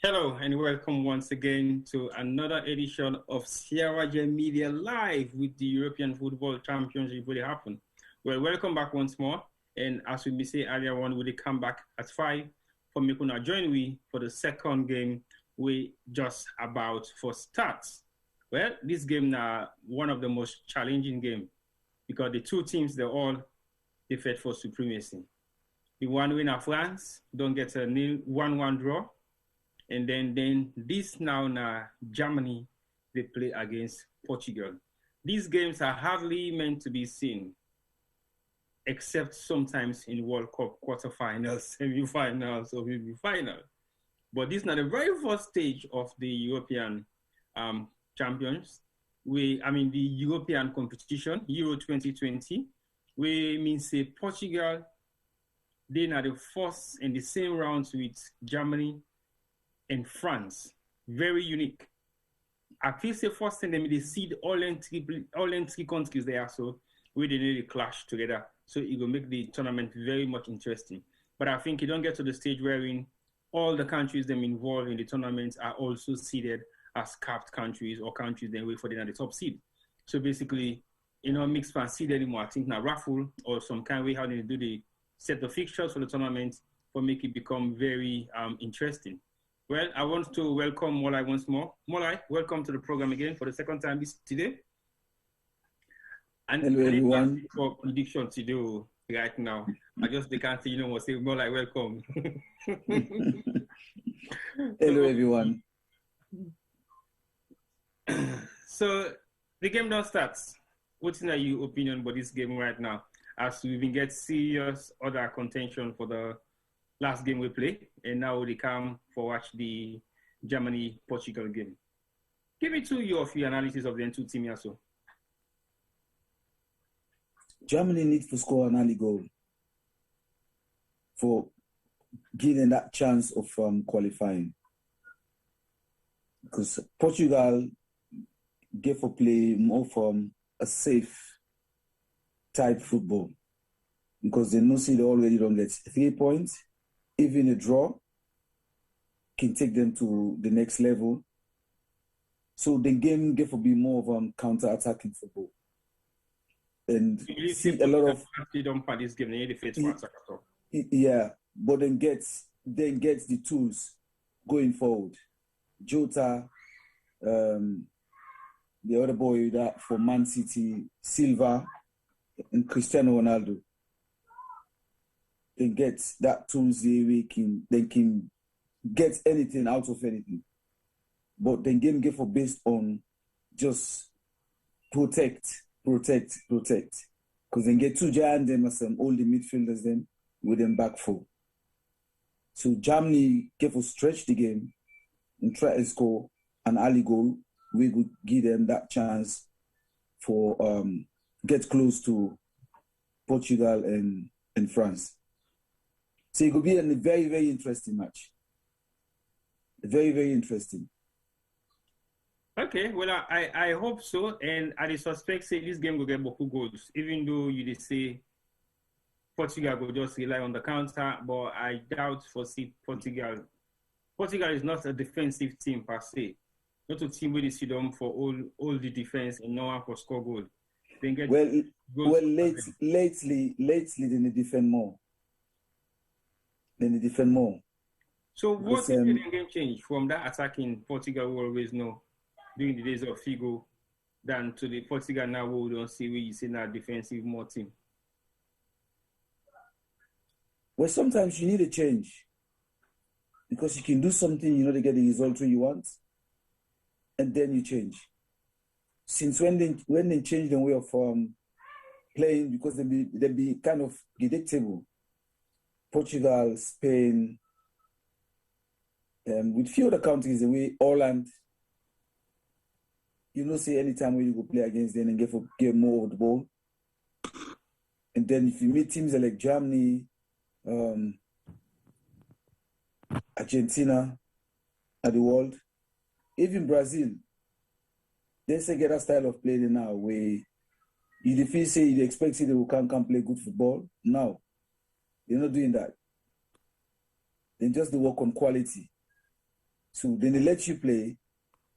Hello and welcome once again to another edition of Sierra J Media Live with the European Football Championship will happen. Well, welcome back once more. And as we say earlier on, we come back at 5 for me to join we for the second game we just about for starts. Well, this game now one of the most challenging game because the two teams they fight for supremacy. The one winner France don't get a 1-1 draw. And then this now Germany, they play against Portugal. These games are hardly meant to be seen, except sometimes in World Cup quarterfinals, semifinals, or maybe final. But this is not the very first stage of the European champions. The European competition, Euro 2020. We mean say Portugal, they are the first in the same rounds with Germany and France. Very unique. I feel say first thing they seed all in three countries there, so we didn't really clash together. So it will make the tournament very much interesting. But I think you don't get to the stage wherein all the countries them involved in the tournament are also seeded as capped countries or countries then wait for them at the top seed. So basically, mixed fan seed anymore. I think now raffle or some kind of way how they do the set the fixtures for the tournament for make it become very interesting. Well, I want to welcome Molai once more. Molai, welcome to the program again for the second time today. And hello, everyone. For prediction to do right now. I just they can't say, what say Molai, welcome. Hello, everyone. So the game now starts. What's your opinion about this game right now? As we been get serious other contention for the last game we play, and now they come for watch the Germany-Portugal game. Give me your analysis of the two teams also. Germany needs to score an early goal for giving that chance of qualifying. Because Portugal get for play more from a safe type football. Because they know they already don't get 3 points. Even a draw can take them to the next level. So the game get to be more of counter-attacking football. And see a lot of this game, they face for attack at all. Yeah, but then gets the tools going forward. Jota, the other boy that for Man City, Silva, and Cristiano Ronaldo. They get that tools they can get anything out of anything. But the game get for based on just protect. Because they get two giant them as all the midfielders then with them back four. So Germany get for stretch the game and try to score an early goal. We could give them that chance for get close to Portugal and France. So it could be a very, very interesting match. Very, very interesting. Okay, well, I hope so. And I suspect say this game will get beaucoup goals, even though you say Portugal will just rely on the counter, but I doubt for see Portugal. Portugal is not a defensive team per se. Not a team where they sit down for all the defense and no one for score goal. They get lately they defend more. So what did the game change from that attacking Portugal we always know during the days of Figo than to the Portugal now we don't see where you see now defensive more team? Well, sometimes you need a change because you can do something, to get the result you want, and then you change. Since when they change the way of playing, because they be kind of predictable. Portugal, Spain, with few other countries, the way Holland, say anytime when you go play against them and get more of the ball. And then if you meet teams like Germany, Argentina at the world, even Brazil, they say get a style of play now where you feel say you expect they will come play good football. No, they're not doing that. They just work on quality. So then they let you play,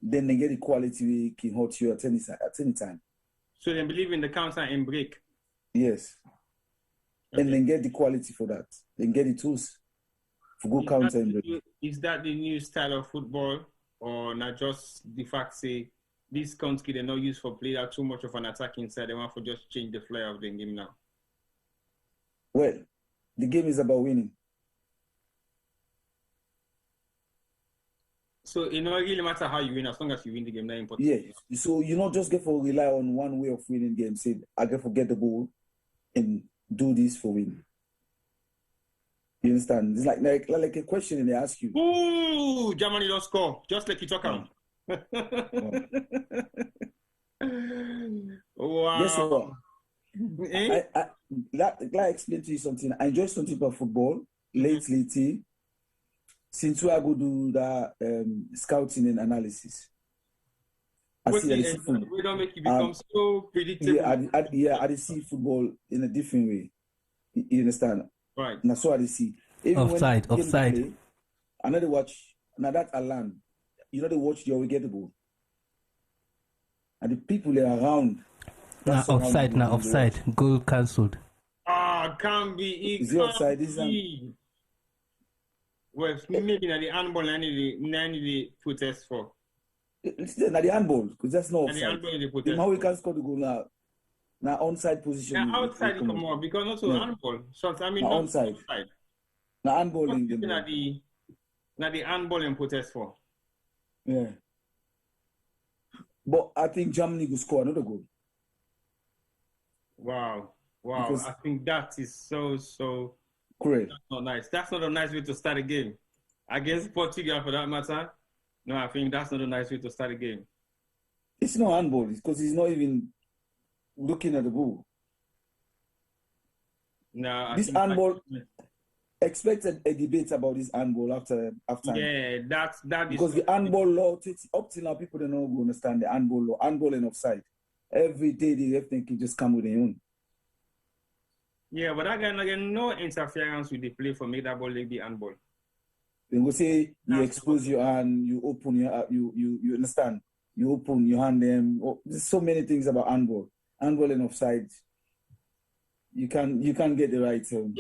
then they get the quality we can hurt you at any time. So they believe in the counter and break. Yes. Okay. And then get the quality for that. Then get the tools for go counter and break. Is that the new style of football, or not just the fact say this country they're not used for play that too much of an attacking side, they want to just change the flair of the game now? Well, the game is about winning. So it don't really matter how you win, as long as you win the game, that's important. Yeah. So you not just get to rely on one way of winning games. Say, I get to get the ball and do this for win. You understand? It's like a question they ask you. Ooh, Germany don't score. Just let you talk out. Wow. Guess what? I explained to you something. I enjoy something about football lately. Since I go do that scouting and analysis, I see that we don't make you become so predictable. I see football in a different way. You understand? Right. And that's what I see. Even offside. Play, I know they watch. Now that alarm, you know they watch the get the ball, and the people are around. Now offside. Goal cancelled. Can't be. Is it offside? Well, maybe the handball and the protest for. It's not the handball because that's not offside. The how we can score the goal now. Now onside position. Now outside come more because not so handball. So I mean not onside. Now handball in the handball and protest for. Yeah. But I think Germany will score another goal. Wow. Because I think that is so great. That's not nice. That's not a nice way to start a game. Against Portugal for that matter. No, I think that's not a nice way to start a game. It's not handball because he's not even looking at the ball. No, this handball. Expected a debate about this handball after. Yeah, that is because the handball law up till now people don't know understand the handball law, handball and offside. Every day the ref can just come with their own. Yeah, but that guy not get no interference with the play for make that ball like the handball. They will say you expose your hand, you open your you understand. You open your hand them. There's so many things about handball and offside. You can't get the right term.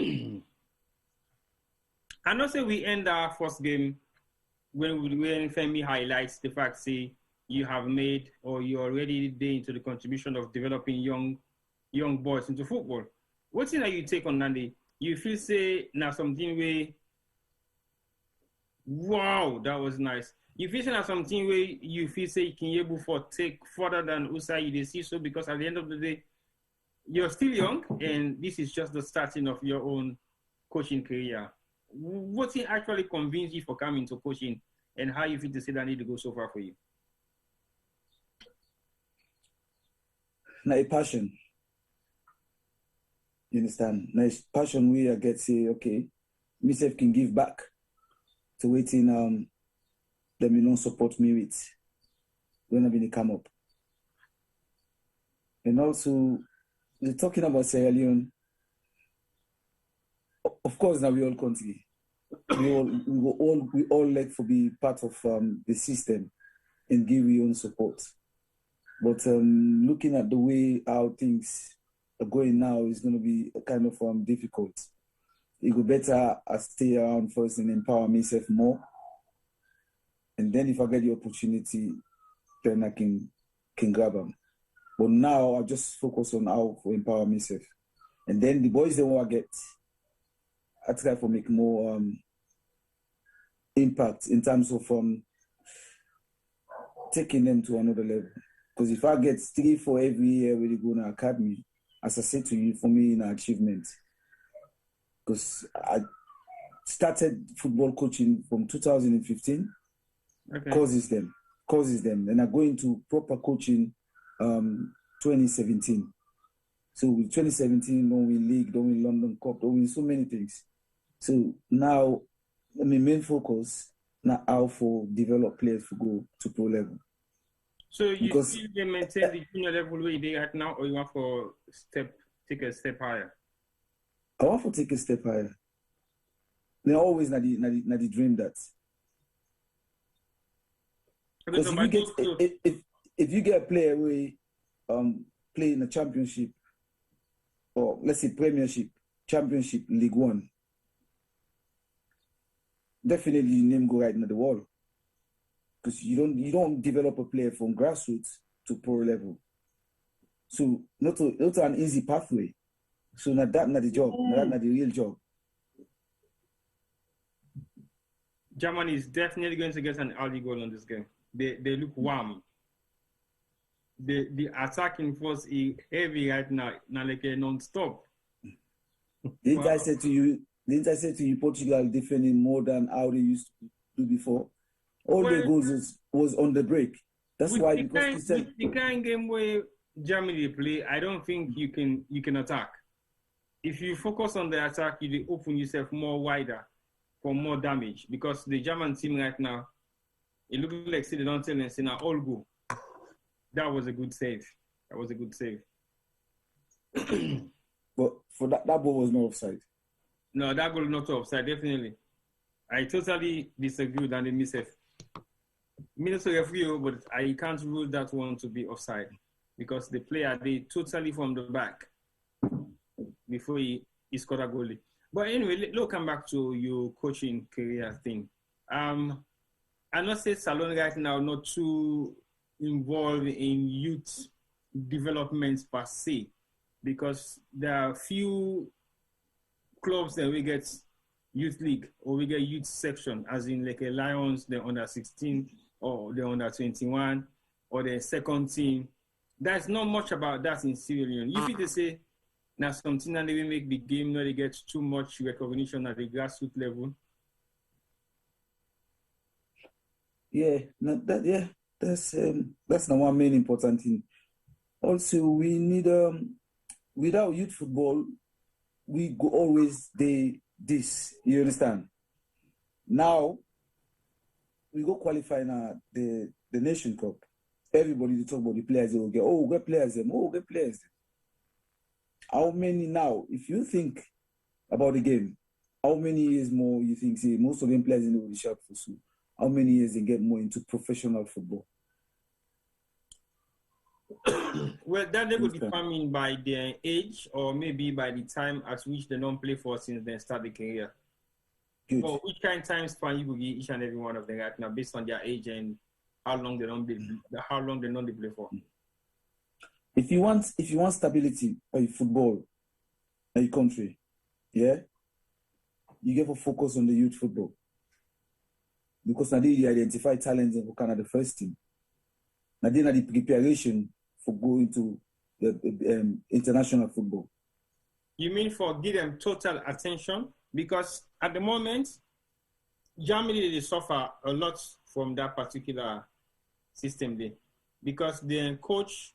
I know say we end our first game when Femi highlights the fact say you have made or you're already there into the contribution of developing young boys into football. What thing that you take on Nandi? You feel say now something where wow, that was nice. You feel say now something where you feel say you can able for take further than Usai they see so because at the end of the day you're still young and this is just the starting of your own coaching career. What actually convinced you for coming to coaching and how you feel to say that need to go so far for you? Now a passion. You understand? Now it's passion where I get say, okay, myself can give back to waiting them you don't support me with when I've been come up. And also they're talking about Sierra Leone. Of course, now we all country. We all like to be part of the system and give your own support. But looking at the way how things are going now is going to be kind of difficult. It would better I stay around first and empower myself more. And then if I get the opportunity, then I can grab them. But now I just focus on how to empower myself. And then the boys they want to get, I try to make more impact in terms of taking them to another level. Because if I get 3-4 every year when they go to academy, as I said to you, for me, an achievement. Because I started football coaching from 2015, causes them. Then I go into proper coaching 2017. So with 2017, don't win league, don't win London Cup, don't win so many things. So now, my main focus now how to develop players to go to pro level. So you still maintain the junior level where they at now, or you want to take a step higher? I want to take a step higher. They always not the dream that. Because if you get a player who play in a championship, or let's say Premiership, Championship, League One, definitely your name go right into the wall. Because you don't develop a player from grassroots to pro level. So not an easy pathway. So not the job, not the real job. Germany is definitely going to get an early goal on this game. They look warm. The attacking force is heavy right now like a non-stop. Didn't I say to you Portugal defending more than how they used to do before? All their goals was on the break. That's why with the kind of game where Germany play, I don't think you can attack. If you focus on the attack, you open yourself more wider for more damage, because the German team right now, it looks like they don't tell us in an all go. That was a good save. But for that ball was no offside. No, that goal not offside, definitely. I totally disagree with the missed. Minnesota referee, but I can't rule that one to be offside, because the player they totally from the back before he scored a goal. But anyway, let's come back to your coaching career thing. I not say Salon right now not too involved in youth development per se, because there are few clubs that we get youth league or we get youth section, as in like a Lions, the under 16 or the under 21 or the second team. There's not much about that in Sierra Leone. If they say now something that they will make the game not they get too much recognition at the grassroots level. That's the one main important thing. Also, we need without youth football, we go always this. You understand? Now we go qualify now the Nation Cup. Everybody to talk about the players they will get. Oh, get players them. Oh, get players them. How many now? If you think about the game, how many years more you think? See, most of them players in the shop for soon. How many years they get more into professional football? Well, that they will be determined by their age, or maybe by the time at which they don't play for since they start the career. Good. But which kind of time span you will give each and every one of them right now, based on their age and how long they don't play for. If you want stability by football in your country, yeah, you get to focus on the youth football. Because now they identify talents for Canada first team. Now they are the preparation for going to the international football. You mean for give them total attention? Because at the moment, Germany they suffer a lot from that particular system there. Because the coach,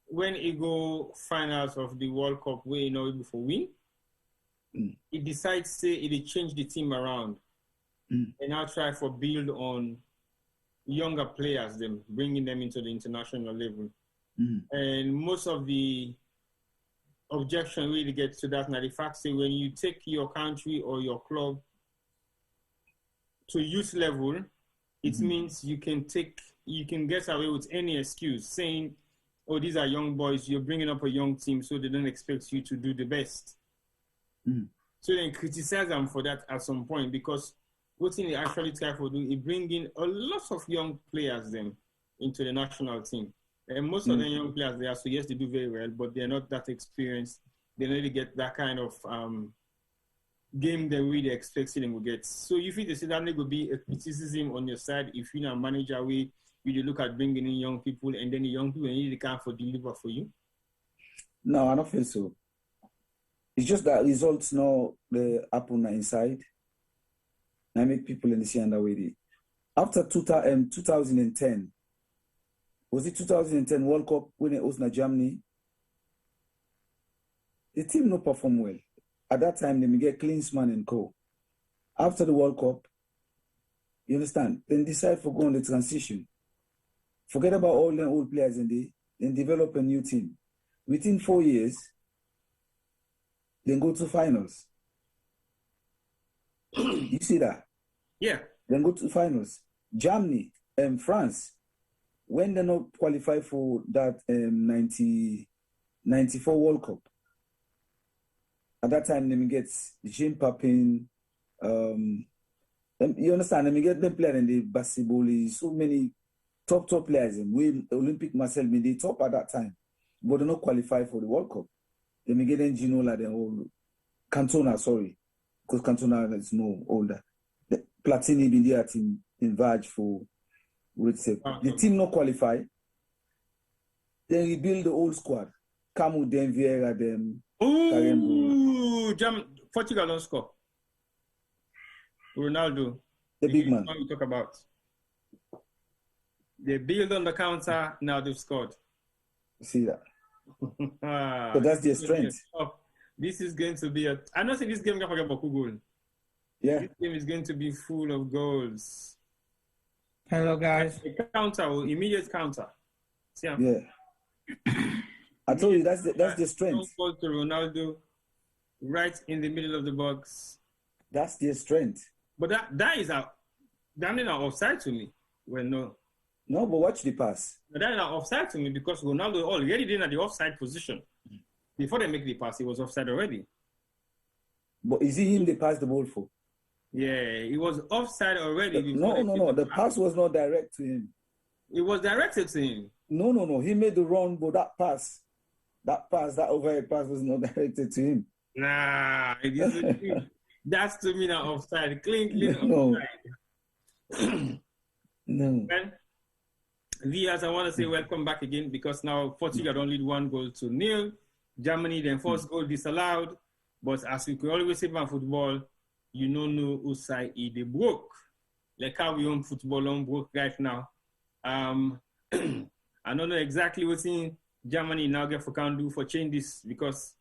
when he go finals of the World Cup where he know before win, he decides say he change the team around and now try for build on younger players, them bringing them into the international level. And most of the objection really gets to that now. The fact say when you take your country or your club to youth level, it means you can get away with any excuse saying, oh, these are young boys, you're bringing up a young team, so they don't expect you to do the best. So then criticize them for that at some point, because what they actually try to do is bring in a lot of young players then into the national team. And most of the young players there, so yes, they do very well, but they're not that experienced. They don't really get that kind of game that we expect them to get. So you feel that there will be a criticism on your side if you're a manager where you look at bringing in young people and then the young people need can't deliver for you? No, I don't feel so. It's just that results now the happen inside. I make people understand that way. After 2010, was it 2010 World Cup when it was in Germany? The team not perform well. At that time, they may get Klinsmann and co. After the World Cup, you understand? Then decide for going the transition. Forget about all the old players and then develop a new team. Within 4 years, then go to finals. You see that? Yeah. Then go to finals. Germany and France, when they not qualify for that 94 World Cup, at that time, they get Jean Papin, you understand, they get them players in the basketball, so many top players. We Olympic Marcel, they top at that time, but they not qualify for the World Cup. They may get Ginola, the whole Cantona, sorry, because Cantona is no older. The Platini been there in Vaj for, let's say, the team not qualify. Then rebuild the old squad. Camu, then Vieira, them. Ooh, Portugal don't score. Ronaldo, the big man. We talk about. They build on the counter, now they've scored. See that? So that's their strength. This is going to be I don't think this game is going to forget about goal. Yeah. This game is going to be full of goals. Hello, guys. A counter, immediate counter. See, yeah. I told you that's the strength. Ball to Ronaldo, right in the middle of the box. That's their strength. But that is not offside to me. Well, no. No, but watch the pass. But that is not offside to me because Ronaldo already did at the offside position. Before they make the pass, he was offside already. But is it him they passed the ball for? Yeah, he was offside already. No. The pass was not direct to him. It was directed to him. No. He made the run, but that overhead pass was not directed to him. Nah, that's to me not offside. Clean No. offside. No. And Vias, I want to say welcome back again because now Portugal don't lead 1-0. Germany, then first goal disallowed. But as we could always say about football, you don't know whose side they broke. Like how we own football on broke right now. I don't know exactly what Germany now can do for change this because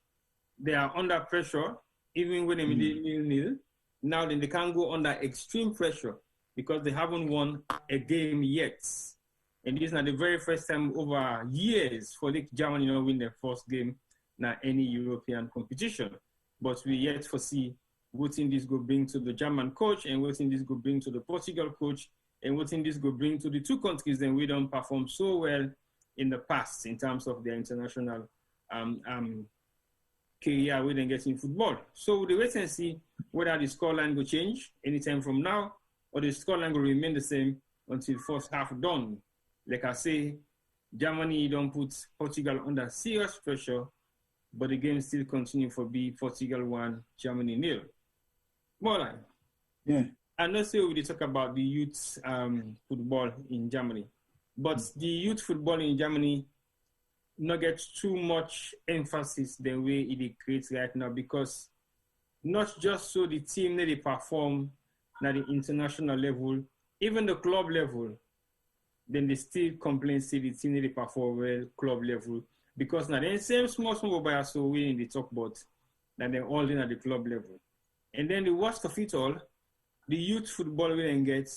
they are under pressure, even when they made 0-0. Now then they can't go under extreme pressure because they haven't won a game yet. And this is not the very first time over years for Germany not win their first game in any European competition. But we yet foresee what this will bring to the German coach and what this will bring to the Portugal coach and what this will bring to the two countries that we don't perform so well in the past in terms of their international career we didn't get in football. So we wait and see whether the scoreline will change anytime from now or the scoreline will remain the same until first half done. Like I say, Germany don't put Portugal under serious pressure, but the game still continue for Portugal 1, Germany 0. More like, yeah. And not say we talk about the youth football in Germany, but the youth football in Germany not get too much emphasis the way it creates right now because not just so the team they perform at the international level, even the club level, then they still complain say the team they perform well club level because now the same small by so we in the top but that they're all in at the club level. And then the worst of it all, the youth football we then get,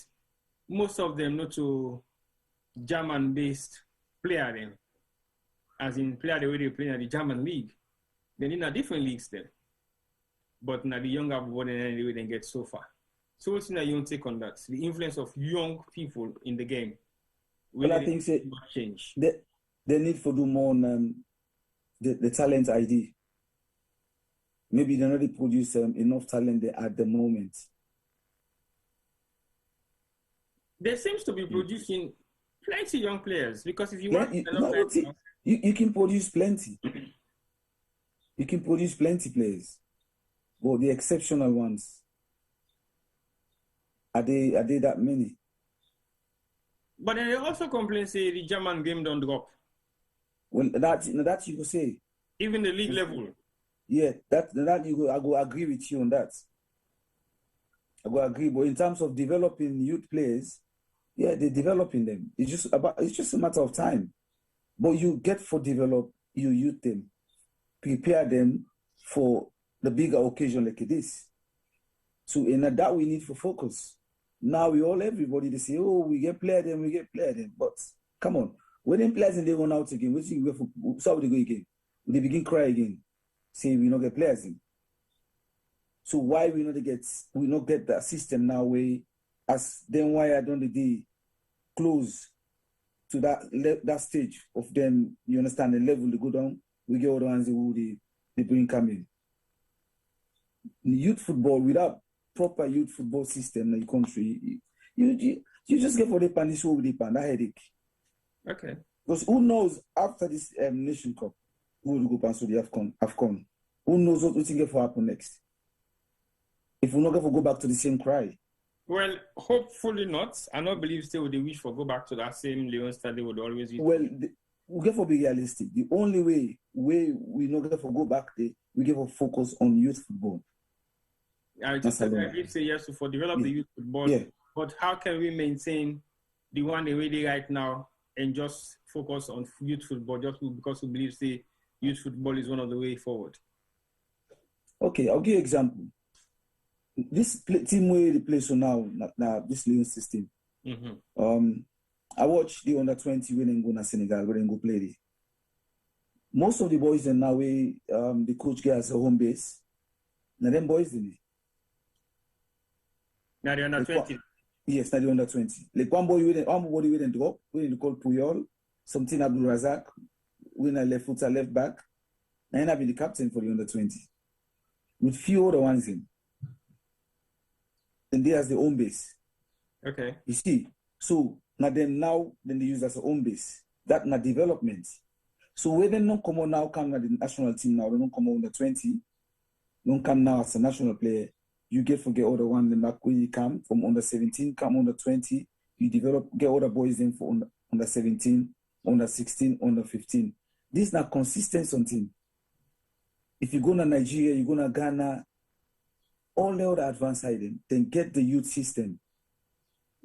most of them not to German-based player them, as in player the way they play in the German league. Then in a different leagues then. But now the younger boy then the way they get so far. So what's your own take on that? The influence of young people in the game. Well, I think change. They need to do more on the talent ID. Maybe they not produce enough talent there at the moment. There seems to be producing plenty young players because if you you can produce plenty. You can produce plenty players, but the exceptional ones are they that many? But then they also complain say the German game don't drop. Well, that you could say. Even the league level. Yeah, I go agree with you on that. I go agree, but in terms of developing youth players, yeah, they're developing them. It's just a matter of time. But you get for develop you youth them, prepare them for the bigger occasion like this. So in that we need for focus. Now everybody they say, oh, we get player them. But come on, when them players and they run out again, so they go again. They begin cry again, say we not get players in. So why we not get that system now where as then why I don't they close to that stage of them, you understand, the level they go down, we get other ones who they bring come in. Youth football, without proper youth football system in the country, you just get for the pan, this over the pan, that headache. Okay. Because who knows after this Nation Cup, who will go past the AFCON? Who knows what we think will happen next? If we're not going to go back to the same cry. Well, hopefully not. I don't believe still they wish for go back to that same Leon style they would always use. Well, we get for be realistic. The only way we not get for go back there, we get for focus on youth football. I did say yes for develop the youth football. Yeah. But how can we maintain the one they ready right now and just focus on youth football just because we believe the youth football is one of the way forward? Okay, I'll give you an example. This team where they play so now this Leon system. Mm-hmm. I watched the under-20 when they go to Senegal, when they go play there. Most of the boys then now the coach gets a home base. Now them boys in it. Now the under-20. Yes, now the under-20. Like one boy with them drop, when they call Puyol, something Abdul Razak, when I left footer, left back. And I be the captain for the under-20. With few other ones in. And they has the home base. Okay. You see, so then they use as a home base. That na development. So when they don't come on now, come to the national team now, they don't come on under 20, don't come now as a national player. You get forget other one then back when you come from under 17, come under 20, you develop, get other boys in for under 17, under 16, under 15. This is not consistent something. If you go to Nigeria, you go to Ghana, all the other advanced side, then get the youth system.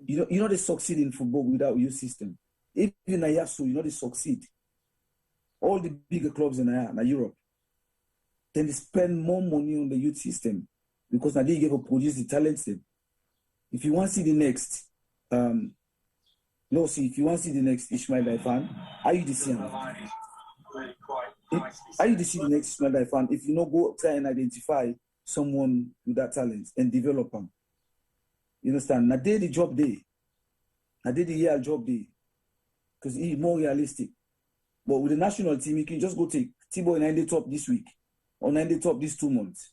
You know they succeed in football without youth system. Even in Yasu, they succeed. All the bigger clubs in Europe, then they spend more money on the youth system because now they get to produce the talents. Then. If you want to see the next, if you want to see the next Ishmael Daifan, are you the same? Are you the see the next Ishmael Daifan? If you not go try and identify someone with that talent and develop them. You understand? Now they the job day. Now they the year job day. Because it's more realistic. But with the national team, you can just go take T-Boy 90 top this week or 90 top these 2 months.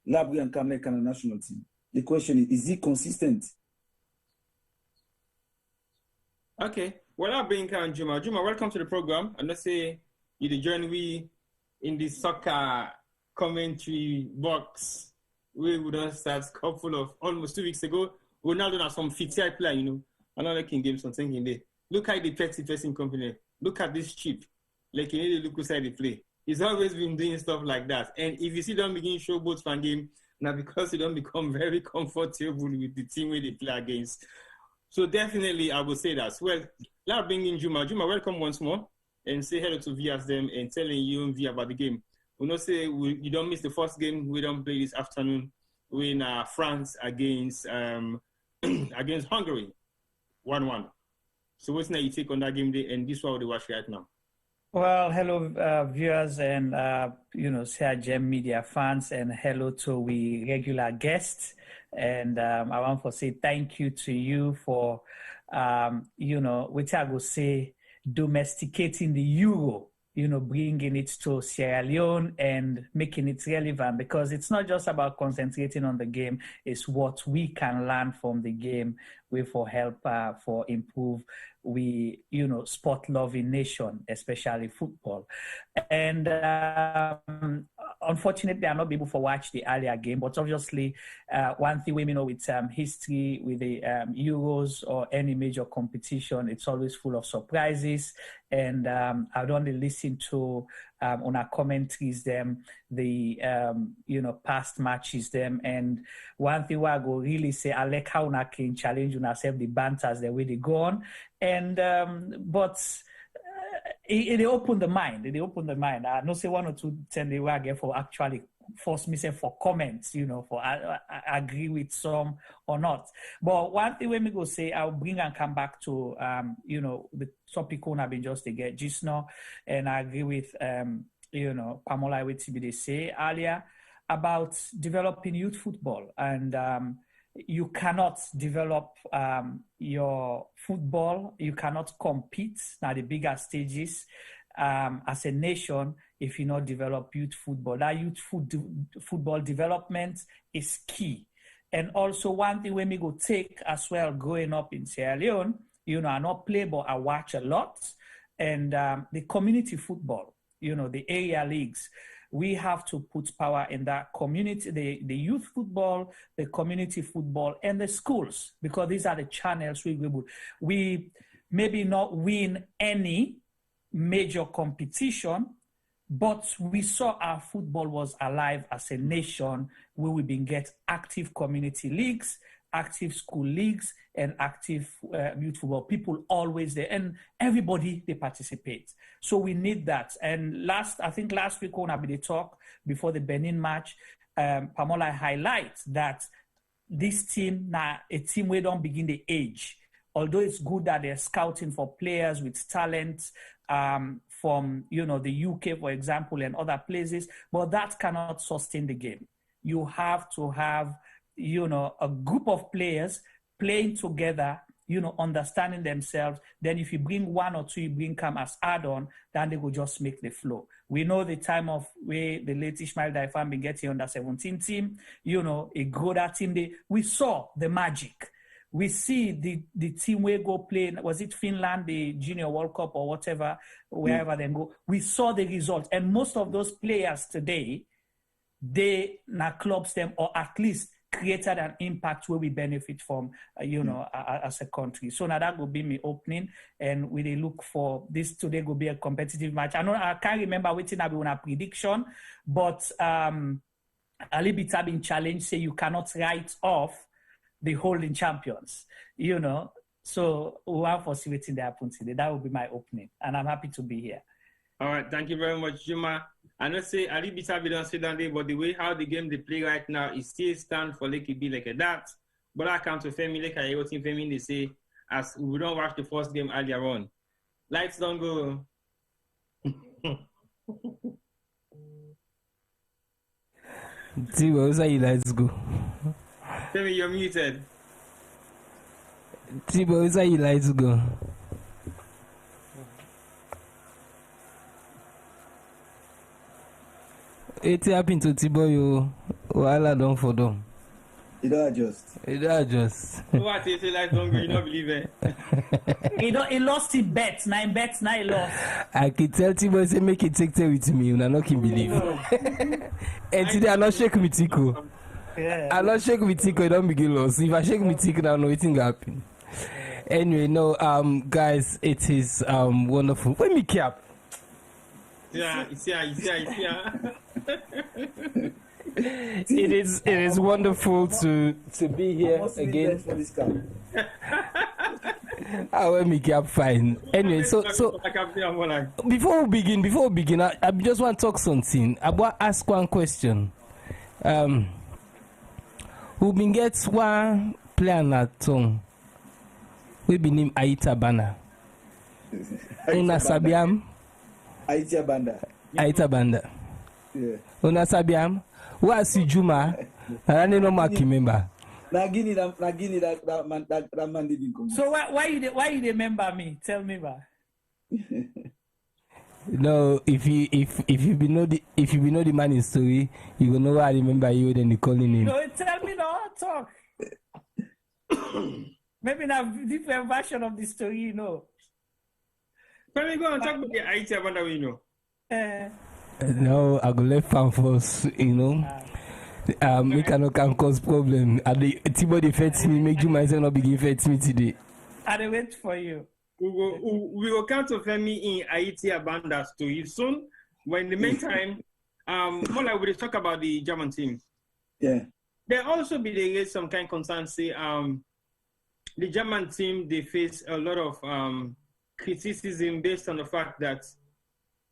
Labri and Kamlek and the national team. The question is he consistent? Okay. Well, I'll bring in Juma. Juma, welcome to the program. And let's say you join we in the soccer commentary box. We would have started a couple of almost 2 weeks ago. Ronaldo has some fixture player, Another King Games on thinking there. Look at the person company. Look at this chip. Like you need to look inside the play. He's always been doing stuff like that. And if you see them begin showboats fan game, now because you don't become very comfortable with the team where they play against. So definitely I would say that. Well, let's bring in Juma. Juma, welcome once more. And say hello to Vias them and telling you and Via about the game. We not say you don't miss the first game. We don't play this afternoon. We're in France against against Hungary, 1-1. So what's now you take on that game day, and this one we watch right now. Well, hello viewers and CRGM media fans, and hello to we regular guests. And I want to say thank you to you for which I will say domesticating the euro. Bringing it to Sierra Leone and making it relevant, because it's not just about concentrating on the game, it's what we can learn from the game for help, for improve sport loving nation, especially football. And unfortunately, I'm not able to watch the earlier game, but obviously one thing we know with history, with the Euros or any major competition, it's always full of surprises. And I've only listened to on our commentaries the past matches and one thing I go really say, I like how I can challenge yourself the banters the way they go on, and but it opened the mind. I know say 1 or 2 10 they were again for actually force me say for comments, for I agree with some or not. But one thing when me go say, I'll bring and come back to the topic I've been just to get just now, and I agree with Pamola with TB they say earlier about developing youth football. And you cannot develop your football. You cannot compete at the bigger stages as a nation if you not develop youth football. That youth football development is key. And also one thing when we go take as well, growing up in Sierra Leone, you know, I not play, but I watch a lot. And the community football, you know, the area leagues, we have to put power in that community, the youth football, the community football, and the schools, because these are the channels we maybe not win any major competition, but we saw our football was alive as a nation where we been get active community leagues, active school leagues, and active youth football. People always there, and everybody, they participate. So we need that. And I think last week when I did talk before the Benin match, Pamola highlights that this team, now a team where don't begin the age. Although it's good that they're scouting for players with talent, from, you know, the UK, for example, and other places, but that cannot sustain the game. You have to have, you know, a group of players playing together, you know, understanding themselves. Then if you bring one or two, you bring come as add-on, then they will just make the flow. We know the time of where the late Ishmael Daifan been getting under 17 team, you know, a Groda team. We saw the magic. We see the team where go play, was it Finland, the Junior World Cup or whatever, wherever they go. We saw the results. And most of those players today, they now clubs them, or at least created an impact where we benefit from, you know, as a country. So now that will be my opening, and we look for this today will be a competitive match. I can't remember which I be on a prediction, but Ali Bita been challenged, say you cannot write off the holding champions, you know. So we'll have to see what's in the happen today. That will be my opening, and I'm happy to be here. All right, thank you very much, Juma. I know say Ali Bita don't say that day, but the way how the game they play right now, it still stand for like it be like a that. But I come to Femi, like I wrote in Femi, they say, as we don't watch the first game earlier on. Lights don't go. Tibo, who's you lights go? Femi, you're muted. Tibo, who's you lights go? It happened to Tibo, you while I don't for them. It don't adjust. It don't adjust. What you say lights don't go, you don't believe it. He lost his bets, 9 bets, 9 lost. I can tell Tibo say make it take with me, and I not can believe. And today I not shake with Tico. Yeah. I not shake with Tico, don't begin lost. If I shake with Tico, I know nothing happen. Anyway, no, guys, it is wonderful. When me cap. Yeah. It is wonderful to be here again. I will make up fine. Anyway, so before we begin, I just want to talk something. I want to ask one question. Who been gets one player at tongue? We be named Aita Bana. Una Sabiam. Aita Banda. Yeah. Una Sabiam. What's Juma? I don't know Mark member. Nagini that man didn't come. So why you remember me? Tell me about. No, if you be know the man in story, you will know why I remember you then you calling him. No, tell me no talk. Maybe now different version of the story, you know. Can we go and talk about the IT about that we know? No, I go left fan first, you know. We cannot cause problem. And the Tibo defends me, make you myself not begin fight me today. I wait for you. We will come to Femi in Haiti Abanda story soon. But in the meantime, more like we talk about the German team. Yeah. There also be some kind of concern. Say the German team, they face a lot of criticism based on the fact that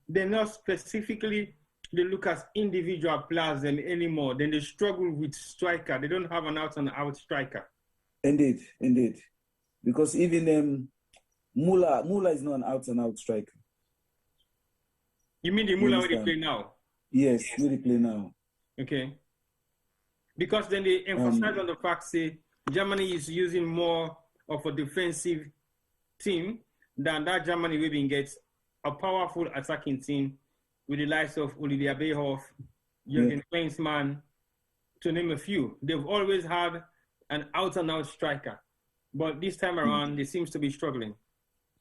they're not specifically, they look as individual players anymore. Then they struggle with striker. They don't have an out-and-out striker. Indeed. Because even Mula is not an out-and-out striker. You mean the Mula where they play now? Yes, where they play now. Okay. Because then they emphasize on the fact, say, Germany is using more of a defensive team than that Germany will get a powerful attacking team with the likes of Olivier Bierhoff, Jürgen Klinsmann, to name a few. They've always had an out-and-out striker. But this time around, they seems to be struggling.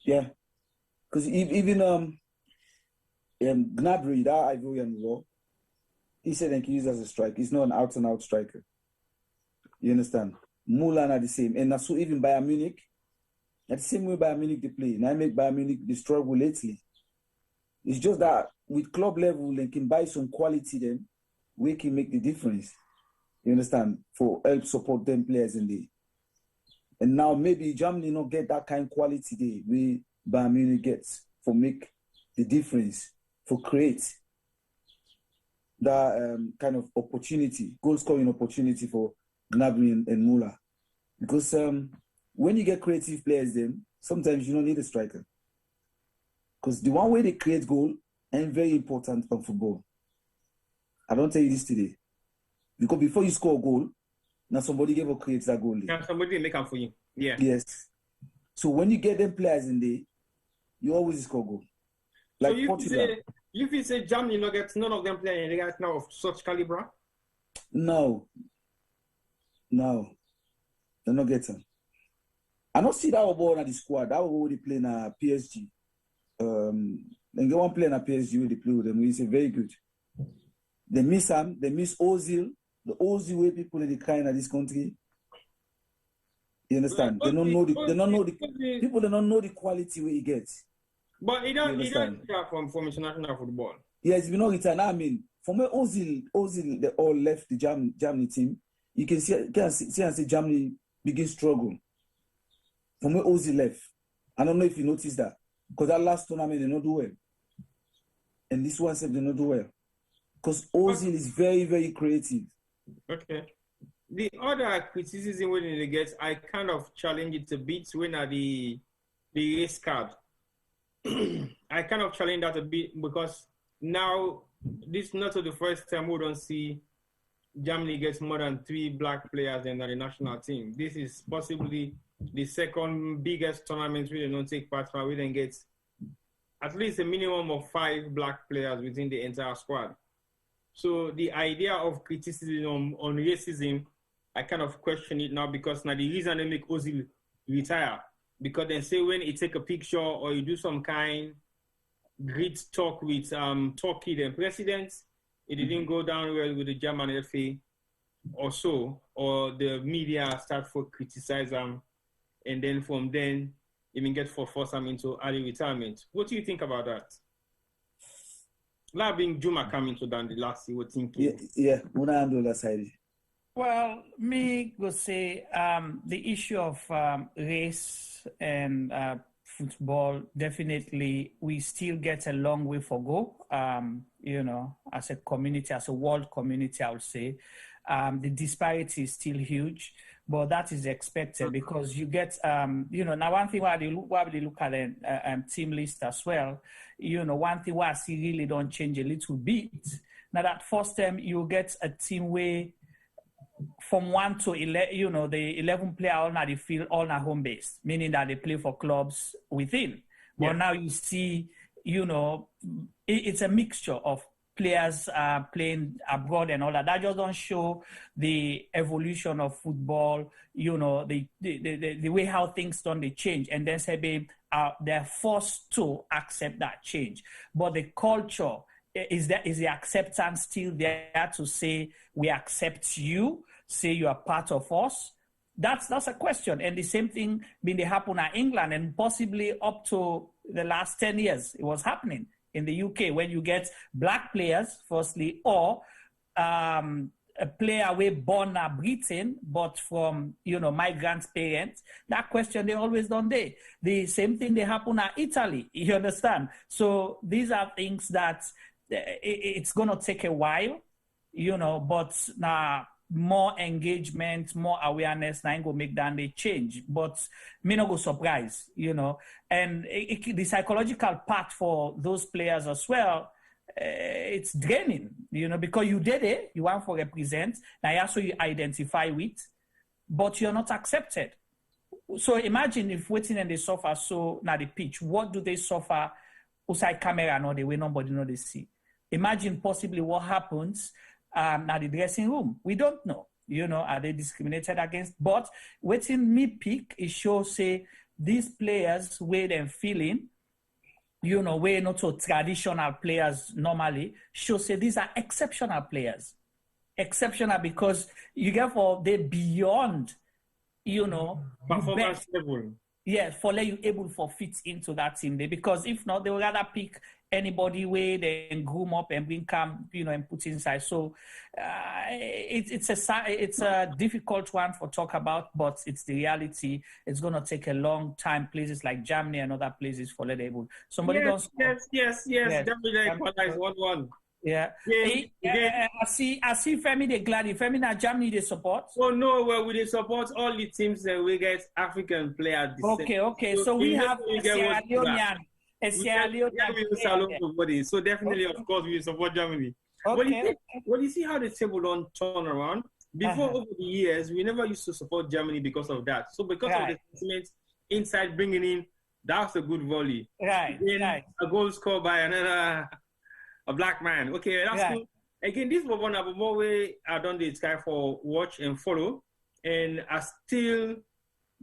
Yeah. Because even Gnabry, that Ivorian law, he said he can use as a striker. He's not an out-and-out striker. You understand? Mulan are the same. And so even Bayern Munich, at the same way Bayern Munich they play. Now I make Bayern Munich they struggle lately. It's just that with club level, they can buy some quality then, we can make the difference. You understand? For help support them players in there. And now maybe Germany not get that kind of quality there we Bayern Munich gets for make the difference, for create that kind of opportunity, goal scoring opportunity for Gnabry and Muller. Because when you get creative players then, sometimes you don't need a striker. Because the one way they create goal ain't very important for football. I don't tell you this today. Because before you score a goal, now somebody gave or creates that goal. Now somebody make up for you. Yeah. Yes. So when you get them players in there, you always score goal. Like so Portugal. You say Germany not get none of them playing right now of such caliber? No. They're not getting. I don't see that ball at the squad. That will they play in PSG. They get one player in PSG where they play with them. We say very good. They miss him. They miss Ozil. The Ozil way people in the kind of this country. You understand? They don't know the people. They don't know the quality where he gets. But he don't retire from international football. Yes, we know retire. I mean, from where Ozil, they all left the Germany team. You can see Germany begin struggle. From where Ozil left. I don't know if you noticed that. Because that last tournament, they not do well. And this one said they not do well. Because Ozil is very, very creative. Okay. The other criticism when they get, I kind of challenge it a bit when the race card. I kind of challenge that a bit because now this is not the first time we don't see Germany gets more than 3 black players in the national team. This is possibly the second biggest tournament we don't take part in. We then get at least a minimum of 5 black players within the entire squad. So the idea of criticism on racism, I kind of question it now because now the reason they make Ozil retire, because they say when you take a picture or you do some kind great talk with Turkey, the president, it didn't go down well with the German FA or so, or the media start for criticize them, and then from then even get force them into early retirement. What do you think about that? Being Juma coming to down the last year, what thinking? Yeah, when I handle that side. Well, me go say the issue of race and football, definitely we still get a long way for go. You know, as a community, as a world community, I would say. The disparity is still huge, but that is expected because you get, you know, now one thing why they look at a team list as well, you know, one thing why I see really don't change a little bit. Now that first time you get a team where from 1 to 11, you know, the 11 player all na the field, all na home based, meaning that they play for clubs within. But now you see, you know, it's a mixture of players playing abroad and all that. That just don't show the evolution of football, you know, the way how things done, they change. And then say, they're forced to accept that change. But the culture, is the acceptance still there to say, we accept you, say you are part of us? That's a question. And the same thing been happen in England and possibly up to the last 10 years, it was happening in the UK when you get black players, firstly, or a player we born in Britain, but from, you know, migrant parents. That question they always done there. The same thing they happen in Italy, you understand? So these are things that it's going to take a while, you know, but more engagement, more awareness, now go make that they change. But me no go surprise, you know. And the psychological part for those players as well, it's draining, you know, because you did it, you want to represent, now also you identify with, but you're not accepted. So imagine if waiting and they suffer so now the pitch, what do they suffer outside camera no the way nobody know they see? Imagine possibly what happens now the dressing room. We don't know. Are they discriminated against? But waiting me pick, it shows say these players where they're feeling, we're not so traditional players normally, show say these are exceptional players. Exceptional because you get for they beyond, performance level. Yes, for let you able for fit into that team there. Because if not, they would rather pick anybody where they groom up and bring come, and put inside. So it's a difficult one for talk about, but it's the reality. It's gonna take a long time. Places like Germany and other places for let able. Somebody yes. Definitely equalize 1-1. Yeah. I see Femi they glad. Femi now Germany they support. Oh no, well we support all the teams that we get African players. Okay. So we have Sierra Leonean. So definitely, of course, we support Germany. Okay. But you see how the table don't turn around? Before, over the years, we never used to support Germany because of that. So because of the sentiment inside bringing in, that's a good volley. Right. A goal scored by a black man. Okay, that's cool. Again, this was one of the more way I done the Sky for watch and follow, and I still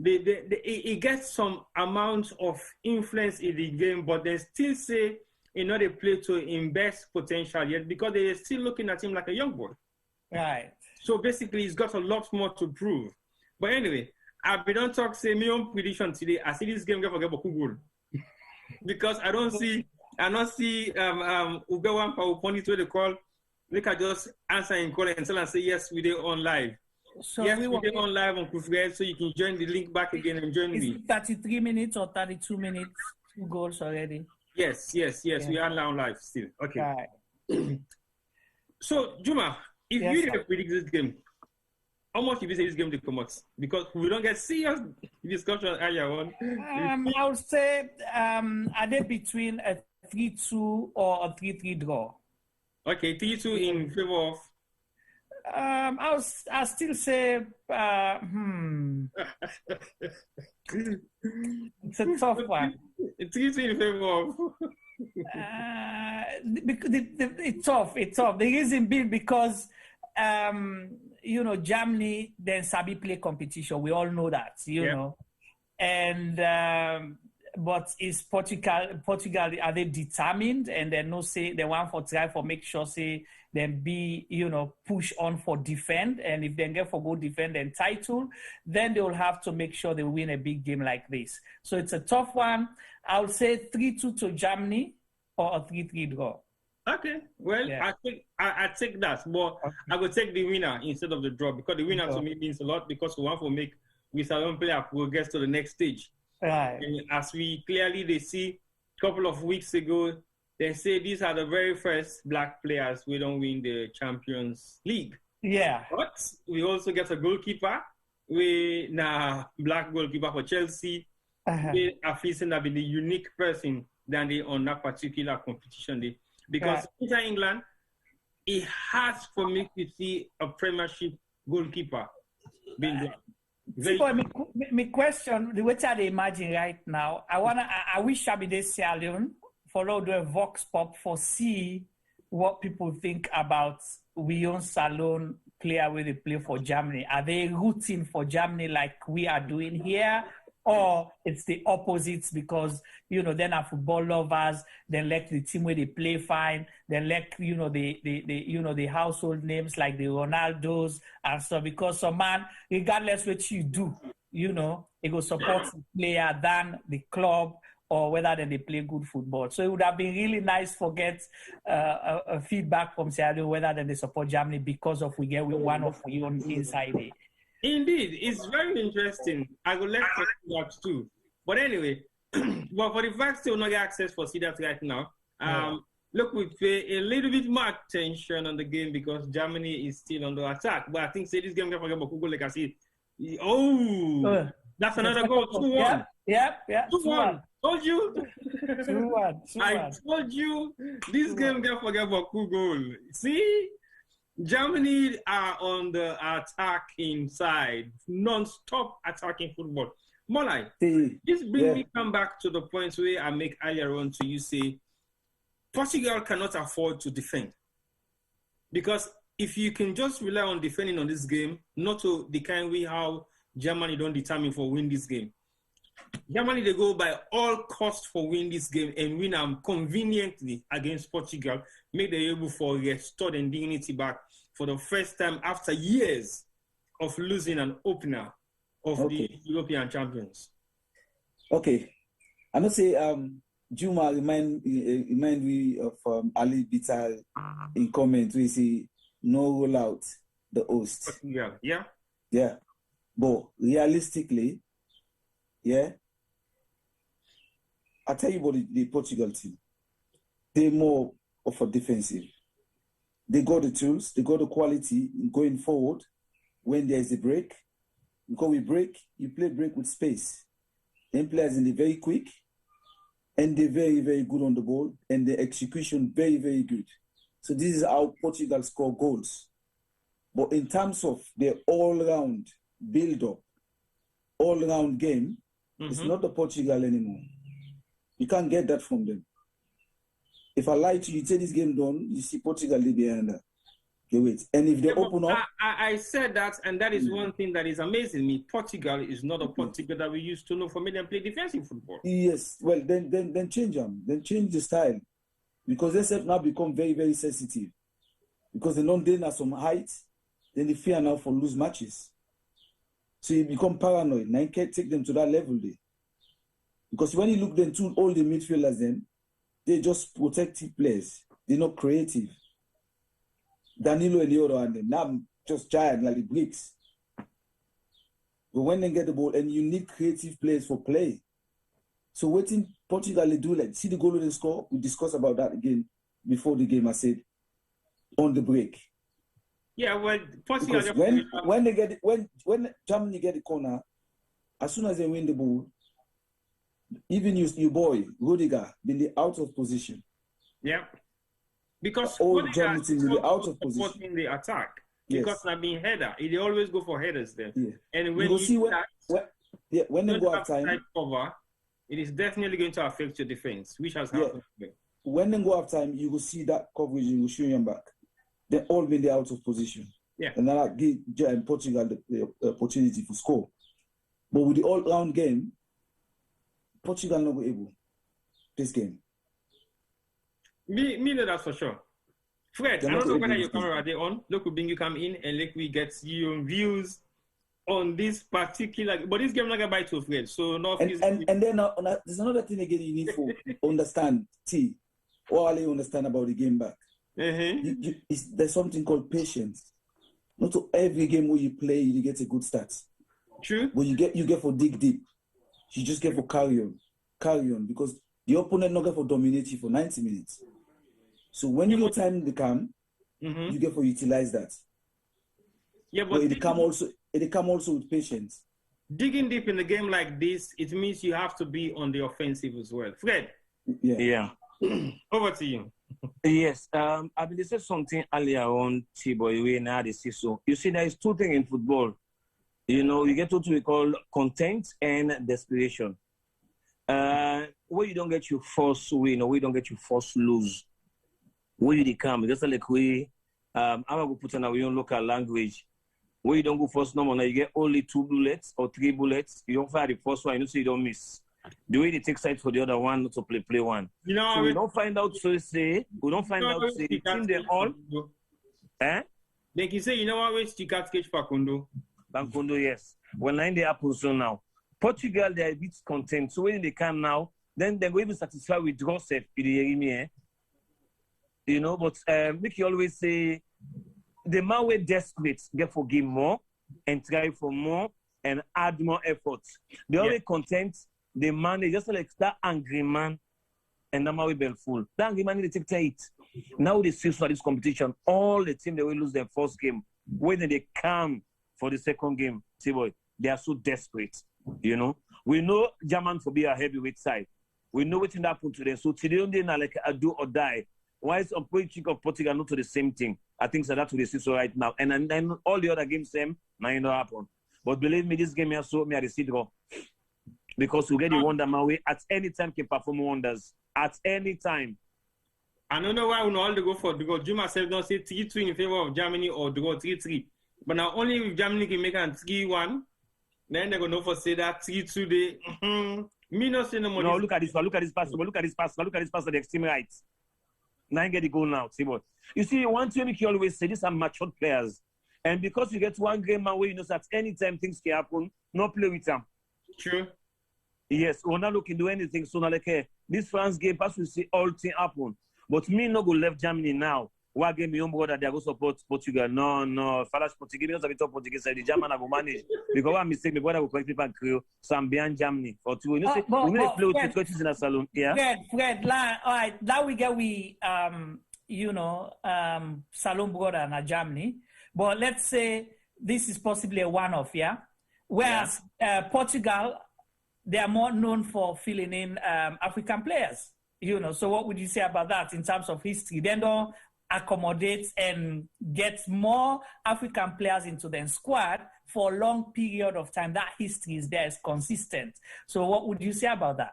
it gets some amount of influence in the game, but they still say they play to invest potential yet because they're still looking at him like a young boy. Right. So basically, he's got a lot more to prove. But anyway, I've been on talk say my own prediction today. I see this game going to get a goal because I don't see Ugawan Pauponi to the call. They can just answer and call and tell and say yes, we did on live. So yes, we did on live on Kufred, so you can join the link back again and join me. 33 minutes or 32 minutes? 2 goals already. Yes. We are now live still. Okay. Right. So Juma, if you didn't predict this game, how much do you say this game will come out? Because we don't get serious discussion earlier on. I would say are they between a 3-2 or a 3-3 draw? Okay, 3-2 in favor of. I still say it's a tough one. It's 3-2 in favor of. It's tough. The reason being because Germany then sabi play competition. We all know that, know, and. But is Portugal are they determined and they know say they want for try for make sure say then be push on for defend, and if they get for go defend and title, then they will have to make sure they win a big game like this. So it's a tough one. I would say 3-2 to Germany or a 3-3 draw. Okay, well I take that, but I would take the winner instead of the draw because the winner to me means a lot because we want to make with our own player progress to the next stage. Right. And as we clearly see a couple of weeks ago, they say these are the very first black players we don't win the Champions League. Yeah. But we also get a goalkeeper. We now black goalkeeper for Chelsea. They are facing that be the unique person than they on that particular competition day. Because Inter England, it has for me to see a Premiership goalkeeper being black. My question, the way I imagine right now, I wish I be this Sierra Leone follow the Vox Pop for see what people think about we own Salon player where they play for Germany. Are they rooting for Germany like we are doing here? Or it's the opposites because, then are football lovers, they like the team where they play fine, they like, the household names like the Ronaldos and stuff. Because some man, regardless what you do, it will support the player than the club or whether they play good football. So it would have been really nice to get a feedback from Sierra Leone whether they support Germany because of we get one of we own inside it. Indeed, it's very interesting. I would like to see that too. But anyway, but for the fact still not get access for see that right now. Look, we pay a little bit more attention on the game because Germany is still under attack. But I think say this game can forget about Google like I see. Oh, that's another goal. 2-1. Yep. 2-1. Told you. 2-1. I told you this game can forget about Google. See? Germany are on the attacking side, non-stop attacking football. Molai, this brings me come back to the point where I make earlier on to you say, Portugal cannot afford to defend. Because if you can just rely on defending on this game, not to the kind way how Germany don't determine for win this game. Germany, they go by all costs for win this game and win them conveniently against Portugal, make them able for restore their dignity back for the first time after years of losing an opener of the European champions. Okay. I must say, Juma remind me of Ali Bital in comment where he say, no roll out the host. Yeah. But realistically, I tell you about the Portugal team. They're more of a defensive. They got the tools, they got the quality in going forward when there's a break. Because we break, you play break with space. Then players in the very quick, and they're very, very good on the ball, and the execution very, very good. So this is how Portugal score goals. But in terms of their all-round build-up, all-round game, it's not the Portugal anymore. You can't get that from them. If I lie to you, say this game done, you see Portugal behind that. Okay, wait. And if they open up... I said that, and that is one thing that is amazing me. Portugal is not a Portugal that we used to know for me and play defensive football. Yes. Well, then change them. Then change the style. Because they have now become very, very sensitive. Because they know they have some height, then they fear now for lose matches. So you become paranoid. Now you can't take them to that level there. Because when you look then to all the midfielders then, they're just protective players. They're not creative. Danilo and the other one, now I'm just giant like the bricks. But when they get the ball, and you need creative players for play. So waiting Portugal they do like see the goal they score. We discussed about that again before the game. I said on the break. Yeah, well, Portugal when Germany get the corner, as soon as they win the ball, even your boy Rudiger been out of position. Yeah, because all Germany team will be out of position in the attack. Because not being header, they always go for headers there. Yeah. And when you see when they go out time cover, it is definitely going to affect your defense, which has happened. When they go out time, you will see that coverage. You will show them back. They all been out of position. Yeah, and that give Portugal the opportunity to score. But with the all-round game, Portugal not be able this game. Me know that for sure. Fred, I don't know whether your camera are on. Look, we bring you come in and let we get your views on this particular. But this game not gonna buy to Fred, so no. And then there's another thing again you need to understand. All you understand about the game back. There's something called patience. Not to every game where you play, you get a good start. True. But you get for dig deep. You just get for carry on because the opponent not get for dominate you for 90 minutes. So when your time come, you get for utilize that. Yeah, but it come also with patience. Digging deep in a game like this, it means you have to be on the offensive as well. Fred. Yeah. Over to you. Yes, I been said something earlier on T-Boy way now they see so. You see, there is two things in football. You know, you get what we call content and desperation. Where you don't get your first win or where you don't get your first lose. Where you come, just like we I'm gonna put on our own local language. Where you don't go first number, now you get only 2 bullets or 3 bullets. You don't fire the first one, you know, so you don't miss. The way they take side for the other one, not to play one. You know, so we don't find out, so say, we don't find out, say, the team they all. Like you say, you know what, waste you can't catch Facundo. Facundo, yes. When 9 they happen so now. Portugal, they are a bit content. So when they come now, then they're going to be satisfied with draw set. You know, but make you always say, the man we're desperate, get for give more and try for more and add more effort. They always content. The man is just like that angry man, and now we been full. That angry man, they take 8. Now they see for this competition. All the team they will lose their first game. When they come for the second game, see boy, they are so desperate. You know, we know German for be a heavyweight side. We know what happened to them. So today they are like a do or die. Why is a free kick of Portugal not to the same thing? I think so that's what they see so right now. And then all the other games, same, now you know happen. But believe me, this game here so me at the seed draw. Because we get the wonder my way at any time can perform wonders. At any time. I don't know why we all go for draw. Juma said don't say 3-2 in favor of Germany or draw 3-3. But now only if Germany can make a 3-1, then they're gonna for say that 3-2 they me not say no more. No, look at this one, look at this pass, look at this pass to the extreme right. Now get the goal now, see what. You see, one thing you always say, these are matured players. And because you get one game man where you know that any time things can happen, no play with them. True. Yes, we're not looking to do anything, so now like hey, this France game pass we see all thing happen. But me no go left Germany now. What game your brother they go support Portugal? No. Falash Portuguese because I talk Portuguese side the German I go manage. Because one mistake, my brother will correct people and create. So I'm behind Germany for 2. You know, say we may play with the coaches in a salon. Yeah. Fred, all right. Now we get salon brother in Germany. But let's say this is possibly a one-off, yeah. Whereas Portugal, they are more known for filling in African players. You know, so what would you say about that in terms of history? They don't accommodate and get more African players into their squad for a long period of time. That history is there, is consistent. So what would you say about that?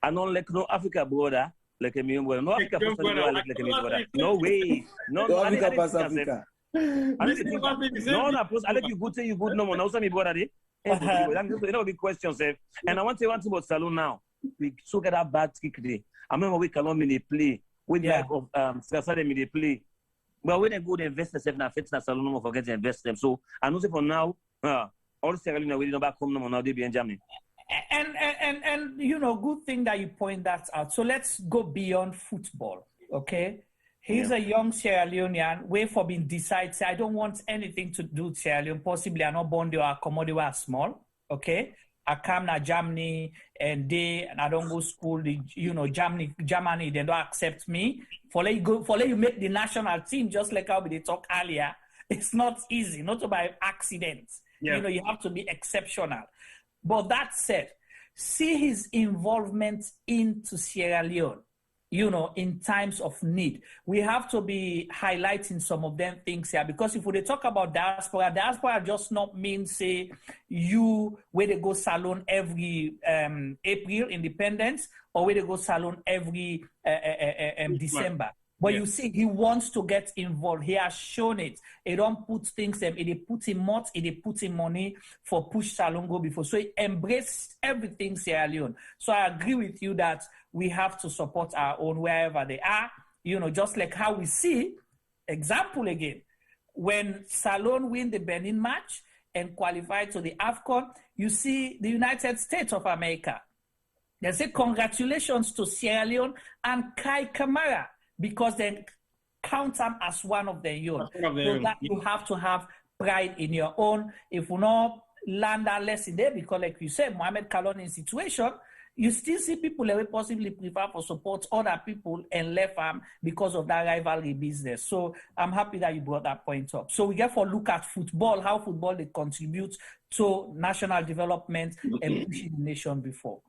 I don't like no Africa brother, like a million brother. No Africa brother, like a million brother. No way. No, Africa pass Africa. I let you good say you good no more. Now some brother dey. You know big questions, eh? And I want to say one thing about Salon now. We so get that bad kick day. I remember we Colombia they play. With like of Saturday they play. But when they go to invest themselves now, fits that Salon no more forget to invest them. So I know say for now, all Sierra Leone we don't back home no more now they be in Germany. And you know, good thing that you point that out. So let's go beyond football, okay? He's a young Sierra Leonean, way for being decided, say, I don't want anything to do with Sierra Leone. Possibly I'm not born there or commodity are small, okay? I come to Germany and I don't go school, Germany, they don't accept me. For let you make the national team, just like how we talked earlier, it's not easy, not by accident. Yeah. You know, you have to be exceptional. But that said, see his involvement into Sierra Leone, you know, in times of need. We have to be highlighting some of them things here, because if we talk about diaspora just not mean, say, you where they go salon every April independence or where they go salon every December. But you see, he wants to get involved. He has shown it. He don't put things, he put in much, he put in money for push salon go before. So he embraced everything Sierra Leone. So I agree with you that we have to support our own wherever they are. You know, just like how we see, example again, when Salon win the Benin match and qualify to the AFCON, you see the United States of America. They say congratulations to Sierra Leone and Kai Kamara, because they count them as one of their own. So that you have to have pride in your own. If we not land that lesson there, because like you said, Mohamed Kalon in situation, you still see people that will possibly prefer for support other people and left them because of that rivalry business. So I'm happy that you brought that point up. So we get for look at football, how football they contribute to national development and pushing the nation before.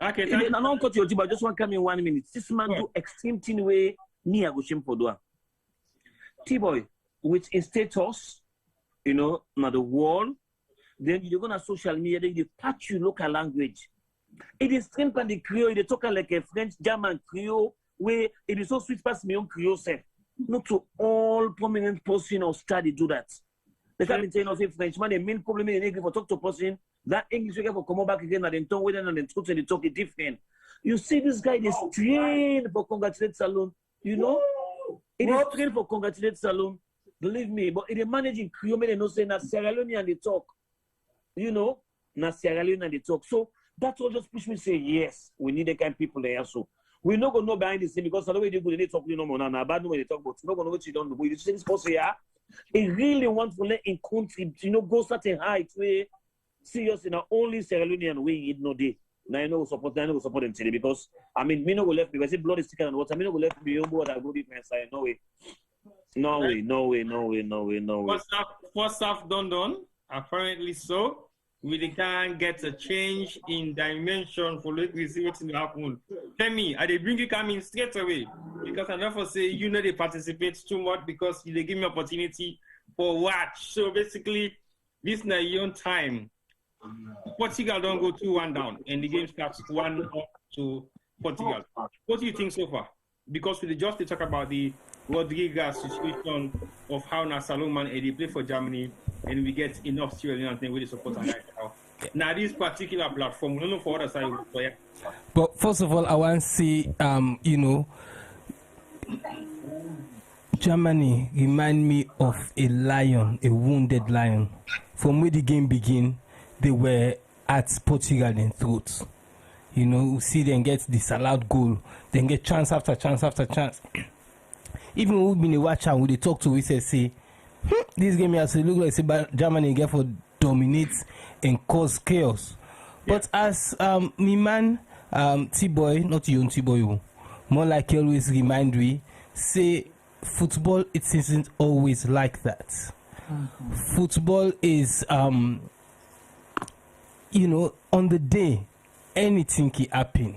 Okay, I don't cut your job. I just want to come in 1 minute. This man do extreme thing way me I go shame for doing. T-boy, with a status, you know, not the wall, then you're gonna social media, then you patch your local language. It is strength and the Creole, they talk like a French, German Creole, where it is so sweet past me on Creole self. Not to all prominent person or study do that. They can't tell us French man, the main problem in English for talk to person. That English we get for come back again and then talk with them and then talk and they talk it different. You see this guy is trained for congratulate Salon. You know? It is trained for congratulate Salon. Believe me, but it is managing Creole, they know say na Sierra Leone and they talk. You know? Na Sierra Leone and they talk. So that all just push me to say, yes, we need the kind of people there. So we're not going to know behind the scene because the way they go, they talk no more now. Bad when they talk, but we're not going to know what you don't know. But you see this person here, he really wants to let in country, you know, go certain height where serious in only Sierra Leonean way it no day. Now I know support them today because I mean me no go left because if blood is thicker than water, me no go left me on board I go different side. No way. First half done. Apparently so. we can't get a change in dimension for let me see what's going to happen. Tell me, are they bring you coming straight away? Because I never say, you know, they participate too much because they give me opportunity for watch. So basically, this is not your own time. Portugal don't go 2-1 down, and the game starts 1-up to Portugal. What do you think so far? Because we just talk about the Rodriguez situation of how Salomon and they play for Germany, and we get enough Syrian and thing with the support right now. Now this particular platform, we don't know for other side. So yeah. But first of all, I want to say, you know, Germany remind me of a lion, a wounded lion. From where the game began, they were at Portugal in throat. You know, you see them get disallowed goal, then get chance after chance after chance. Even we've been a watcher, when they talk to, we say, this game has to look like say Germany get for dominate and cause chaos. Yeah. But as me man, T-boy, not you T-boy, more like you always remind me, say football it isn't always like that. Mm-hmm. Football is you know, on the day anything can happen.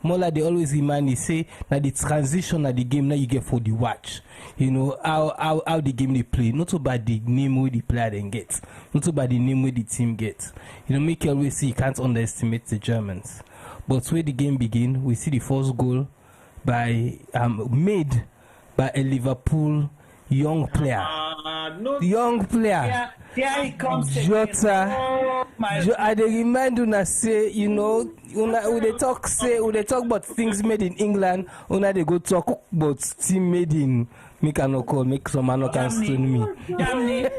More like they always remind me, say that the transition of the game now you get for the watch. You know, how the game they play. Not about the name where the player then gets. Not about the name where the team gets. You know, make you always see you can't underestimate the Germans. But where the game begin, we see the first goal by made by a Liverpool young player. Young player. Yeah, he comes Jota. I remind you say, you know, when they talk about things made in England, they go talk about team made in make some man can stone me. Germany.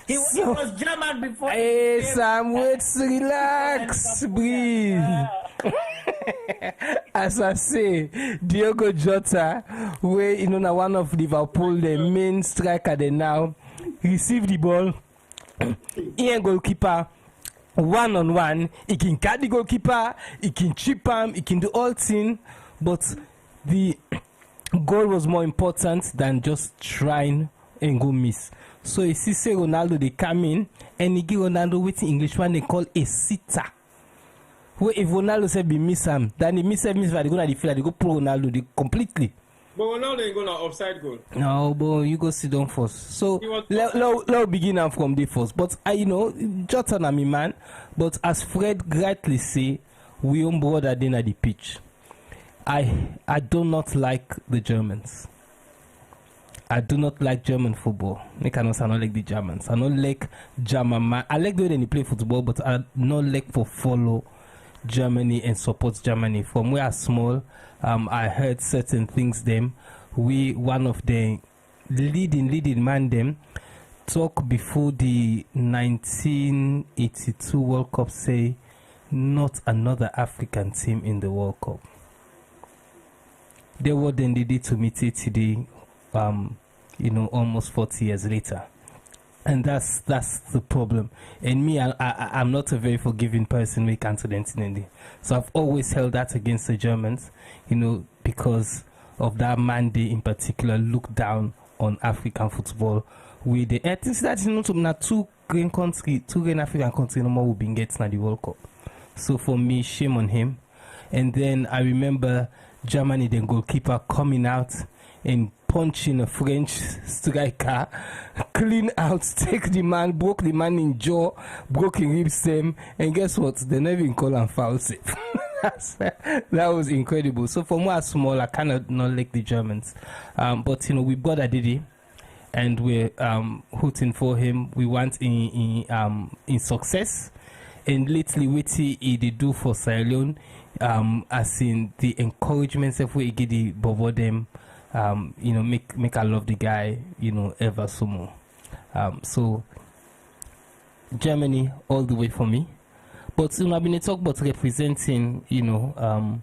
He was German before. Hey Sam, wait, relax, breathe. As I say, Diogo Jota, where you know one of Liverpool, the main striker they now receive the ball. He ain't goalkeeper. 1-on-1, he can catch the goalkeeper, he can chip him, he can do all things, but the goal was more important than just trying and go miss. So you see, say Ronaldo they come in and he give Ronaldo with English one they call a sitter. Where if Ronaldo said be miss him, then he miss him, they go to the field, they go pull Ronaldo completely. But Ronaldo ain't going to offside goal. No, but you go sit down first. So let begin from the first. But you know, Jota na me man. But as Fred rightly say, we on board at the pitch. I do not like the Germans. I do not like German football. I don't like the Germans. I don't like German man. I like the way they play football, but I not like for follow Germany and support Germany. From where I small, I heard certain things them. We one of the leading man them talk before the 1982 World Cup say not another African team in the World Cup. They were then they did to meet it today, you know, almost 40 years later. And that's the problem. And me, I'm not a very forgiving person when it comes to the incident. So I've always held that against the Germans, you know, because of that mandate in particular, look down on African football. With the I think that is not two great African countries no more will be getting the World Cup. So for me, shame on him. And then I remember Germany, the goalkeeper, coming out and punching a French striker, clean out, take the man, broke the man in jaw, broke his ribs stem, and guess what? They never even call and foul safe. That was incredible. So for more small, I cannot not like the Germans. But you know, we bought Adidi and we're hooting for him. We want in success. And lately what he did do for Sierra Leone, as in the encouragement of what he get the bobo them. You know, make I love the guy, you know, ever so more. So Germany all the way for me. But you know, I've been talk about representing, you know,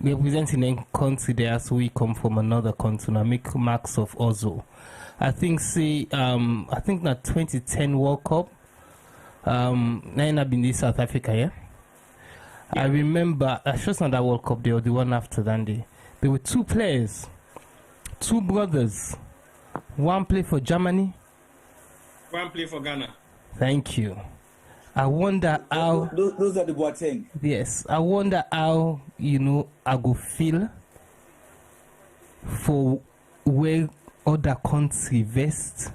representing a country there, so we come from another country and make marks of Ozo. I think I think that 2010 World Cup, now I've been in South Africa, yeah? I remember I just not that World Cup day or the one after that day. There were two players, two brothers. One play for Germany. One play for Ghana. Thank you. I wonder how. Those are the Boateng. Yes, I wonder how I go feel for where other country vest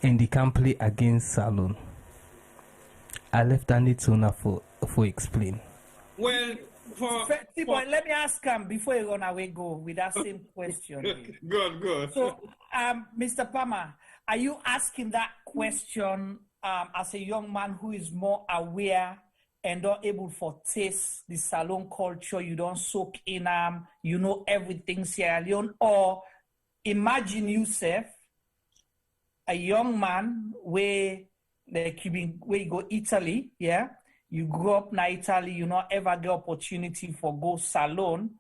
and they can play against Salon. I left Andy Tuna for explain. Well, Boy, let me ask him before you run away. Go with that same question. Good. So, Mr. Palmer, are you asking that question as a young man who is more aware and not able to taste the Salon culture? You don't soak in you know everything Sierra Leone, or imagine yourself a young man where you go Italy, yeah. You grew up in Italy, you not ever get opportunity for go Salon,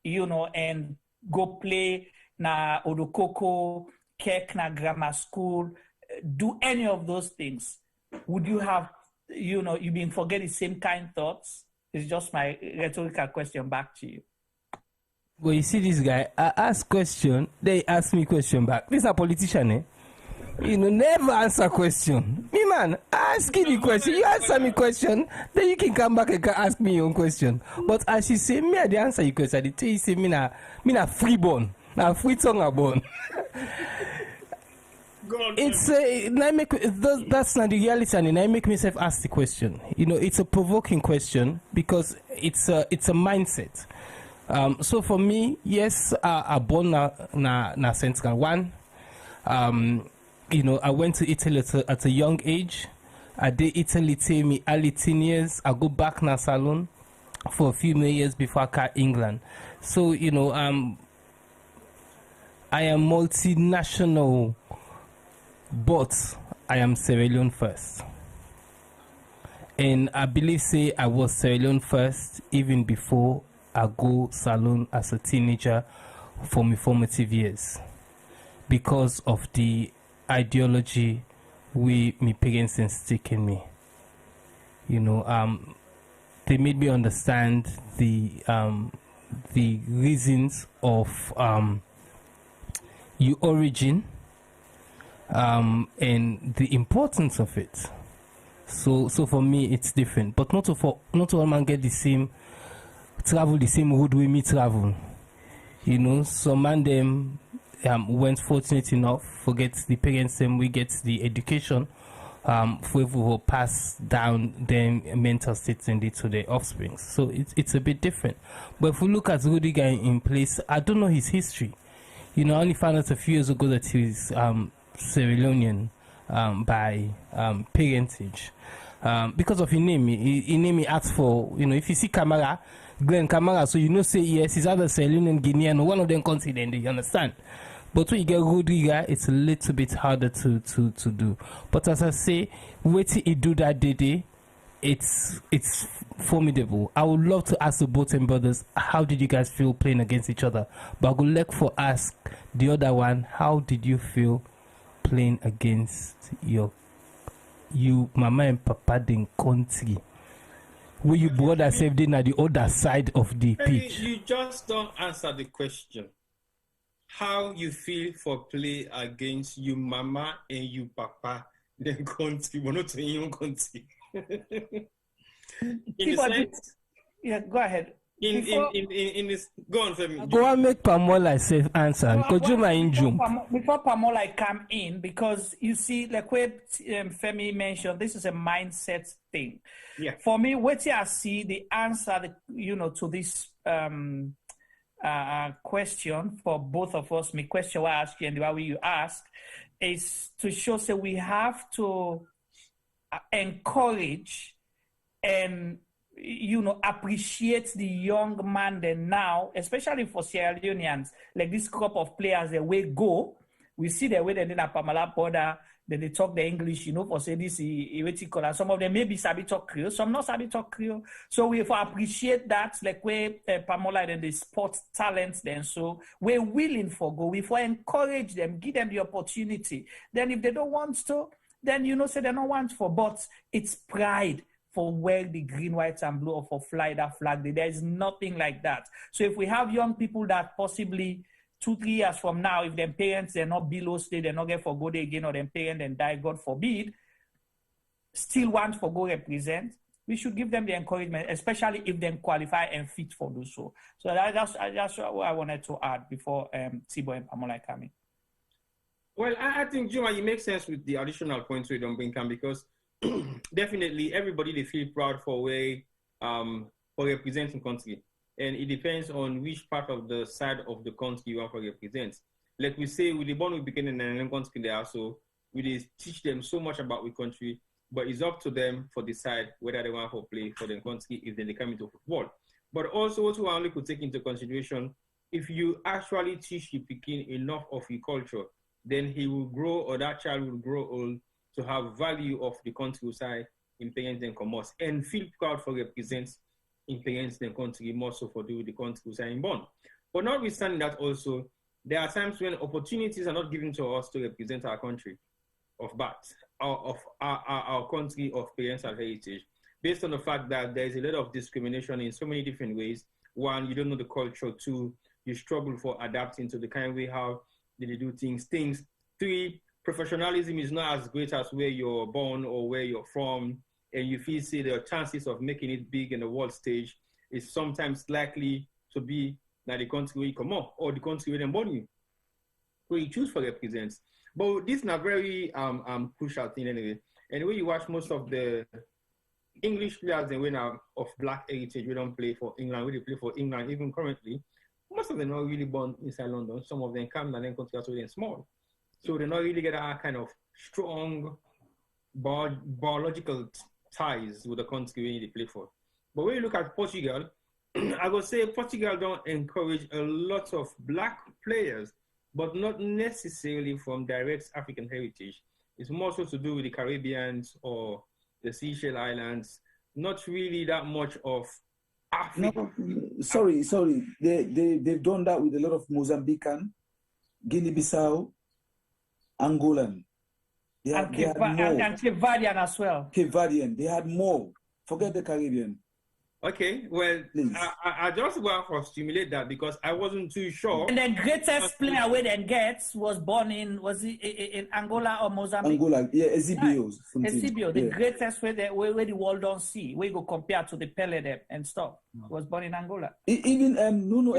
and go play na Odokoko, Kek na grammar school, do any of those things. Would you have, you been forget the same kind of thoughts? It's just my rhetorical question back to you. Well, you see this guy, I ask question, they ask me question back. This is a politician, eh? Never answer question. Me man, ask you the question. You answer me question, then you can come back and ask me your own question. But as you say, me I dey answer your question. I tell you say me na freeborn, na free tongue born. It's that's not the reality, and I make myself ask the question. It's a provoking question because it's a mindset. So for me, yes, I born na Central One. I went to Italy at a young age. I did Italy till me early 10 years. I go back na Salon for a few more years before I came England. So, I am multinational, but I am Sierra Leone first. And I believe I was Sierra Leone first even before I go Salon as a teenager for my formative years, because of the ideology my parents instill in me. They made me understand the reasons of your origin and the importance of it. So for me it's different, but not all man get the same road way me travel. Some man them went fortunate enough, forget the parents, and we get the education, for who pass down their mental states and to their offspring. So it's a bit different. But if we look at Rudiger in place, I don't know his history. I only found out a few years ago that he's Sierra Leonean by parentage. Because of his name, he name he asked for, if you see Glenn Kamara, so say yes, he's either Sierra Leonean, Guinean, or one of them continent, you understand? But when you get Rudiger, it's a little bit harder to do. But as I say, waiting he do that day, it's formidable. I would love to ask the Boateng brothers, how did you guys feel playing against each other? But I would like to ask the other one, how did you feel playing against you mama and papa in country? Where you brother saved in at the other side of the pitch? You just don't answer the question. How you feel for play against you mama and you papa then country, but not in your country. In the sense, yeah, go ahead. In this, go on, Femi. Go and make Pamola safe answer. Before Pamola come in, because you see, like what Femi mentioned, this is a mindset thing. Yeah. For me, what I see the answer, to this question for both of us, my question I ask you and the way you ask, is to show that we have to encourage and appreciate the young man then now, especially for Sierra Leoneans, like this crop of players, the way go, we see the way they did at Pamela border, then they talk the English, for say this, and some of them maybe sabi talk Creole, some not sabi talk Creole. So we for appreciate that, like where Pamela and the sports talents then, so we're willing for go, we for encourage them, give them the opportunity. Then if they don't want to, then say they don't want for, but it's pride for wear the green, white, and blue, or for fly that flag. There is nothing like that. So if we have young people that possibly 2-3 years from now, if their parents they're not below state, they're not get for go there again, or their parents then die, God forbid, still want to go represent, we should give them the encouragement, especially if they qualify and fit for do so. So that's what I wanted to add before Tibo and Pamela come in. Well, I think, Juma, you make sense with the additional points we don't bring come, because definitely everybody, they feel proud for representing country. And it depends on which part of the side of the country you want to represent. Like we say, with the born we begin in an country there, so we teach them so much about the country, but it's up to them for decide whether they want to play for the country if they come into football. But also what we only could take into consideration, if you actually teach the Pekin enough of your culture, then he will grow, or that child will grow old to have value of the country side in parents and commerce, and feel proud for represents in parents and country more so for the country side in born. But notwithstanding that also, there are times when opportunities are not given to us to represent our country of birth, of our country of parents and heritage, based on the fact that there is a lot of discrimination in so many different ways. One, you don't know the culture. Two, you struggle for adapting to the kind of way how they do things. Three, professionalism is not as great as where you're born or where you're from, and you feel say the chances of making it big in the world stage is sometimes likely to be that the country where you come up or the country where they born you, where you choose for represents. But this is a very crucial thing anyway. And when you watch most of the English players they win out of black heritage, we don't play for England, we play for England even currently, most of them are not really born inside London. Some of them come and then country are really small. So they not really get a kind of strong biological ties with the country where they play for. But when you look at Portugal, I would say Portugal don't encourage a lot of black players, but not necessarily from direct African heritage. It's more so to do with the Caribbeans or the Seychelles Islands, not really that much of Africa. No, sorry. They've done that with a lot of Mozambican, Guinea-Bissau, Angolan. And Cape Verdean as well. Cape Verdean, they had more. Forget the Caribbean. Okay, well, I just want to stimulate that because I wasn't too sure. And the greatest player we then gets was born in Angola or Mozambique? Angola, yeah, Ezebio. Ezebio, the greatest where the world don't see. We go compare to the Pele and stuff. Was born in Angola. Even Nuno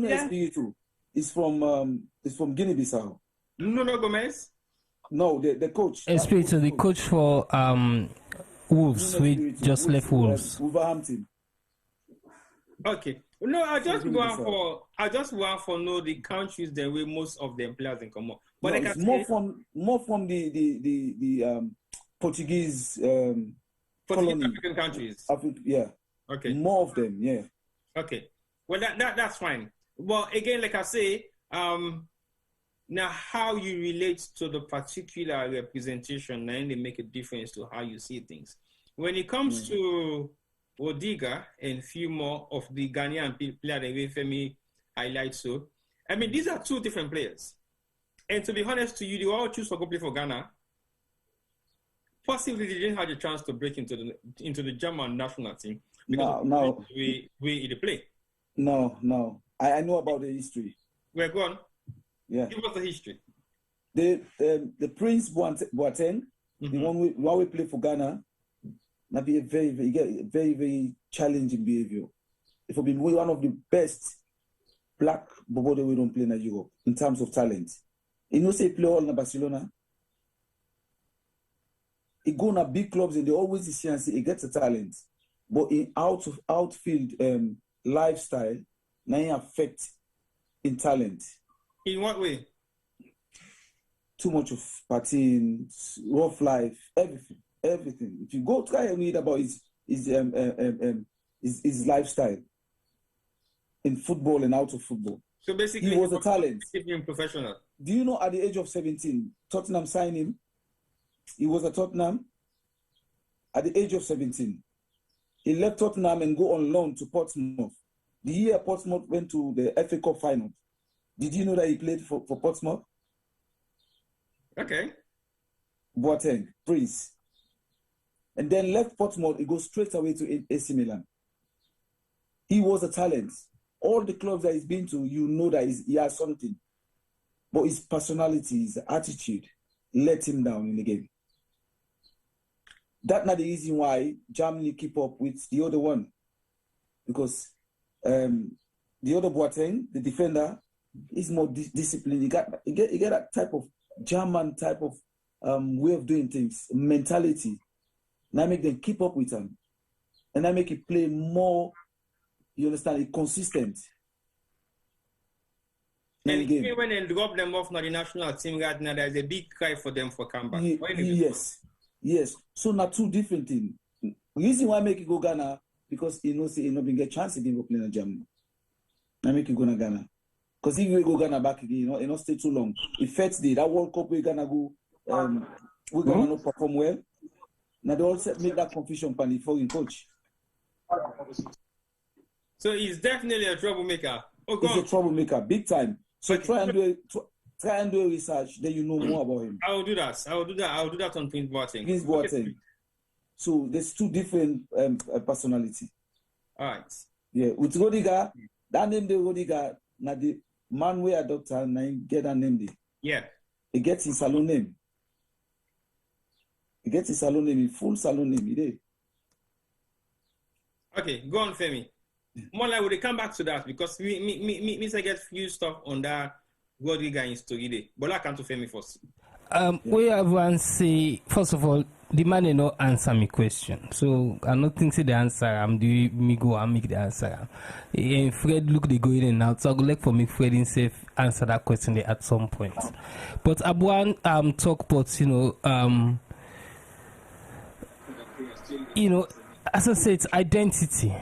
Espirito is from Guinea-Bissau. Nuno Gomez? No, the coach. Espirito, the coach for Wolves. We just left Wolves. Wolverhampton. Okay. No, I just want for know the countries that where most of them players in common. But no, it's more from the Portuguese colony. African countries. Yeah. Okay. More of them, yeah. Okay. Well, that's fine. Well, again, like I say, now how you relate to the particular representation, then they make a difference to how you see things. When it comes to Odiga and few more of the Ghanaian player that Femi highlights, so I mean these are two different players. And to be honest to you, they all choose to go play for Ghana. Possibly they didn't have a chance to break into the German national team because of the way they play. No. I know about the history. We're gone. Yeah. Give us the history. The Prince Boateng, the one we play for Ghana, that be a very challenging behavior. It will be one of the best black bobo we don't play in Europe in terms of talent. You know, say play all in Barcelona. He go to big clubs and they always see and say he gets a talent, but in outfield lifestyle, now he affect in talent. In what way? Too much of partying, rough life, everything. If you go try and read about his lifestyle in football and out of football. So basically, he was a talent. Being professional. Do you know at the age of 17, Tottenham signed him? He was at Tottenham at the age of 17. He left Tottenham and go on loan to Portsmouth. The year Portsmouth went to the FA Cup final. Did you know that he played for Portsmouth? Okay. Boateng, Prince. And then left Portsmouth, he goes straight away to AC Milan. He was a talent. All the clubs that he's been to, you know that he has something. But his personality, his attitude, let him down in the game. that's not the reason why Germany keep up with the other one. Because the other Boateng, the defender, is more disciplined. You get that type of German type of way of doing things, mentality. And I make them keep up with them. And I make it play more, you understand, consistent. And even when they drop them off now the national team right now, there's a big cry for them for comeback. Yes. So now two different things. The reason why I make it go Ghana, because he knows he not been get chance again for playing in Germany. I make it go to Ghana. Because if we go Ghana back again, it not stay too long. It fits that World Cup we're gonna go, we're gonna not perform well. Now they also make that confusion for the foreign coach. So he's definitely a troublemaker. He's a troublemaker, big time. So try and do a research, then you know more about him. I will do that on Prince Boateng. So there's two different personality. All right. Yeah, with Rodiger, that name the Rodiger, now the man we adopt and name get that name there. Yeah. He gets his salon name. Full salon name. He did. Okay, go on, Femi. More like we come back to that because me say get few stuff on that Rodiger in story there. But I come to Femi first. We have one say first of all, the man did not answer me question. So I don't think say the answer do me go and make the answer. And Fred look they go in and out. So I would like for me Fred himself answer that question there at some point. But Abuan talk about as I said, it's identity.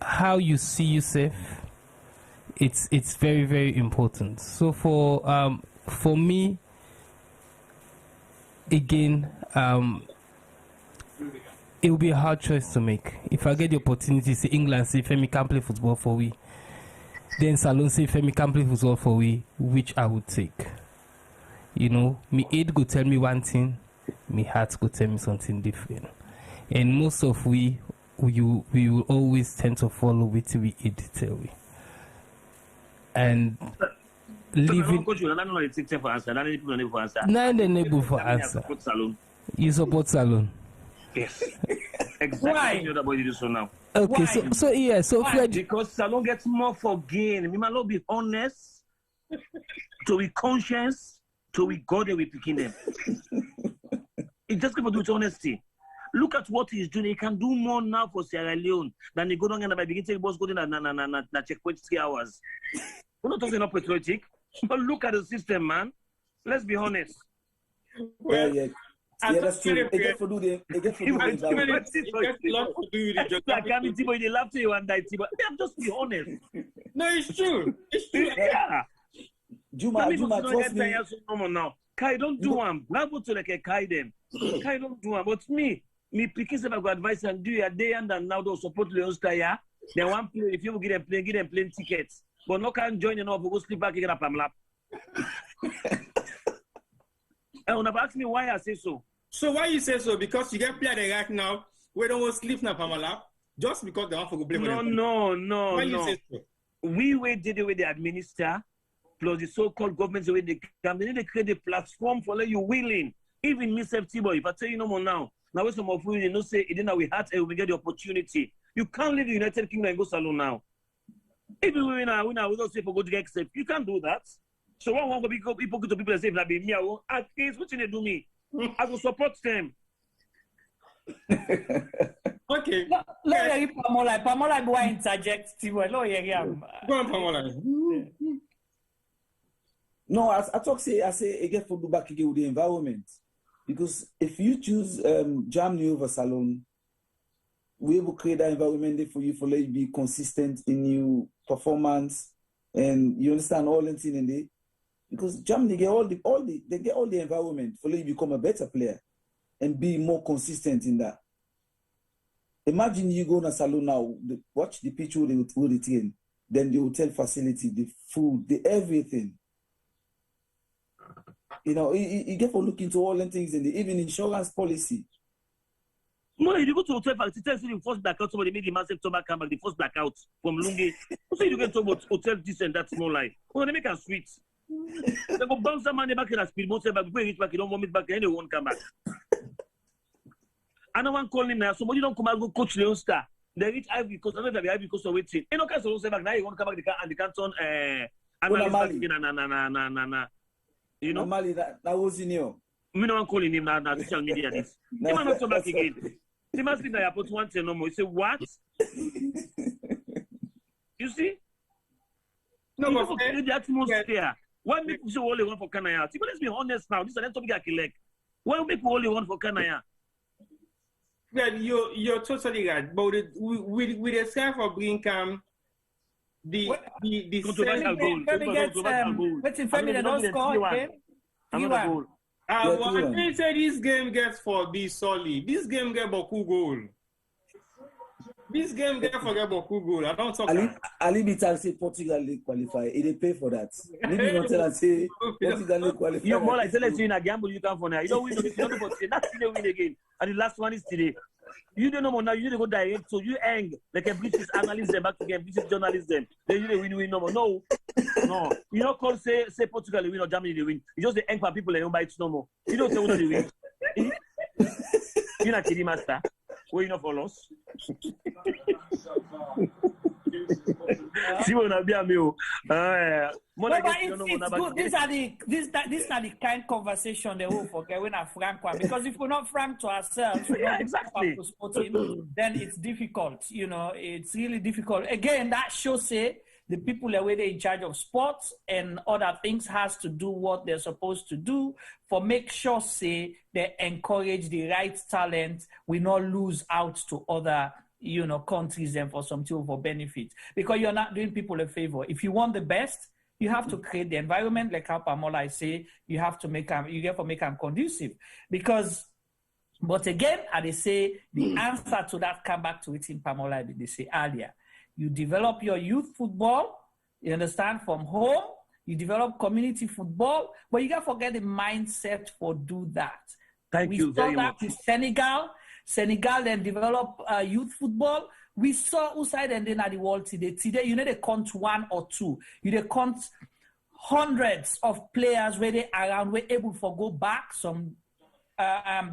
How you see yourself. It's very, very important. So for me, again, it will be a hard choice to make. If I get the opportunity, say England say Femi can't play football for we, then Salon say Femi can't play football for we, which I would take. Me head go tell me one thing, me heart go tell me something different. And most of we will always tend to follow what we head tell we. And living. For answer. You support Salon. Yes. Exactly. Why? Okay, so Fred, because Salon gets more for gain. We might not be honest, to be conscious, to be God and we picking them. It just comes with honesty. Look at what he's doing. He can do more now for Sierra Leone than he go down and begin to boss go in na checkpoint 3 hours. We're not talking about patriotic, but look at the system, man. Let's be honest. Well, yeah, that's true. They get to do the They love to you and that. Just be honest. No, it's true. It's true. Yeah. Juma, trust me. Now, Kai don't do one. Bravo to like a Kai them. Kai don't do one. But me picking up advice and do a day and now they'll support Leon Staya. Then one play, if you get them plane tickets. But no can join enough, we'll go sleep back again up and lap. And when asked me why I say so. So why you say so? Because you get players right now, we don't want to sleep now from lap. Just because they want to go play. No. Why you say so? We did the way they administer, plus the so-called governments the way they come. They need to create a platform for let you willing. Even me, boy, if I tell you no more now some of you know say it didn't we had we get the opportunity. You can't leave the United Kingdom and go Salon now. If we win, we don't say for go to get accept. You can't do that. So one go people go to people and say that be me. At least what they do me, I will support them. Okay. Pamola go interject. Go on, Pamola. No, I say again for back again with the environment. Because if you choose Germany over Salon, we will create that environment for you let you be consistent in your performance and you understand all the things in there. Because Germany get they get all the environment for let you become a better player and be more consistent in that. Imagine you go to Salon now, watch the pitch where they train, then the hotel facility, the food, the everything. You get for look into all the things in the even insurance policy. No, if you go to hotel facility, tell you the first blackout, somebody made the massive tobacco come back, the first blackout from Lungi. So you get to about hotel this and that small life. Well, they make a sweet. They go bounce that money back in a speed, most back before you reach back, you don't want it back, and they won't come back. I don't want to call him now. Somebody don't come and go coach Leon Star. They reach Ivory Coast. I don't know if they Ivory Coast or waiting. You know, can't say back now. You want to come back and the canton. You know, Mali, that was in you. Me no one calling him now. Social media. This. He might not come back again. He must think that I put one thing no more. You say what? You see? No, but the atmosphere. Why make people say only one for Kanaya? See, but let's be honest now. This is an topic I can like. Why make people only one for Kanaya? Well, you're totally right. But with the sky for Brinkham, the controversial goal. Waiting for me, they don't score again. Another goal. I didn't say this game gets for be solid. This game get Boku goal. This game get for get Boku goal. I don't talk. Ali Bitar say Portugal League qualify. They pay for that. Maybe not tell us say Portugal League qualify. You're more like telling you in a gamble you come for now. You don't win. You don't for today. That's today win again. And the last one is today. You don't know more now. You need to go direct. So you hang like a British analyst them back again, British journalist them. Then you win no more. No. You don't call say Portugal win or Germany they win. You just the hang for people and don't buy it no more. You don't say who they win. You're not kidding, master. Where you not for loss? See what I be amigo. But it's good. These are the kind of conversation they will forget when I frank one. Because if we're not frank to ourselves, exactly. To sporting, then it's difficult. You know, it's really difficult. Again, that shows say the people that were in charge of sports and other things has to do what they're supposed to do for make sure say they encourage the right talent. We not lose out to other countries and for some for benefit, because you're not doing people a favor. If you want the best, you have to create the environment, like how Pamola I say, you have to make them conducive. But again, as they say, the answer to that come back to it in Pamola, they say earlier. You develop your youth football, you understand, from home, you develop community football, but you can't forget the mindset for do that. Thank you very much. We saw that with Senegal then develop youth football. We saw outside and then at the world today, you know, they count one or two. They count hundreds of players where they around, were able to go back.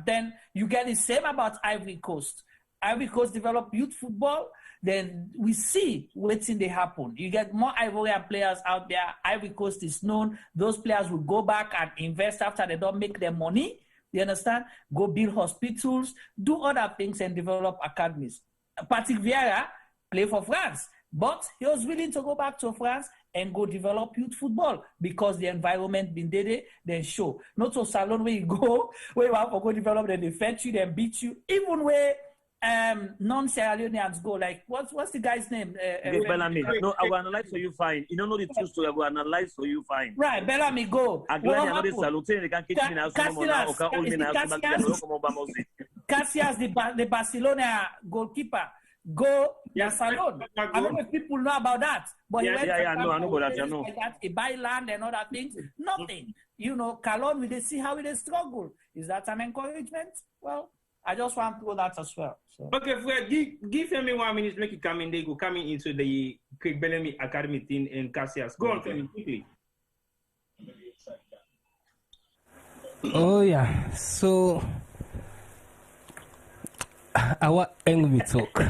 Then you get the same about Ivory Coast. Ivory Coast develop youth football. Then we see what's in they happen. You get more Ivorian players out there. Ivory Coast is known. Those players will go back and invest after they don't make their money. You understand? Go build hospitals, do other things and develop academies. Patrick Vieira play for France, but he was willing to go back to France and go develop youth football because the environment been there, then show. Not so salon where you go, where you have to go develop, then they fetch you, then beat you. Even where non-Sierra Leoneans go, like what's the guy's name? Bellamy. No, I will analyze so you find. You don't know the true story. I will analyze so you find. Right, Bellamy go. Casillas, the Barcelona goalkeeper, go Salon. I don't know if people know about that, but he went I know about that. I know. He buy land and other things. Nothing. You know, Calon, we see how they struggle. Is that an encouragement? Well, I just want to go that as well. So. Okay, Fred, give me 1 minute, make it come in. They go coming into the Craig Bellamy Academy team in Casillas. Go on, Femi, quickly. Oh yeah, so our anger talk.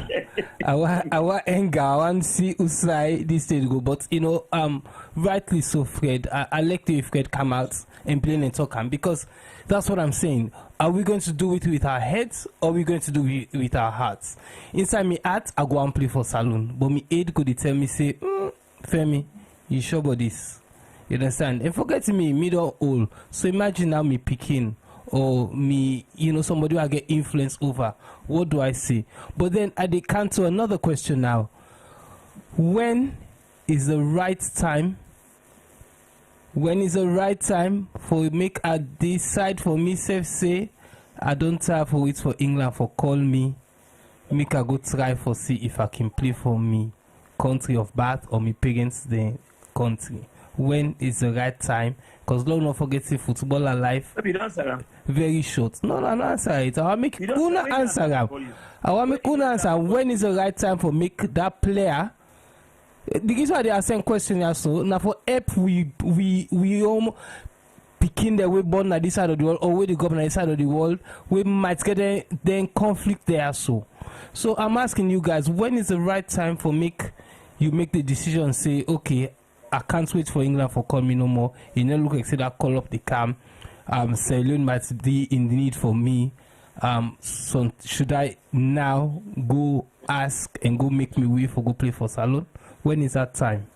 our anger, I want to see Usai this stage go, but you know, rightly so, Fred. I like to Fred come out and play and talk, because that's what I'm saying. Are we going to do it with our heads or are we going to do it with our hearts? Inside me heart, I go and play for saloon, but me head could tell me say, Femi, you sure about this? You understand? And forget me, middle old. So imagine now me picking or me, you know, somebody I get influence over. What do I say? But then I come to another question now. When is the right time? When is the right time for make I decide for me self say I don't have for it for England for call me, make I go try for see if I can play for me country of birth or me parents the country. When is the right time? Because don't not forget say football alive. Very short. No, answer it. I will make una answer. I will make una answer. When is the right time for make that player? The reason why they are saying question also now for help we picking the way born at this side of the world or where the governor this side of the world, we might get then conflict there. So I'm asking you guys, when is the right time for you make the decision, say, okay, I can't wait for England for call me no more. You know, look, say that call up the camp. Ceylon might be in the need for me. So should I now go ask and go make me way for go play for Salon? When is that time?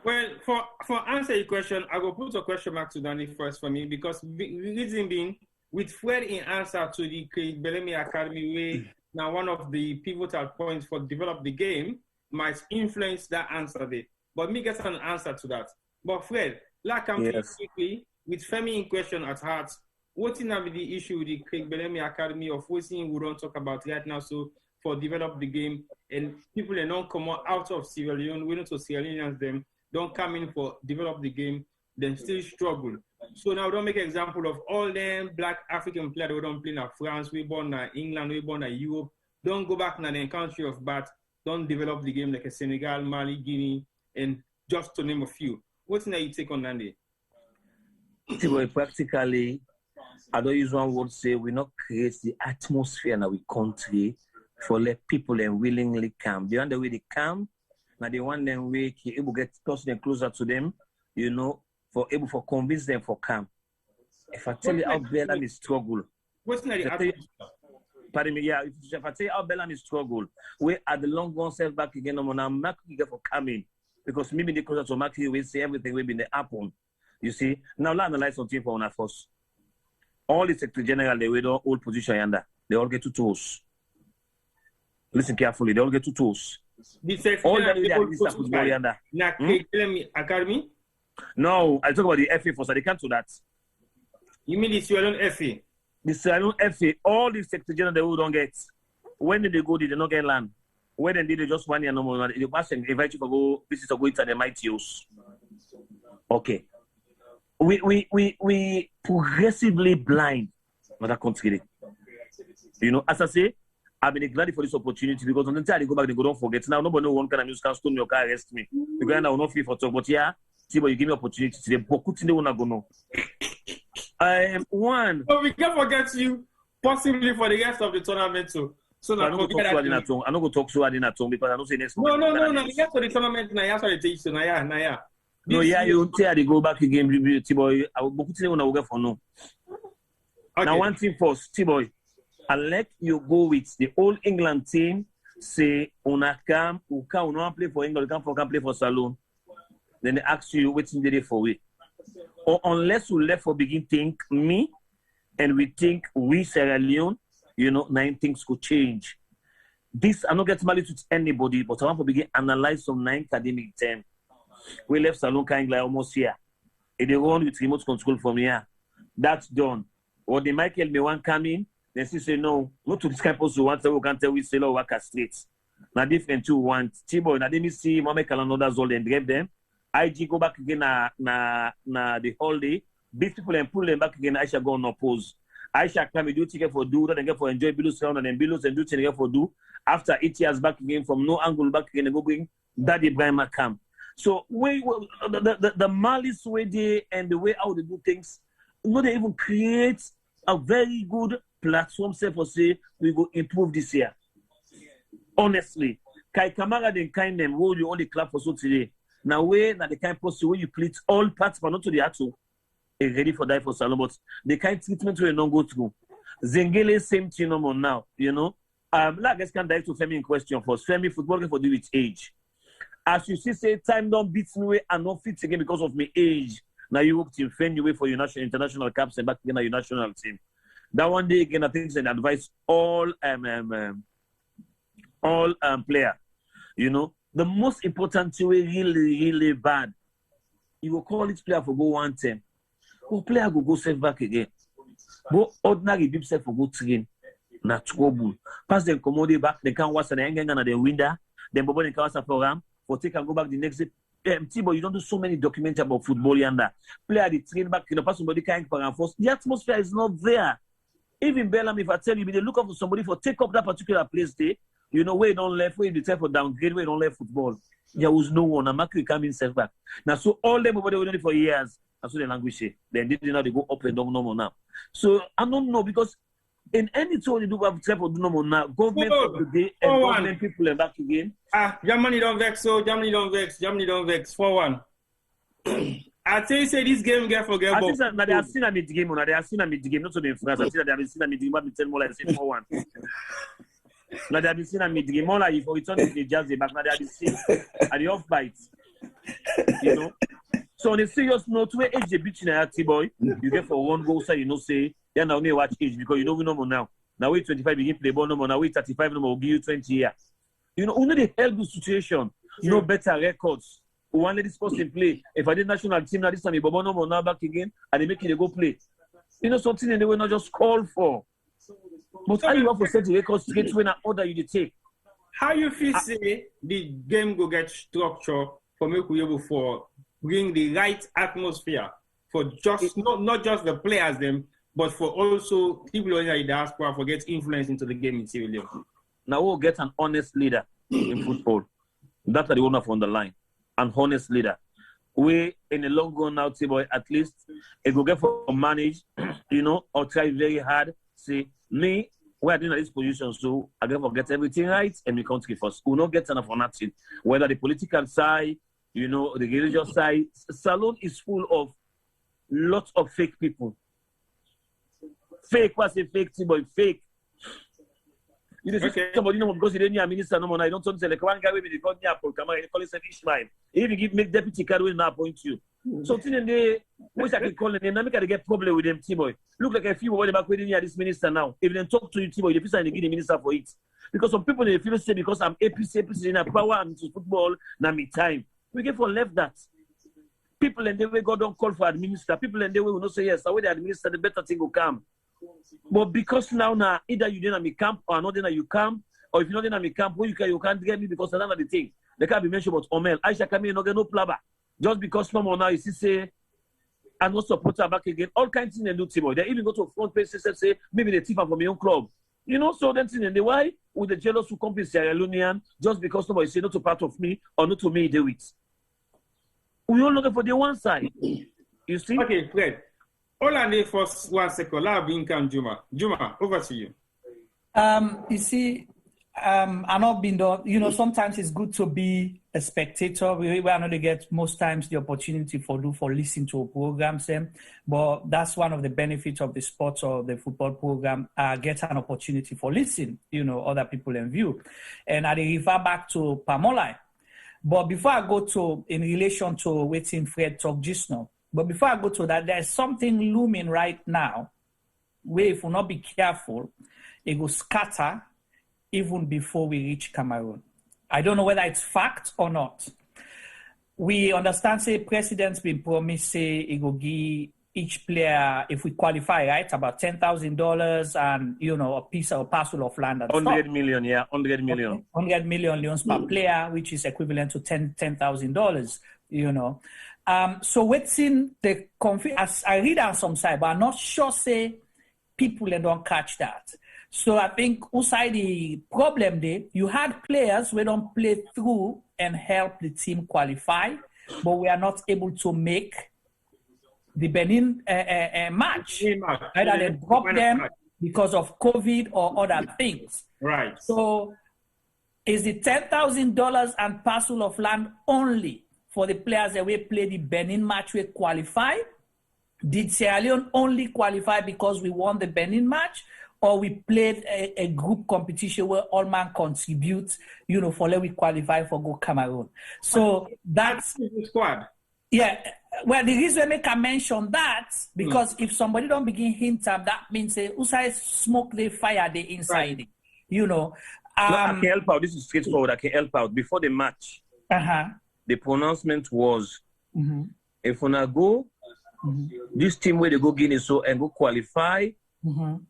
Well, for answer your question, I will put a question mark to Danny first for me, because the reason being, with Fred in answer to the Craig Bellamy Academy, way now one of the pivotal points for develop the game might influence that answer there. But me get an answer to that. But Fred, like I'm quickly with Femi in question at heart, what in the issue with the Craig Bellamy Academy of what we don't talk about right now? So for develop the game, and people are not come out of Sierra Leone, we know to Sierra Leoneans them don't come in for develop the game, then still struggle. So now don't make an example of all them black African players who don't play in France, we born in England, we born in Europe. Don't go back in the country of birth, don't develop the game like a Senegal, Mali, Guinea, and just to name a few. What's that you take on that day? Practically, I don't use one word, say we not create the atmosphere in our country for let people and willingly come. The other way they come, now they want them way able get person closer to them, you know, for able for convince them for come. If I tell you how Bellamy struggle, what's that? Pardon me, yeah. If I tell you how Bellamy struggle, we at the long run self back again, I'm gonna mark you for coming, because maybe they closer to mark you will say everything will be in the happen. You see, now let's analyze something for one first. All the Secretary General they will hold position under. They all get 2 toes. Listen carefully. They all get 2 toes. All that they are football under. Academy? No, I talk about the FA first. They can't do that. You mean the Sierra Leone FA? The Sierra Leone FA. All the Secretary General they will don't get. When did they go? Did they not get land? When they did, they just 1 year no more. They pass and invite you to go visit or go into the mighty use. Okay. We progressively blind another country. You know, as I say, I've been glad for this opportunity, because until I go back, they go don't forget. Now nobody know one kind of news can stone your car, arrest me. Because I will not feel for talk. But yeah, Tibo, you give me opportunity today. Beaucoup today wanna go know. One. So we can't forget you possibly for the rest of the tournament too. So I'm not going to talk so hard in at home because I don't say next. No. The rest of the tournament now, yeah, sorry, teach so yeah. No, yeah, you tell they go back again, T-boy. I will book today when I will get for no. Okay. Now, one thing first, T-boy. I let you go with the All England team. Say, una come, you can't play for England, you can't play for Salon. Then they ask you, what's in the day for we? Or unless you left for begin think me, and we think we Sierra Leone, you know, 9 things could change. This, I'm not getting married to anybody, but I want to begin analyze some 9 academic terms. We left Salon kind like almost here. If they run with remote control from here, that's done. Or the Michael may want come in, then she say no, not to this kind of person who wants to can tell we say no work straight. Now different two want. Tibo, now let me see Mohamed Kalanoda's all and grab them. IG go back again na the holiday. Beat people and pull them back again. Aisha go on oppose. Aisha come do ticket for do, then get for enjoy Bilus round and then Bilus and do ticket for do. After 8 years back again from no angle back again and go bring Daddy Ibrahim come. So the malice way they and the way how they do things, they even create a very good platform for say we go improve this year. Honestly, Kai Kamara then kind them hold you only clap for so today. Now way that the kind person where you plead all parts but not to the actual ready for die for Salon, but the kind treatment we don't go through. Zengele same thing no more now, you know. Like I can dive to Femi in question first. Femi football can for do with age. As you see, say time don't beat me away and not fit again because of my age. Now you hope to fend you way for your national international caps and back again at your national team. That one day again, I think it's an advice all player. You know, the most important way really bad. You will call each player for go 110. Who player go save back again? Go ordinary deep set for go train. Na trouble. Pass them commode back. They can't watch the hanging on the window. Then Bobo they can't watch a program. For take and go back the next day. But you don't do so many documentaries about football yonder. Player the train back, you know, pass somebody can't force. The atmosphere is not there. Even Bellamy, if I tell you, they look up for somebody for take up that particular place there, you know, where you don't left, where you decide for downgrade, where you don't left football. There was no one. I'm actually coming self back. Now, so all them over there were doing it for years. That's what the language say. Then they now they go up and down normal now. So I don't know because in any tone you do have type of normal now, government of the day and government people are back again. Germany don't vex, so Germany don't vex. 4-1. I tell you, say this game get forgettable. I think that they have seen a mid game, they have seen a mid game, not to be in France. I think that they have seen a mid game, but tell more like say 4-1. Now they have been seen a mid game, more like if we turn to the jazz back, now they have been seen at the off bites. You know? So on a serious note, where age the beach in a boy, you get for one goal, so you know, say, yeah, now only watch age because you know we no more now. Now we 25 begin play ball no more, now we 35 no more, will give you 20 years. You know, only the help the situation, you know, better records. We want this person play. If I did national team now this time, Bobo no more now back again, and they make it go play. You know, something and they will not just call for. But how you want to set the record straight when an order you take? How you feel say the game go get structure for make we able for bring the right atmosphere for just not just the players them, but for also people in the diaspora for get influence into the game in Sierra Leone. Now we'll get an honest leader in football. That's the owner on the line. An honest leader. We in the long run now, boy, at least it will get for manage, you know, or try very hard. Say me, we are doing at this position, so I gotta get everything right and we country first. We'll not get enough for nothing. Whether the political side, you know, the religious side, Salone is full of lots of fake people. Fake, what's a fake thing, boy? Fake. You know, somebody know because he didn't have minister no more. I don't want to say like one guy with the God Apple, come on, call it Ishmael. If you make deputy card will not appoint you. So in the which I can call them, now make get problem with them, T-boy. Look like a few boy back waiting here this minister now. If they talk to you, T-boy, the person give the minister for it. Because some people they feel say because I'm APC in a power, I'm into football, now me time. We get for left that. People and the way God don't call for administer. People and the way will not say yes. The way they administer, the better thing will come. But because now either you didn't have a camp or not in a camp, or if you're not in a camp, you can't get me because another the thing. They can't be mentioned about Omel. Aisha come in no get no plaba. Just because no more now you see say I'm not supporter back again. All kinds of things they do Timo. They even go to front page and say maybe they thief from my own club. You know, so then and the why with the jealous who come in Sierra Leonean just because nobody say not to part of me or not to me do it. We all looking for the one side. You see? Okay, Fred. All I need for 1 second. Juma. Juma, over to you. You see, I'm not being done. You know, sometimes it's good to be a spectator. We are not to get most times the opportunity for listen to programs, but that's one of the benefits of the sports or the football program. Get an opportunity for listen. You know, other people in view, and I refer back to Pamolai. But before I go to in relation to waiting Fred talk just now. But before I go to that, there's something looming right now where if we not be careful, it will scatter even before we reach Cameroon. I don't know whether it's fact or not. We understand, say, president's been promised, say, it will give each player, if we qualify, right, about $10,000 and, you know, a piece or a parcel of land. And 100 million, yeah, 100 million. Okay. 100 million leons per player, which is equivalent to $10,000, you know. So within the as I read on some side, but I'm not sure say people don't catch that. So I think outside the problem there, you had players who don't play through and help the team qualify, but we are not able to make the Benin match. Either they drop them because of COVID or other things. Right. So is the $10,000 and parcel of land only for the players that will play the Benin match will qualify? Did Sierra Leone only qualify because we won the Benin match? Or we played a group competition where all man contributes, you know, for let we qualify for go Cameroon. So that's the squad. Yeah. Well, the reason I can mention that, because if somebody don't begin hint at that means Usai smoke the fire the inside, right. You know. I can help out. This is straightforward. I can help out. Before the match, the pronouncement was, if we go, this team where they go Guinea so and go qualify,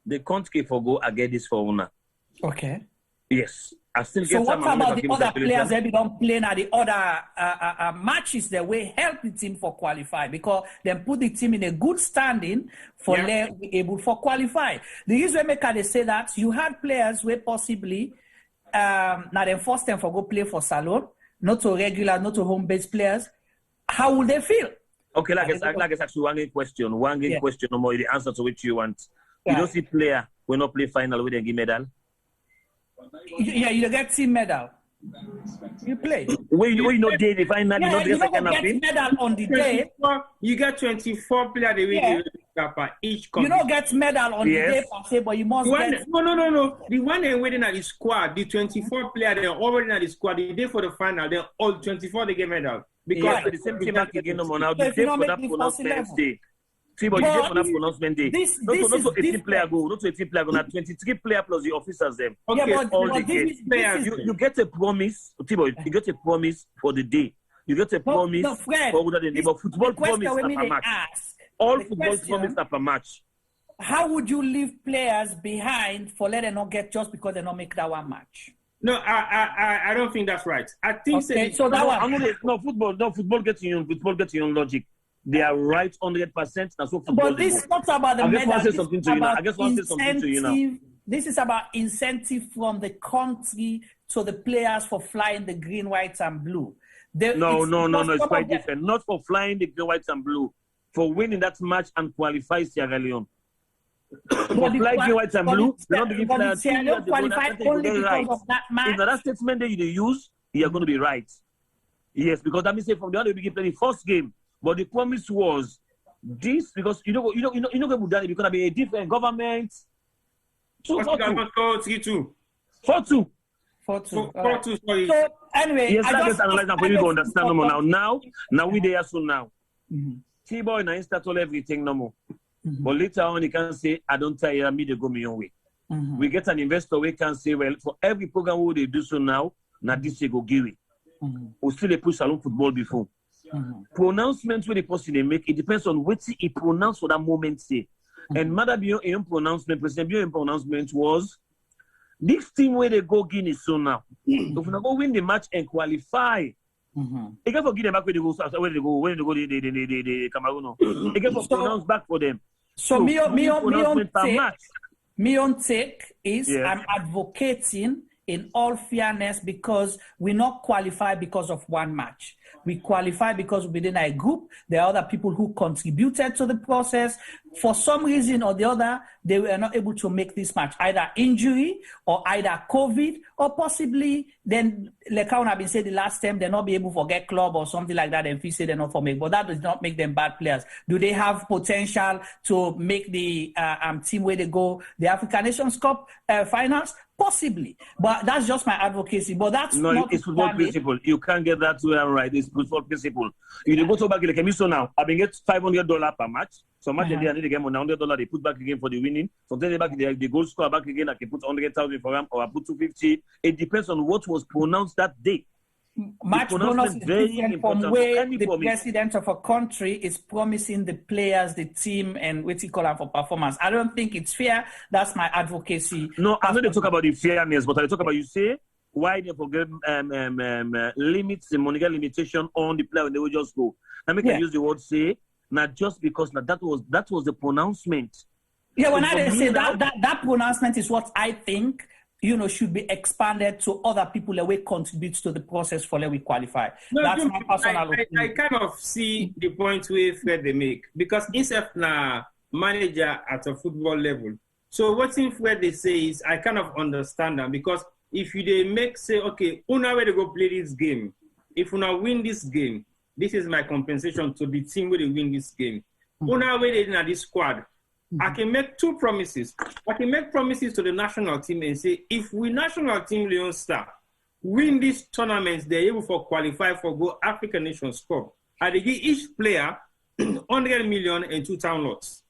the country for go I get this for una. Okay. Yes. I still get so what about the other players that don't play now the other matches that will help the team for qualify because then put the team in a good standing for be able for qualify. The reason they say that you had players where possibly now they force them for go play for Salone, not to regular, not to home-based players. How would they feel? Okay, like I ask you one question no more, the answer to which you want. Yeah. You don't see player when not play final with them give medal. Yeah, you get team medal. You play. When you know day the final, Yeah, you don't get medal on the day. You get 24 players the way each competition. You don't get medal on the day per se, but you must get. No. The one they're waiting at the squad, the 24 players, they're already at the squad. The day for the final, they're all 24 they get medal. Because the same team back again now. The day for that pronouncement day. See, but you did for that pronouncement day. Not to 18 player go, not to 18 player go. Now 23 player plus the officers them. Okay, yeah, but you get a promise, Tibo. You get a promise for the day. You get a promise for whether the neighbor football promise per match. All football promise per match. How would you leave players behind for let them not get just because they not make that one match? No, I don't think that's right. I think so that one. Football gets you on logic. They are right 100%. That's what football. But this is not about the medal. I guess I'll say something to you now. This is about incentive from the country to the players for flying the green, white, and blue. No. It's quite different. Not for flying the green, white, and blue. For winning that match and qualify Sierra Leone. For flying green, white, and blue, they're not being players. Sierra Leone qualified only because of that match. In that statement that you use, you're going to be right. Yes, because that means from the other beginning, the first game. But the promise was this because you know because be a different government. 3-2. 4-2. 4-2. Sorry. So anyway, yes, I just analyze that for you to understand no more now. Now we there soon now. T-boy now install everything no more. But later on he can say I don't tire me to go my own way. We get an investor we can say well for every program we they do so now this year go give it. We still they push salon football before. Pronouncements where the person they make, it depends on what he pronounced for that moment say. And Mother Bion pronouncement, President Bion pronouncement was this team where they go Guinea so now. If we go win the match and qualify, they can forget them back where they go the Cameroon. They can pronounce back for them. So me on take is I'm advocating in all fairness because we not qualify because of one match. We qualify because within a group, there are other people who contributed to the process. For some reason or the other, they were not able to make this match, either injury or either COVID or possibly then, like I have been saying the last time, they're not be able to get club or something like that and we say they're not for make, but that does not make them bad players. Do they have potential to make the team where they go, the African Nations Cup finals? Possibly, but that's just my advocacy. But that's not it's football principle. You can't get that right. It's football principle. You go to back like so now. I been get $500 per match. So much they need to get $100. They put back again for the winning. So then they back the goal score back again. I can put 100,000 for them, or I put 250. It depends on what was pronounced that day. Match bonus is different from where the president of a country is promising the players, the team, and what you call them for performance. I don't think it's fair. That's my advocacy. No, I'm not going to talk about the fairness, but I talk about you say why they forget limits the monetary limitation on the player when they will just go. I mean, can use the word say not just because that was the pronouncement. Yeah, when I say that pronouncement is what I think. Should be expanded to other people that will contribute to the process for let we qualify. No, that's my personal opinion. I kind of see the point where they make because instead na manager at a football level. So what if where they say is I kind of understand them because if they make say okay, una where they go play this game. If una win this game, this is my compensation to the team where they win this game. Una where they in this squad. I can make two promises. I can make promises to the national team and say, if we national team Leon Star win these tournaments, they're able to qualify for go African Nations Cup. And they give each player 100 million and 2 town lots.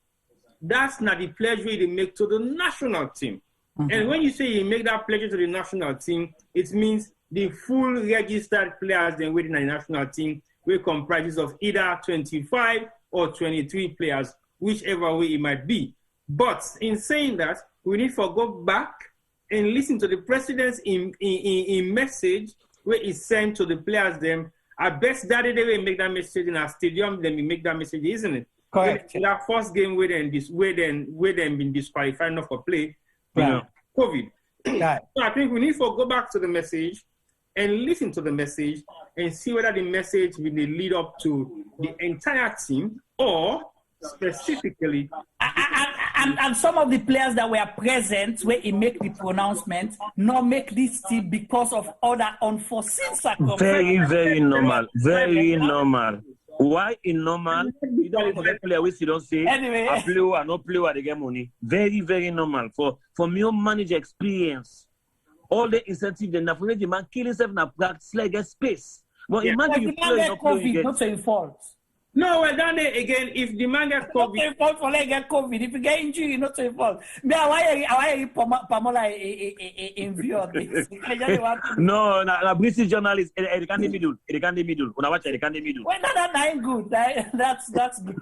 That's not the pledge they make to the national team. And when you say you make that pledge to the national team, it means the full registered players then within the national team will comprise of either 25 or 23 players, whichever way it might be. But in saying that, we need to go back and listen to the president's in message where it's sent to the players them. I best that they will make that message in a stadium, then we make that message, isn't it? Correct. That first game where then been disqualified not for play, COVID. Right. So I think we need to go back to the message and listen to the message and see whether the message will lead up to the entire team or specifically? And some of the players that were present where he make the pronouncement, not make this team because of other unforeseen circumstances. Very, very normal. Very normal. Why in normal? You don't forget player which you don't say. Anyway. A player, no player, they get money. Very, very normal. For me, manager experience, all the incentive, the man kill himself in a practice like a space. But imagine you play, no play, you get. Not your fault. No, well, then again, if the man gets COVID, not your fault for like get COVID. If you get injury, not your fault. Why Pamola in view of this? No, na British journalist, they can't middle. They can't middle. When I watch it, they can't middle. Well, that ain't good. That's good.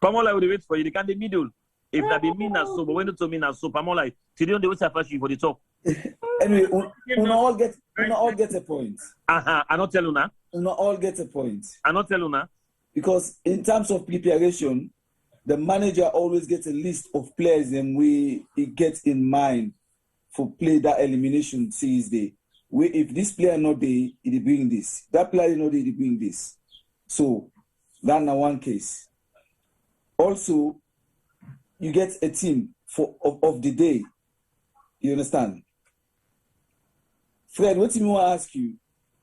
Pamola will wait for you. They can't middle. If that be me now, so but when you tell me now, so Pamola, today on the website for you for the talk. Anyway, we all get a point. I not tell you now. We all get a point. I not tell you now. Because in terms of preparation, the manager always gets a list of players and he gets in mind for play that elimination series day. If this player not there, he bring this. That player not there, he bring this. So that's one case. Also, you get a team of the day. You understand? Fred, what do you want to ask you?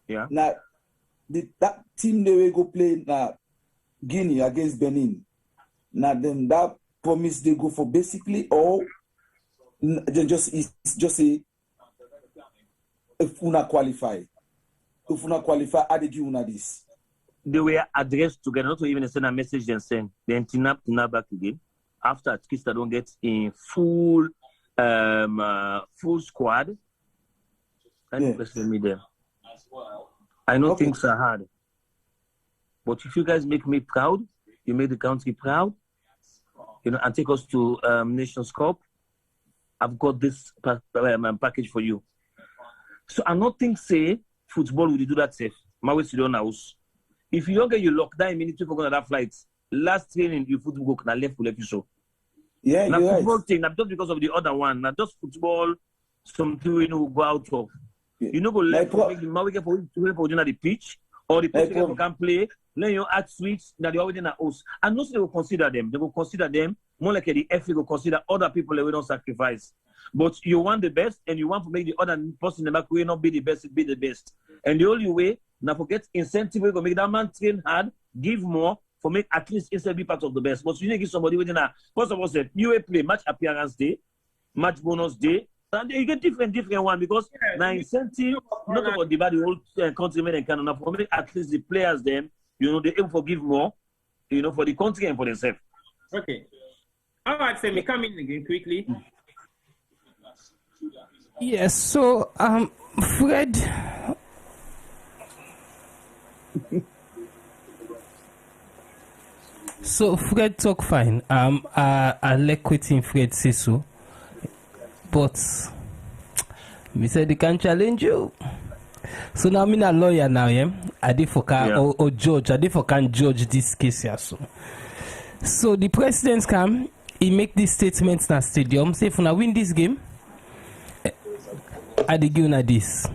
Yeah. Now, that team they will go play now Guinea against Benin. Now them that promise they go for basically or just say if una qualify. If una qualify, how did you una this? They were addressed together, not to even send a message and send. Then Tina back again. After at least I don't get in full squad. And yeah. Me there. I know things are hard. But if you guys make me proud, you make the country proud, and take us to Nations Cup, I've got this package for you. So I don't think say football will do that safe. My way to do house. If you don't get your lockdown immediately for going to that flight, last training you football can left you show. Yeah, now you're football right. thing, not just because of the other one, not just football, something go out of. Yeah. You know, go left for the pitch or the person can play. Then you add switch that they already in a house. And also they will consider them. They will consider them more like the FA will consider other people that we don't sacrifice. But you want the best and you want to make the other person in the back will not be the best, it be the best. And the only way, now forget incentive, we're going to make that man train hard, give more, for make at least instead be part of the best. But you need to give somebody within a, first of all, said, you will play match appearance day, match bonus day, and you get different one because now incentive, not about the whole countrymen and Canada, for make at least the players them, they aim for give more, for the country and for themselves. Okay. All right, Femi, come in again quickly. Yes, so Fred. So Fred talk fine. I like quitting Fred say so. But me said they can challenge you. So now I'm a lawyer now, yeah. I did for or judge. I did for can judge this case here. So the president come, he make this statement in the stadium. Say if we win this game, I dey give this.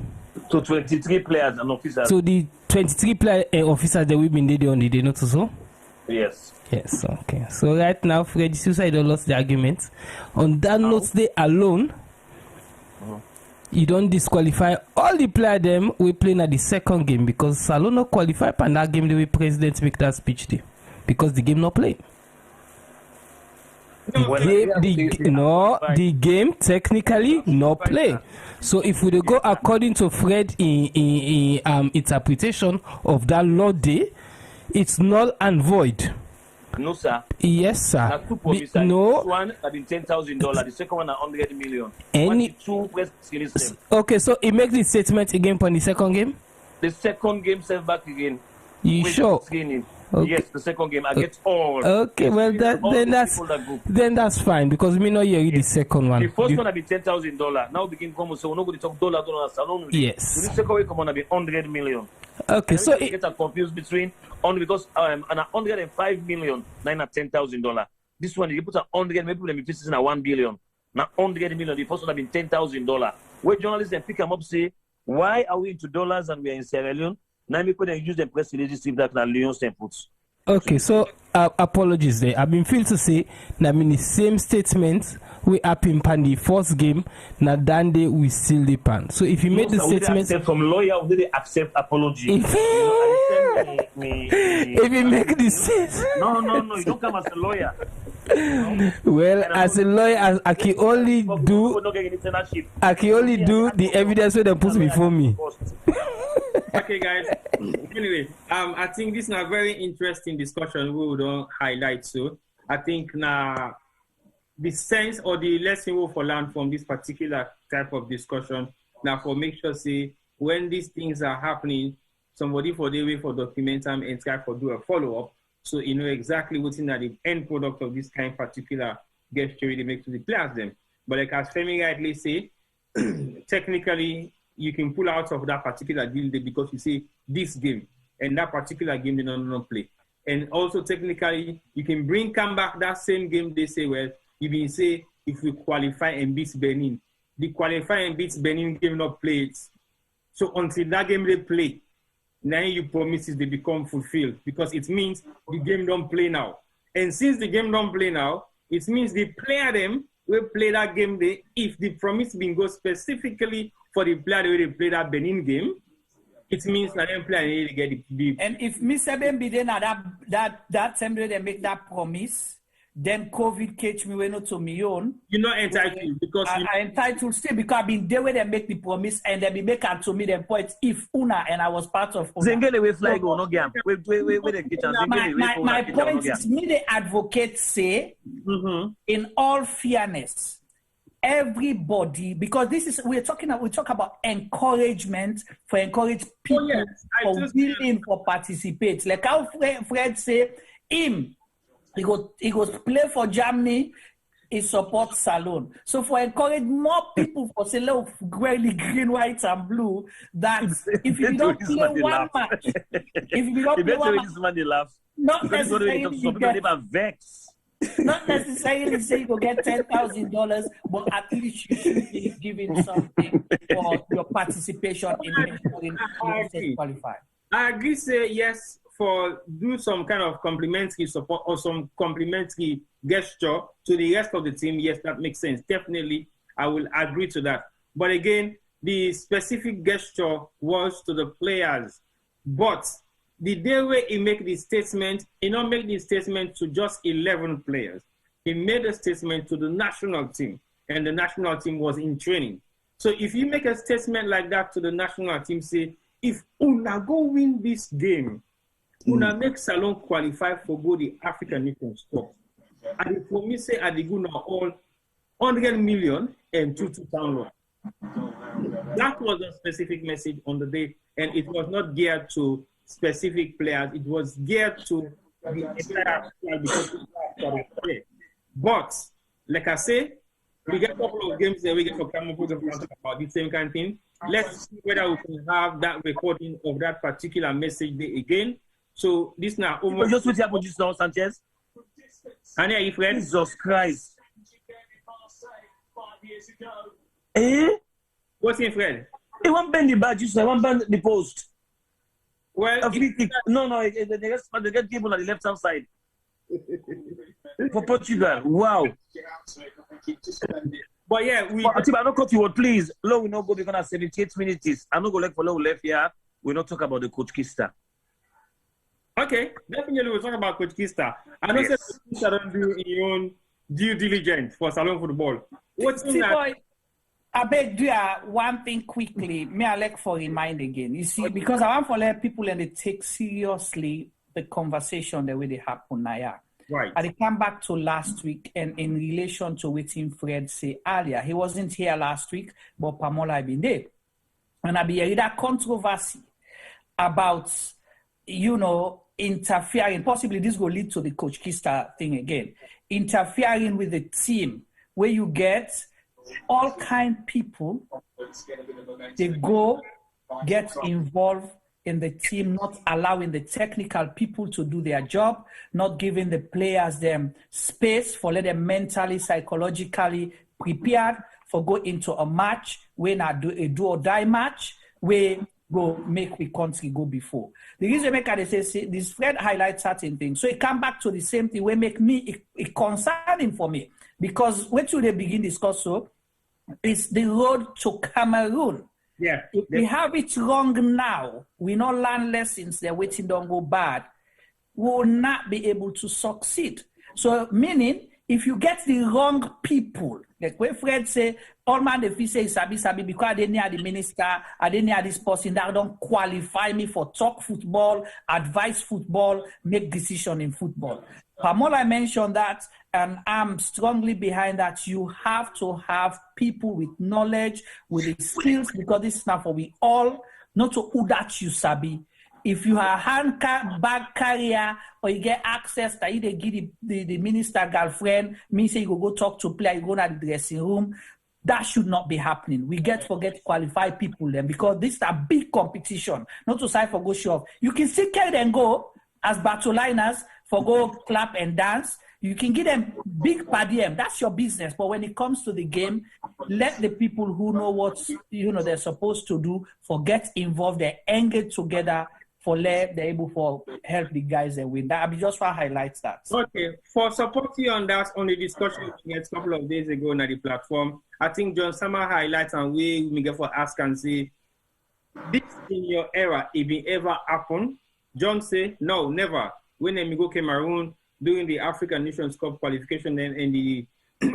So 23 players and officers. So the 23 player officers that we've been there on the day, not so? Yes. Yes, okay. So right now, Fred Suicide lost the argument. On that note, they alone, you don't disqualify all the players them we playing at the second game because Salon not qualify and that game the way president make that speech day because the game not play. The game technically not play. So if we go according to Fred in interpretation of that law day, it's null and void. No, sir. Yes, sir. No. This one has been $10,000. The second one $100 million. Okay, so he makes the statement again for the second game. The second game set back again. You sure? Okay. Yes, the second game I get all. Okay, well then that's fine because we know you the second one. The first one will be $10,000. Now begin come so we're not going to talk dollar salon. Yes. So the second one come on will be $100 million. Okay, so it get confused between only because $105 million, $10,000. This one you put 100, maybe people be fixing at $1 billion. Now $100 million. The first one have been $10,000. Where journalists then pick them up say, why are we into dollars and we are in Sierra Leone? Now me put and use the press release if that Leon puts. Okay, so apologies there. I've been feel to say that in the same statement we up in the first game, na Dande we still the pan. So if you made the statement from lawyer, did they accept apology? If you make the statement, no, you don't come as a lawyer. Well, as a lawyer, I can only do the evidence that they put before me. Okay, guys. Anyway, I think this is a very interesting discussion we will highlight. So I think now the sense or the lesson we will learn from this particular type of discussion now for make sure say when these things are happening, somebody for the way for document them and try for do a follow-up. So you know exactly what's in the end product of this kind of particular gesture they make to the players them. But like as Femi rightly say, technically you can pull out of that particular deal because you say this game and that particular game they don't play. And also technically you can come back that same game they say, well, you can say if we qualify and beat Benin, the qualify and beat Benin game not played. So until that game they play, now your promises they become fulfilled because it means the game don't play now. And since the game don't play now, it means the player them will play that game day if the promise been go specifically for the player they play that Benin game. It means that them player need to get the And if Mr. Ben be then that same day they make that promise, then COVID catch me when to me own. You're not entitled because I'm entitled still because I've been there where they make the promise and they be make to me the point if Una and I was part of Una. Zengele we fly go no game. My point is me the advocate say in all fairness, everybody, because this is we talk about encourage people for willing for participate. Like how Fred say he goes play for Germany, he supports Salon. So for encourage more people for say look really green, white, and blue, that if you don't play one match, if you don't play one match, not necessarily say you go get $10,000, but at least you should be giving something for your participation in ensuring you qualify. I agree. Say yes for do some kind of complimentary support or some complimentary gesture to the rest of the team. Yes, that makes sense. Definitely, I will agree to that. But again, the specific gesture was to the players. But the day where he make the statement, he not make the statement to just 11 players. He made a statement to the national team, and the national team was in training. So if you make a statement like that to the national team, say, if Una go win this game, Una make Salon qualify for go the African Nations Cup. And for me, say, at the Guna all 100 million and 2,000. That was a specific message on the day, and it was not geared to specific players. It was geared to the entire squad. But, like I say, we get a couple of games that we get for Cameroon about the same kind of thing. Let's see whether we can have that recording of that particular message day again. So this now almost just what happened just now, Sanchez. And yeah, if friends. Jesus Christ. What's in Fred? He won't bend the badge, I won't bend the post. Well, they get people on the left hand side. For Portugal, wow. But yeah, I don't cut you word, please. Low we not go because at 78 minutes. I'm not going for low left here. We'll not talk about the Coach Kista. Okay, definitely we'll talk about Coach Kista. I know that Coach Kista don't do your own due diligence for Salon football. What's in that? I beg do one thing quickly. Me I like for remind again. You see, because I want to let people and they take seriously the conversation the way they happen now. Right. I come back to last week and in relation to what Fred say earlier. He wasn't here last week, but Pamola had been there. And I be hearing that controversy about, interfering. Possibly this will lead to the Coach Kista thing again. Interfering with the team where you get all kind people, they go get involved in the team, not allowing the technical people to do their job, not giving the players them space for let them mentally, psychologically prepared for go into a match when I do a do or die match where go make we country go before. The reason make I say this Fred highlights certain things. So it come back to the same thing where make me it concerning for me. Because when they begin discuss so is the road to Cameroon. Yeah. If we have it wrong now, we not learn lessons, they're waiting don't go bad, we will not be able to succeed. So meaning if you get the wrong people, like when Fred say, all man if he say sabi because I didn't hear the minister, I didn't hear this person that don't qualify me for talk football, advise football, make decision in football. Pamola mentioned that, and I'm strongly behind that. You have to have people with knowledge, with the skills, because this is not for we all, not to who that you sabi. If you are a bag carrier or you get access that you give the minister girlfriend, means say you go talk to player, you go to the dressing room, that should not be happening. We forget qualified people then, because this is a big competition, not to say for go show off. You can still carry them go as battle liners for go clap and dance. You can give them big per diem. That's your business. But when it comes to the game, let the people who know what they're supposed to do get involved. They engage together for they're able to help the guys and win. That I just want to highlight that. Okay, for supporting on that on the discussion we had a couple of days ago on the platform, I think John Sama highlights and we get for ask and say, this in your era, if it ever happened, John say no, never. When we go Cameroon during the African Nations Cup qualification then in the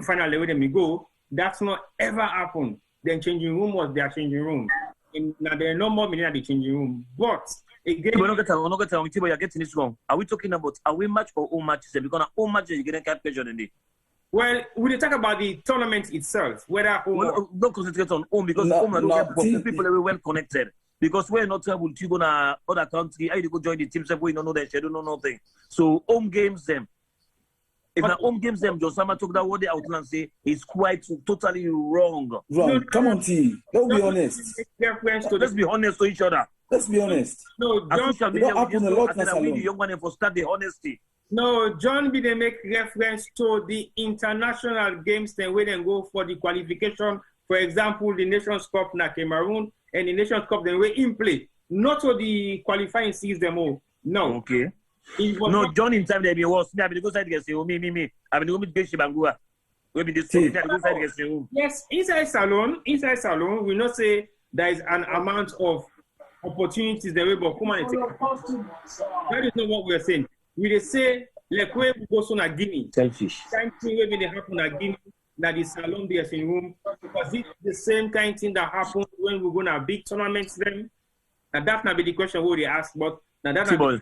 final level, then we go, that's not ever happened. Then changing room was their changing room. And now there are no more meaning at the changing room. But again, we're not you're getting this wrong. Are we talking about away match or home matches? Because home matches you get a pressure in the. Well, we talk about the tournament itself, whether home don't concentrate on home because home and people are well connected. Because we're not able to go to other country, I go join the teams we don't know their schedule, no nothing. So home games them. If the home games them, Josama took that what they out and say is quite totally wrong. Wrong. Come on, T. Let's be honest. Let's be honest to each other. Let's be honest. No, John, social media, we the young man for start the honesty. No, John be they make reference to the international games then where they go for the qualification. For example, the Nations Cup na Cameroon and the Nations Cup then we in play. Not for the qualifying season them all. No. Okay. No, John in time there be was me. I been go side get say me. I been go meet Bangua. We be this go side get say yes, inside salon, we not say there is an amount of opportunities the way, but come on, that is not what we are saying. We say like when we go to Guinea, selfish. Same thing when they happen at Guinea, that the salon dressing room, because it's the same kind of thing that happens when we go to big tournaments. Then, and that not be the question what they ask, but now that T-ball.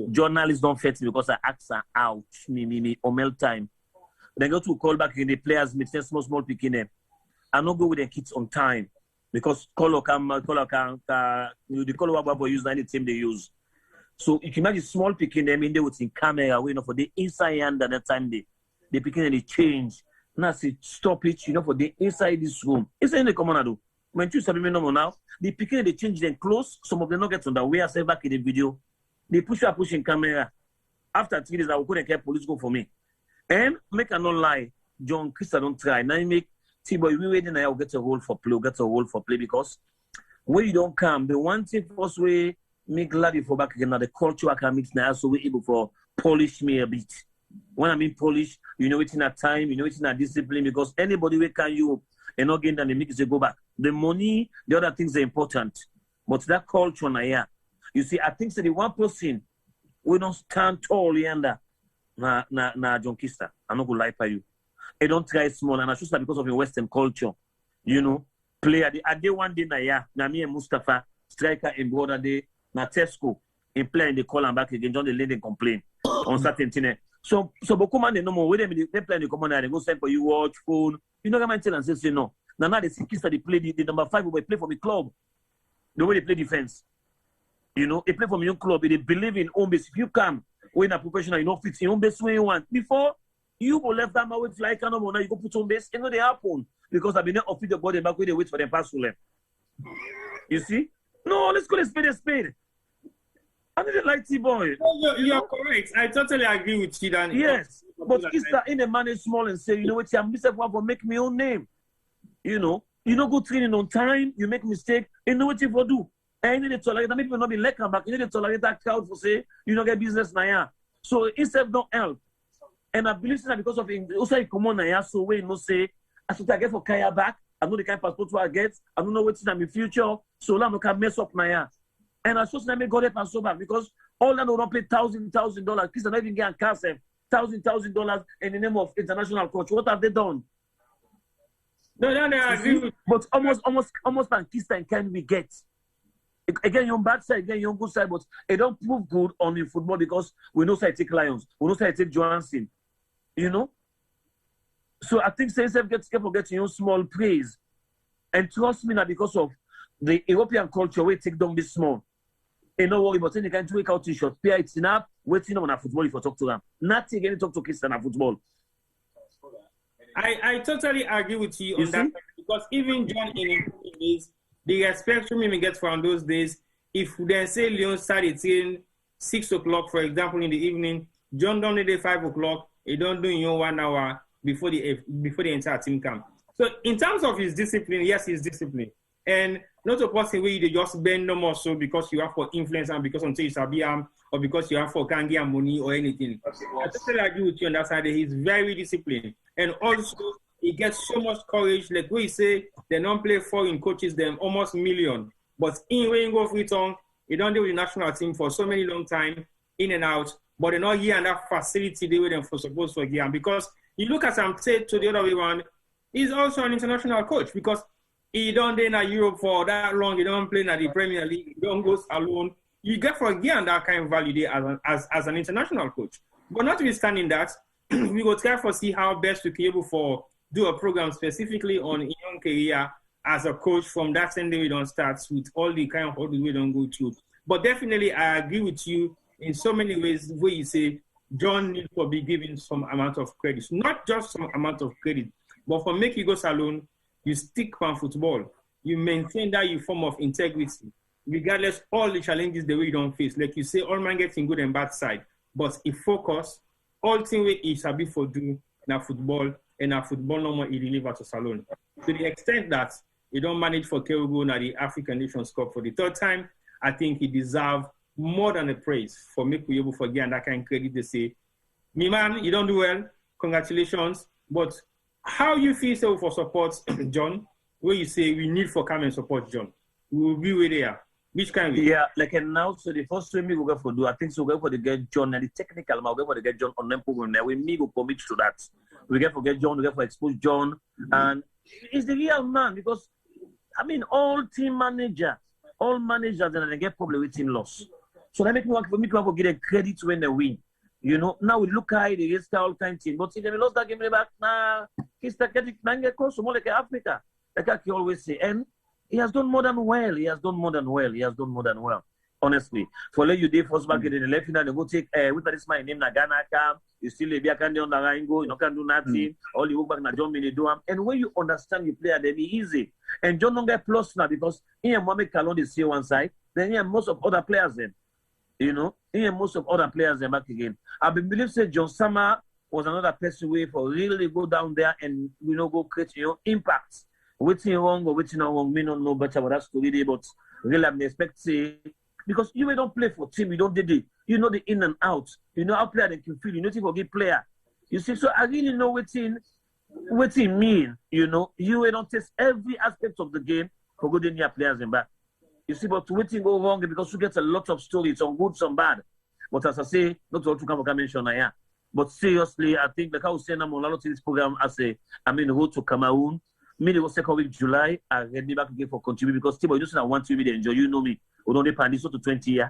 Journalists don't fit me because I ask her out, me, Omel time. They go to call back in the players, meet small picking them. I not go with the kids on time. Because the color what use any team they use. So you can imagine small picking them in there with in camera, for the inside and at that time they picking and they change. Now say stop it, for the inside this room. It's in the common. When you say now, they picking and they change them close. Some of them not get on the way I say back in the video. They push in camera. After 3 days, I will couldn't care police go for me. And make a no lie, John Christa don't try. Now you make T-boy, we waiting now get a role for play, because when you don't come, the one thing first way make glad for back again now the culture I can mix now, so we're able for polish me a bit. When I mean polish, it's in a time, it's in a discipline, because anybody we can you and not getting the mix they go back. The money, the other things are important. But that culture now, yeah. You see, I think the one person we don't stand tall yonder na John Kista. I'm not gonna lie for you. I don't try small, and I just because of your Western culture, play at the one day na me and Mustafa striker in border day na Tesco in play in the call and back again. John the lady complain on certain thing. So Bokuma they no more. When they play in the common area, they go send for you watch phone. You know what I'm saying? Say no. Now they see kids that they play the number 5 will play for the club. The way they play defense, they play for your club. They believe in home base. If you come when a professional, fit in home base where you want before. You go left them out with fly can now you go put on base, they happen. Because I've been off with the body back where they wait for them pass to left. You see? No, let's go to spade. I didn't like T-boy. You're correct. I totally agree with you, Dan. Yes. But is that in a manage small and say, what I'm missing one for make my own name. You know, go training on time, you make mistake, and know what you for do. And you need to tolerate, and people not be like back, you need to tolerate that crowd for say, you don't get business now. So instead don't help. And I believe that because of also I come on now, so we no say, I should get for Kaya back, I know the kind of passport I get, I don't know what's in my future, so now I can mess up now. And I should say, go there and so back because all that don't pay $1,000. Kids are not even getting cash, $1,000 in the name of international coach. What have they done? No, I agree with but almost and kiss and can we get? Again, your bad side, again, your good side, but it don't prove good on the football because we know say take Lions, we know say take Johansson, you know. So I think say gets careful getting your small praise, and trust me now because of the European culture, we take down this small. And no worry, but then you can take out T-shirt, pay it enough, waiting on a football if you talk to them. Nothing again talk to kids and football. I totally agree with you on that because even John in days, the respect from him gets from those days. If they say Leon started in 6 o'clock, for example, in the evening, John done it 5 o'clock. He don't do in 1 hour before the entire team come. So in terms of his discipline, yes, he's disciplined, and not a person where they just bend no more so because you have for influence and because until you sabi or because you have for candy and money or anything. I totally agree with you on that side. He's very disciplined. And also, he gets so much courage. Like we say, they don't play foreign coaches, them almost million. But in when you go free tongue, he don't deal with the national team for so many long time, in and out. But they're not here and that facility they were them for supposed to get. Because you look at some say to the other way around, he's also an international coach because he don't play in Europe for that long. He don't play in the Premier League. He don't go alone. You get for again that kind of value there as an international coach. But notwithstanding that, we go try for see how best we can able for do a program specifically on young career as a coach from that same day we don't start with all the kind of all the way don't go through. But definitely I agree with you in so many ways where you say John needs to be given some amount of credit. Not just some amount of credit, but for make you go salon, you stick on football. You maintain that form of integrity. Regardless all the challenges the way you don't face. Like you say, all man gets in good and bad side. But if focus, all thing we is a for do na football and our football no more he deliver to Salon. To the extent that he don't manage for Kerugo na the African Nations Cup for the third time, I think he deserves more than a praise for making we able forget and that kind of credit they say, me man, you don't do well, congratulations. But how you feel so for support, John, where you say we need for come and support John? We will be with there. Which kind of yeah, like and now so the first thing we go for do, I think so we go for the get John and the technical we go for the get John on them program there. We me go commit to that. We get for get John, we get for expose John, and it's the real man because I mean all managers and they get problem with team loss. So that make me want for me to get a credit when they win. You know, now we look at the rest all kind of team, but if they lost that game back, nah, he's the getting get close more like Africa. Like I always say, and he has done more than well. Honestly. For let you day first back in the left final, they go take with this my name na Ghana cam, you still be a candy on the line go, you know can do nothing. All you work back na John Mini do and when you understand you play then be easy. And John don't get plus now because he and Mohamed Kalon is here one side, then he and most of other players then. You know, he and most of other players then back again. I believe say John Sama was another person way for really go down there and go create impact. Waiting wrong or waiting wrong, me don't know better about that story, but really I'm expect say because you don't play for team, you don't did it. You know the in and out. You know how player they can feel. You know to forget player. You see, so I really know what it mean. You know, you don't test every aspect of the game for good in your players and back. You see, but waiting go wrong because you get a lot of stories, some good, some bad. But as I say, not all to come mention here. But seriously, I think like I was saying, I'm on a lot of this program as road to Cameroon. Me, the second week July, I ready back again for contribute because Tibo, you just I want to really enjoy. You know me. We don't depend this to 20 years.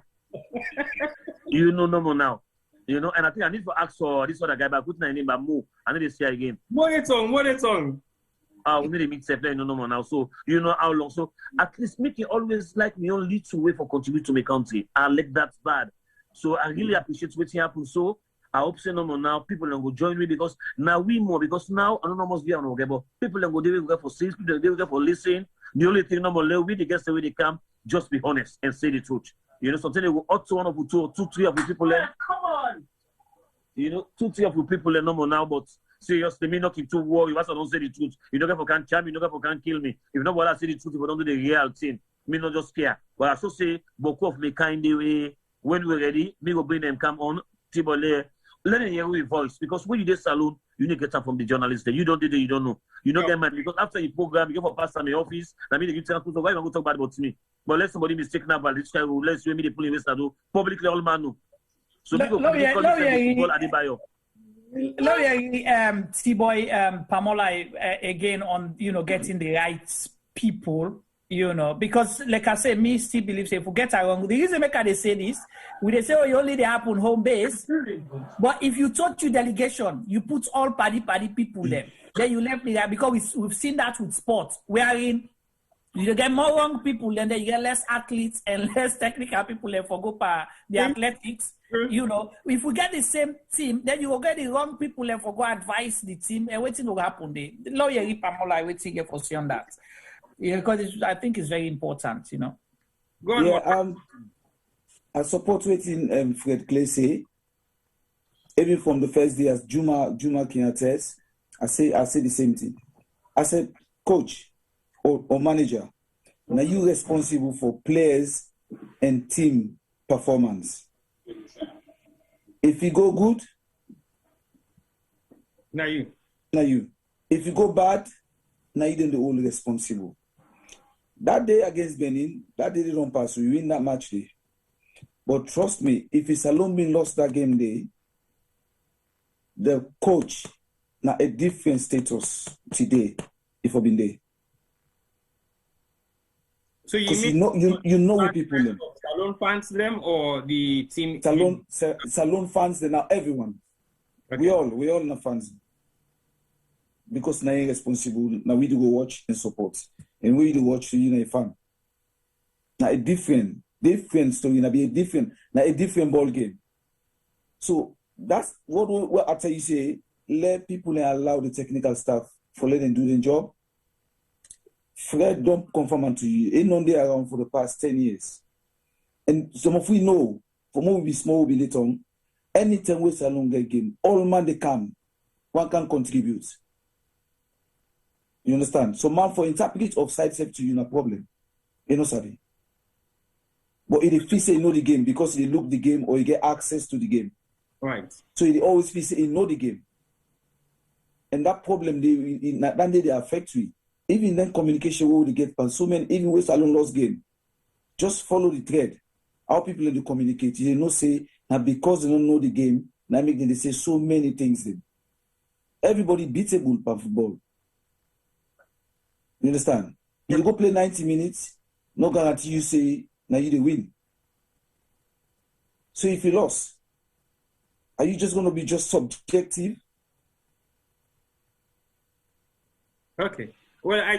You know no more now. You know, and I think I need to ask for this other guy, but put my name by Mo. I need to see again. What it's on? We need to meet September no more now. So you know how long. So at least make it always like me only to wait for contribute to my country. I like that bad. So I really appreciate what happened. So I hope say no more now. People don't go join me because now we more because now I don't know must be on okay, but people don't go they will go for sales, people they will go for listening. The only thing no more we the guess the way they come, just be honest and say the truth. You know, something they will out to one of two, three of the people there. Come on. You know, 2-3 of the people there no more now, but seriously, me not keep too war. You don't say the truth. You don't get for can charm, you don't get for can kill me. If not, I say the truth, if I don't do the real thing, me not just care. But I also say, Boku of me kind of way, when we're ready, me go bring them come on, Tibole, let them hear your voice. Because when you do salon, you need to get up from the journalist. You don't do it, you don't know. You don't get mad. Because after you program, you go for pastor in the office, I mean, you tell people, why am I going to talk bad about me? But let somebody mistake now about this guy who lets you me the pull in do publicly all man know. So we go football Adebayo. T-Boy Pamola again on getting the right people, because like I say, me still believe if we get it wrong, the reason make they say this, they say you only they happen home base, but if you talk to delegation, you put all party people there, then you left the guy, because we've seen that with sports, wherein you get more wrong people, then you get less athletes and less technical people there for go for the athletics. If we get the same team, then you will get the wrong people and for go advise the team and waiting will happen there. The lawyer Pamola waiting for see on that. Because I think it's very important, Go on. I support waiting Fred Clay say. Even from the first day as Juma Kiates, I say the same thing. I said, coach or manager, now you responsible for players and team performance. If you go good, now you. If you go bad, now you then the only responsible. That day against Benin, that day they don't pass, so you win that match day. But trust me, if it's alone been lost that game day, the coach now a different status today if I've been there. So you know what people them. Salon fans them or the team? Salon fans them now everyone. Okay. We all na fans. Because now you're responsible. Now we do go watch and support. And we do watch you know a fan. Now a different story, now be a different ball game. So that's what after you say, let people allow the technical staff for let them do their job. Fred don't confirm to you. Ain't none there around for the past 10 years. And some of we know, for more we be small, we be little. Anytime we salon get game, all man they come, one can contribute. You understand? So man for interpret of side step to you no problem. You know Sabi. But if he say know the game because he look the game or he get access to the game. Right. So he always feel say he know the game. And that problem they affect you. Even then communication will get past so many even with salon lost game. Just follow the thread. How people they communicate. They don't say now because they don't know the game, now make them they say so many things then. Everybody beatable per football. You understand? You go play 90 minutes, no guarantee you say now you they win. So if you lost, are you just gonna be just subjective? Okay. Well, I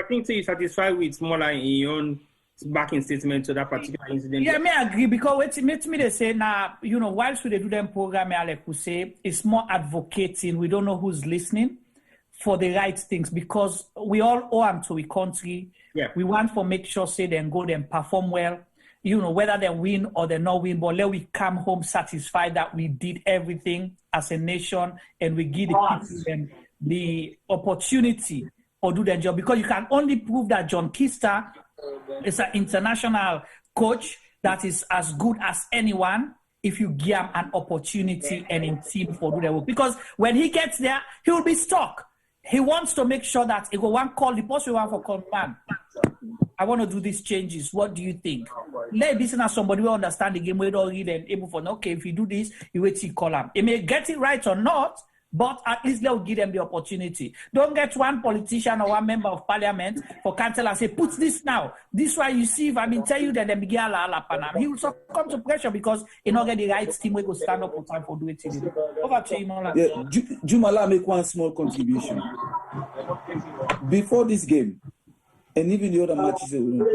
think so you're satisfied with more like in your own backing statement to that particular incident. Yeah, I agree because what me they say now, whilst we do them program, like we say, it's more advocating. We don't know who's listening for the right things because we all owe them to the country. Yeah. We want to make sure say then go and perform well. Whether they win or they not win, but let we come home satisfied that we did everything as a nation and we give the people the opportunity or do their job because you can only prove that John Kister is an international coach that is as good as anyone if you give him an opportunity and in team for do their work. Because when he gets there, he will be stuck. He wants to make sure that he go one call the post one for call man. I want to do these changes. What do you think? Let this as somebody who understand the game, we don't read and able for okay, if you do this, you wait to call him. He may get it right or not. But at least they'll give them the opportunity. Don't get one politician or one member of parliament for council and say, put this now. This why you see, if I mean, tell you that they begin he will succumb to pressure because he not get the right team we go stand up for time for do it. Over to you, Mola. Yeah, Jumala make one small contribution. Before this game, and even the other matches that we don't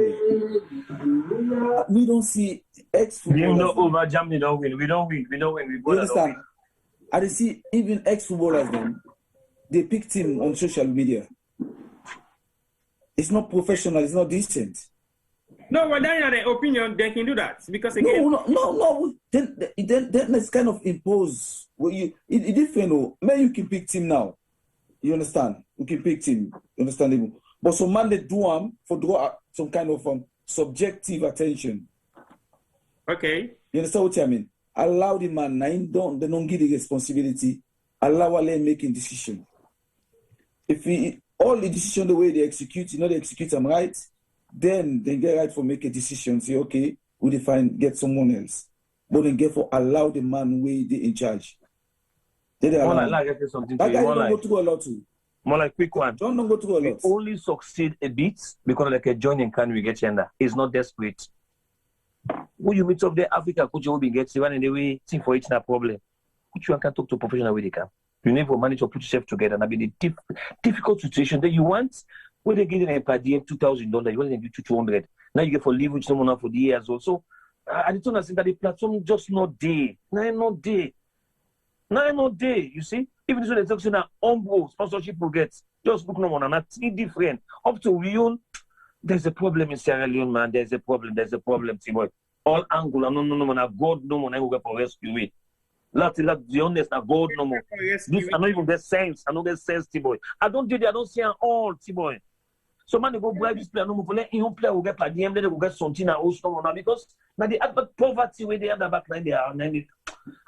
play, we don't see ex-footballers. Game over, Germany don't win. We don't win. You understand? I see even ex-footballers then, they picked him on social media. It's not professional, it's not decent. No, well, then the opinion, they can do that. Because again... No. Then it's kind of impose. Well, it different. Man, you can pick team now. You understand? You can pick team. Understandable. But some man, they do for draw some kind of subjective attention. Okay. You understand what I mean? Allow the man, they don't give the responsibility. Allow them making decision. If all the decision the way they execute, they execute them right, then they get right for make a decision. Say, okay, we define get someone else. But then get for allow the man way they in charge. More like something that to guy you. don't go through a lot too. More like quick one. Don't go through a lot. We only succeed a bit because like a joining can we get gender. It's not desperate. When you meet up there, Africa could you be get one in the way thing for each problem. Could you can talk to professional way they can. You never manage to put yourself together and be the difficult situation that you want. When they get a per diem $2,000, you want to give you $200. Now you get for leave with someone for the year as well. So I don't understand that the platform just not there. Not there. You see, even this one they talk about Umbro sponsorship will get just book no one and that's different. Up to Rion, there's a problem in Sierra Leone, man. There's a problem, T-boy. All Angola, no, man. God, no one, I will get for rescue me. Let the honest, God, no more. This, I don't even get sense. I don't get sense, T-boy. I don't do that. I don't see an all, T-boy. So man, they go bribe this player, no more. Let him play, will get per diem, then they will get something and also now because now the poverty where they are the back line, they are. I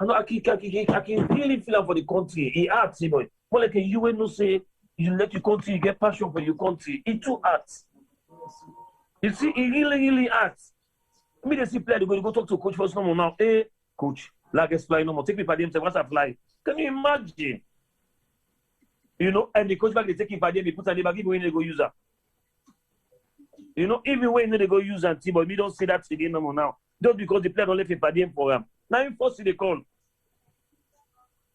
know I can really feel for the country. He hurts, T-boy. But like you will not say, you let your country, you get passion for your country. It too hurts. You see, it really hurts. Me, they see player, they go talk to coach first, no more now. Hey, coach. Like a fly no more. Take me per diem, say, what's a fly? Can you imagine? And the coach back, they take him per diem, they put a neighbor, give away, they go use her. Even when they go use and team, but we don't see that again no more now. Just because the player don't let him per diem for him. Now he forced the call.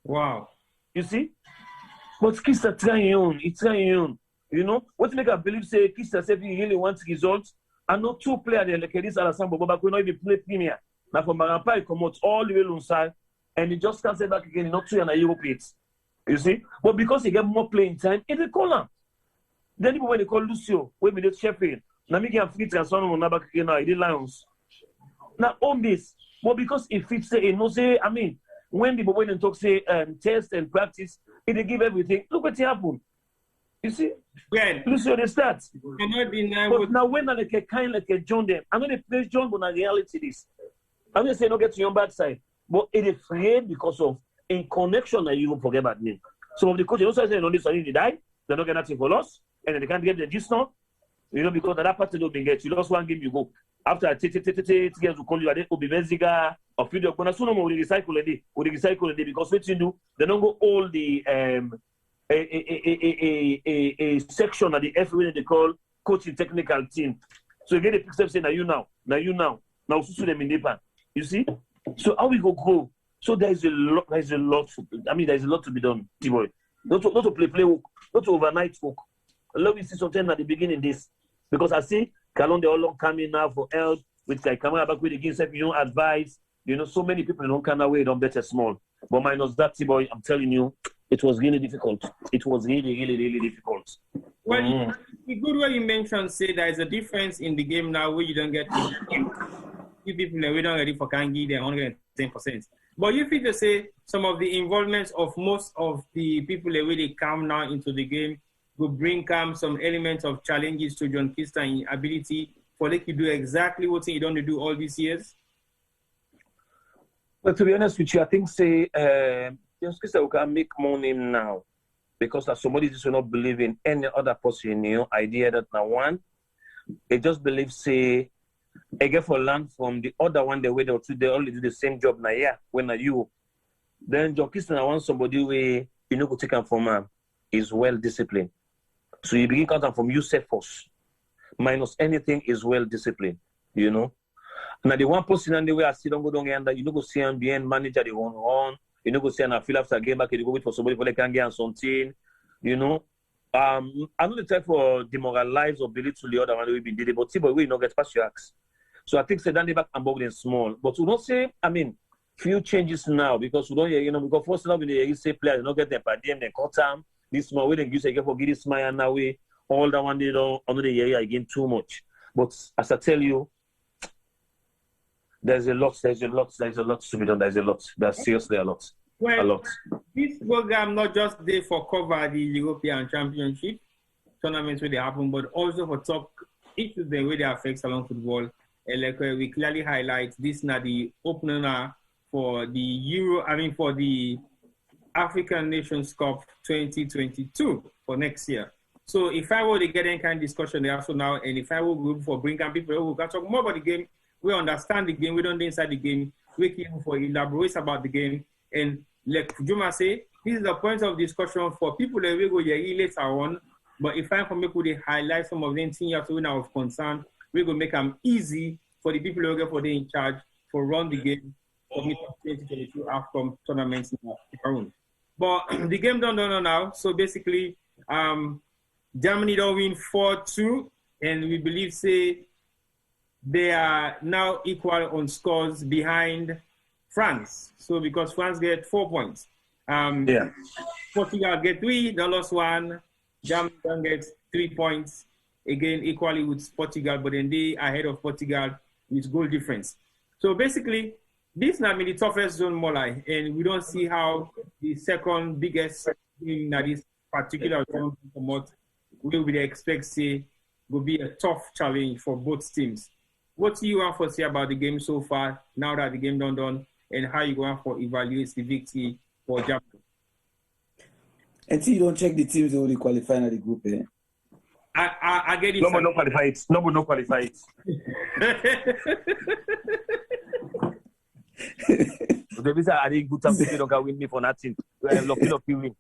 Wow. You see? But Kista trying on. What make I believe say Kista said he really wants results. And not two players like this Alassane Bobo back when not even play premier. Now from Marampa, he come out all the way on side, and he just can't say back again, not 2 and a Euro plates. You see? But because he get more playing time, he will call him. Then even when they call Lucio, when we did Sheffield, now me get free transfer on back again now, he did Lions. Now on this, but because if it say, when the Bobo talk say test and practice, they give everything. Look what happened. You see? Yeah. Lucio, they start. But now when I kind like a John them, I'm going to play John, but in reality this. I'm going to say, don't get to your bad side. But it is afraid because of in connection that you don't forget about me. Some of the coaches also say, this one they die, they don't get nothing for loss, and then they can't get the gist now. Because that part they don't get. You lost one game, you go. After years will call you, they will be Meziga or Fidio. When I soon will recycle it because what you do, they don't go all the a section at the FA they call coaching technical team. So you get a picture saying, now susu them in Nepal. You see? So how we go grow? So there's a lot there's a lot to be done, T-boy. Not to play work, not to overnight work. Let me see something at the beginning this. Because I see Kalon they all long coming now for help with like camera back with against advice. So many people don't come away, don't better small. But minus that, T-boy, I'm telling you, it was really difficult. It was really difficult. Well, the good way you mentioned, say there is a difference in the game now where you don't get people we don't ready for Kangi, they're 110%. But you feel to say some of the involvement of most of the people that really come now into the game will bring some elements of challenges to John Kista in ability for like you do exactly what you don't do all these years? Well, to be honest with you, I think John Kista can make more name now because as somebody just will not believe in any other person, idea that now one, they just believe I get for learn from the other one the way they only do the same job now, when are you. Then John Kista I want somebody where go take him from him is well disciplined. So you begin counting from you set first. Minus anything is well disciplined, Now the one person and the way I see don't go down and you go see him being manager the one on, go see and I feel after game back, you go wait for somebody for they can get something, I'm not the type for demoralize or belittle the other one we been did it, but see but we not get past your axe. So I think Sedan back and Bogdan small. But we don't say, few changes now because we don't because first now when they say players they don't get their per diem, they cut them. This small way they use again for Giddy Smile now way all that one they don't under the area again too much. But as I tell you, There's a lot to be done. There's seriously a lot. Well, a lot. This program not just there for cover the European Championship tournaments where they happen, but also for talk issues the way they affect salon football. And like we clearly highlight, this now the opener for the for the African Nations Cup 2022 for next year. So if I were to get any kind of discussion there also now, and if I were group for bringing people who can talk more about the game, we understand the game, we don't inside the game, we can for elaborate about the game. And like Juma say, this is a point of discussion for people that will go later on. But if I'm for me, could they highlight some of them things you have to know of concern, we're going to make them easy for the people who are in charge for run the game for me 2022 AFCON tournaments now. But the game done now. So basically, Germany don't win 4-2, and we believe they are now equal on scores behind France. So because France get 4 points, Portugal get 3, they lost 1. Germany don't get 3 points, again equally with Portugal, but then they ahead of Portugal with goal difference. So basically, this is not the toughest zone Molai, and we don't see how the second biggest team that this particular zone will be expect will be a tough challenge for both teams. What do you want to say about the game so far, now that the game done, and how you going for evaluate the victory for Germany? Until you don't check the teams that will qualify in the group, eh? I get it. No qualify it. No qualify it. The reason I didn't good time people don't win me for nothing. Lucky you win.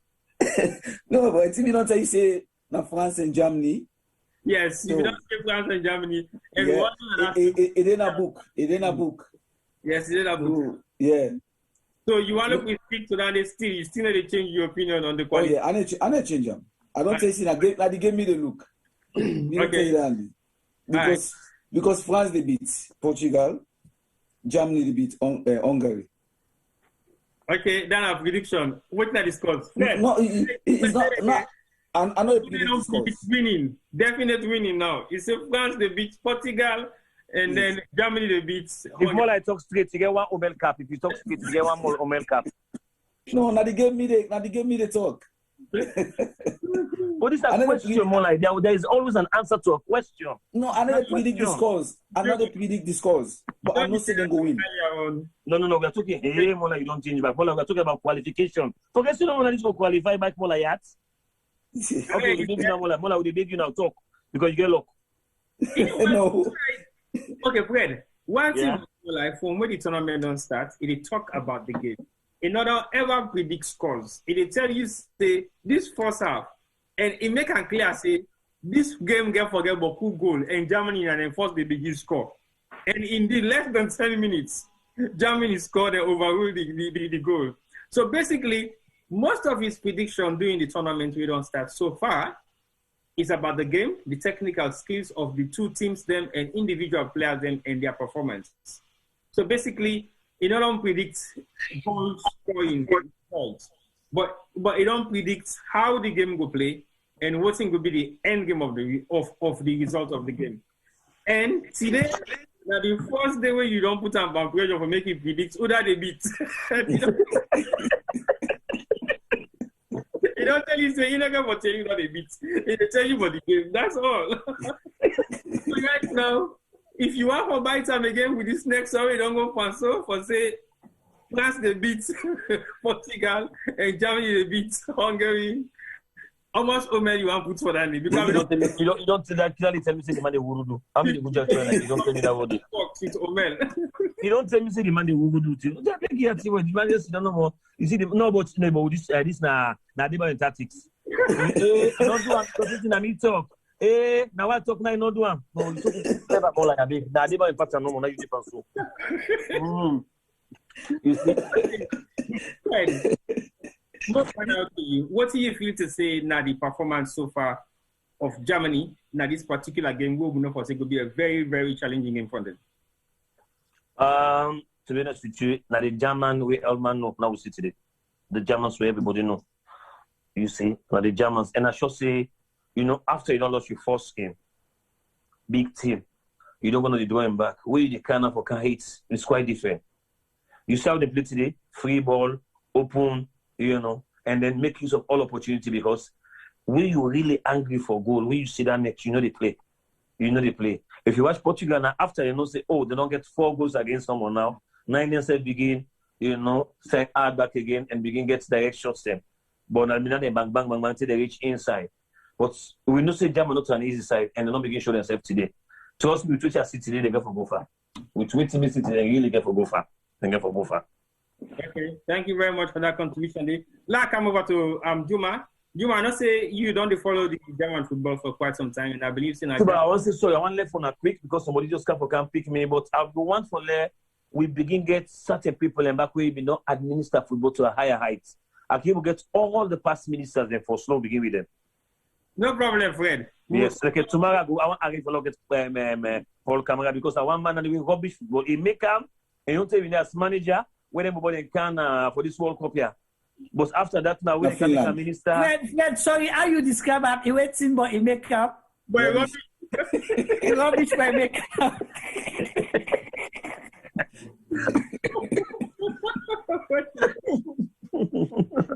No, but until you don't tell you say na France and Germany. Yes, if you don't say France and Germany, everyone it in a book. It in a book. Yes, it in a book. Yeah. So you want to speak to that you still need to change your opinion on the quality. Oh yeah, I need change them. I don't say they gave me the look. Okay. Because France they beat Portugal, Germany they beat Hungary. Okay, then a prediction. What can I discuss? No, it's not. I know it's winning. Definite winning now. It's France they beat Portugal, and then Germany they beat. If more like talk straight, you get one Omel cap. If you talk straight, you get one more Omel cap. No, now they gave me the talk. What is that question more like? There is always an answer to a question. No, I never predict the scores. But I'm not saying they go win. No. We are talking. Hey, more like you don't change back. We are talking about qualification. Forget you don't want to qualify back more like that. Okay, we beg you now, Mola. We beg you now talk because you get luck. No. Okay, Fred. One thing like from when the tournament don't start, it talk about the game. It not ever predict scores. It tell you say this first half, and it make it clear say this game get forget about who goal and Germany and then first they begin score. And in the less than 10 minutes, Germany scored and overruled the goal. So basically, most of his prediction during the tournament we don't start so far is about the game, the technical skills of the two teams, them and individual players, them and their performance. So basically, it don't predict goal scoring, but it don't predict how the game will play and what thing will be the end game of the result of the game. And today, now the first day where you don't put on pressure for making predict who that they beat. It don't tell you, say, you're not going to tell you that they beat. It tell you about the game. That's all. So right now, if you want to buy time again with this next story, don't go for say, France they beat Portugal and Germany they beat Hungary. How much Omel you want to put for that name? Because you don't clearly tell me say the man they will do. How many good judge you don't tell me that word. You don't tell me say the man they will do too. Just make it see what the man just don't know more. You see the but this na debate tactics. Don't do am because this na me talk. Now I talk now not do am. No, you talk never more like a big. Na debate pattern no more. Now you different so. You see. What do you feel to say now the performance so far of Germany now this particular game will be a very, very challenging game for them? To be honest with you, now the German we all man know now we see today. The Germans where everybody know. You see, now the Germans, and I should say, after you don't lose your first game, big team, you don't go to the drawing back. Where you can for can hit, it's quite different. You see how they play today, free ball, open, and then make use of all opportunity, because when you're really angry for goal, when you see that next, they play. They play. If you watch Portugal now, after say, oh, they don't get 4 goals against someone now, 9 themselves begin, send hard back again and begin get direct shots them. But now they bang, bang, bang, bang till they reach inside. But we know say Germany not an easy side and they don't begin show themselves today. Trust me, with which I see today, they get for go far. With which team today, they really get for go far. They get for go far. Okay, thank you very much for that contribution. Like, come over to Juma. Juma, I know say you don't follow the German football for quite some time, and I believe in. But I want to say sorry. I want left on a quick because somebody just can't pick me. But I want for let we begin get certain people and back where we not administer football to a higher height. I can get all the past ministers and for slow begin with them. No problem, Fred. Yes, like tomorrow I want to get Paul Camara because I want man and we rubbish football. He make him and you don't tell me as manager when everybody can for this World Cup here. But after that, now when he become minister. Fred, sorry, how you describe him? He waiting, but he make up. But rubbish by make up.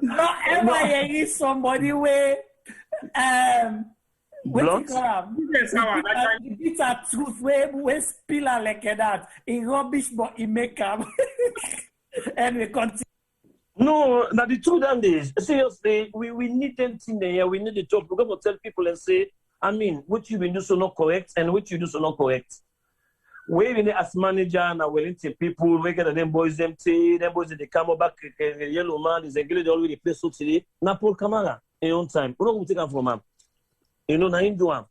Not ever hear somebody where blunt? The bitter truth where spiller like that. He rubbish, but he make up. And we continue. No, now the truth is, seriously, we need them in there. We need to talk. We're going to tell people and say, I mean, what you been do so not correct and what you do so not correct. Where we as manager and Wellington people, we get them boys them boys they come back, yellow man is a good already play so today. Now Paul Camara in your own time. We don't take him from him. Now him do him.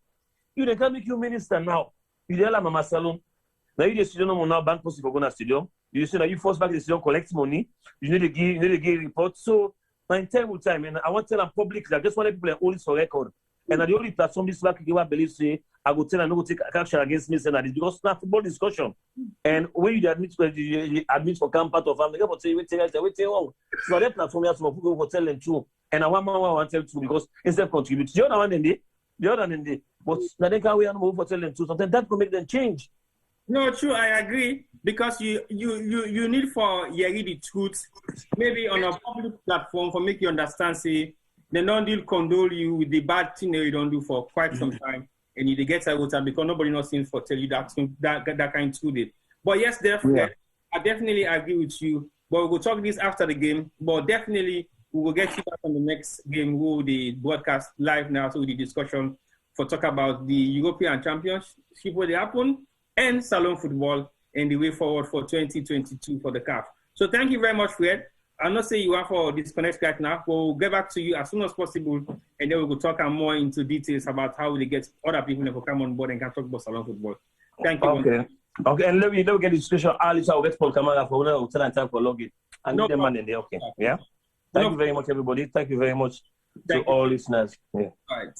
You they can make you minister now. You dey Mama Salon. Now you just don't know now bank post for going to studio. You say that you force back the studio collect money. You need to give report. So my time and I want to tell them publicly. I just want people to hold it for record. And the only platform this back give believe say I go tell and no go take action against me saying that it's because not football discussion. And when you admit for come part of them, they go say wait wrong. So that platform has some people go tell them too. And I want to tell too because instead of contribute. The other one in the but now they can't wait and move for tell them too. Sometimes that will make them change. No, true, I agree. Because you need for Yeri the truth, maybe on a public platform for make you understand, say, they don't deal condole you with the bad thing that you don't do for quite some time. And you get out time because nobody knows seems for tell you that kind of truth. But yes, definitely, yeah. I definitely agree with you. But we'll talk this after the game. But definitely, we will get you back on the next game. We will the broadcast live now, so the discussion for talk about the European Championship where they happen and Salon football and the way forward for 2022 for the CAF. So thank you very much, Fred. I'm not saying you are for disconnect right now. We'll get back to you as soon as possible, and then we will talk more into details about how we get other people to come on board and can talk about Salon football. Thank you. Okay, and let me get the discussion early so I'll get Paul Camara for one time for login. And no man in there, okay. Yeah. Thank you very much, everybody. Thank you very much to all listeners. Yeah. All right.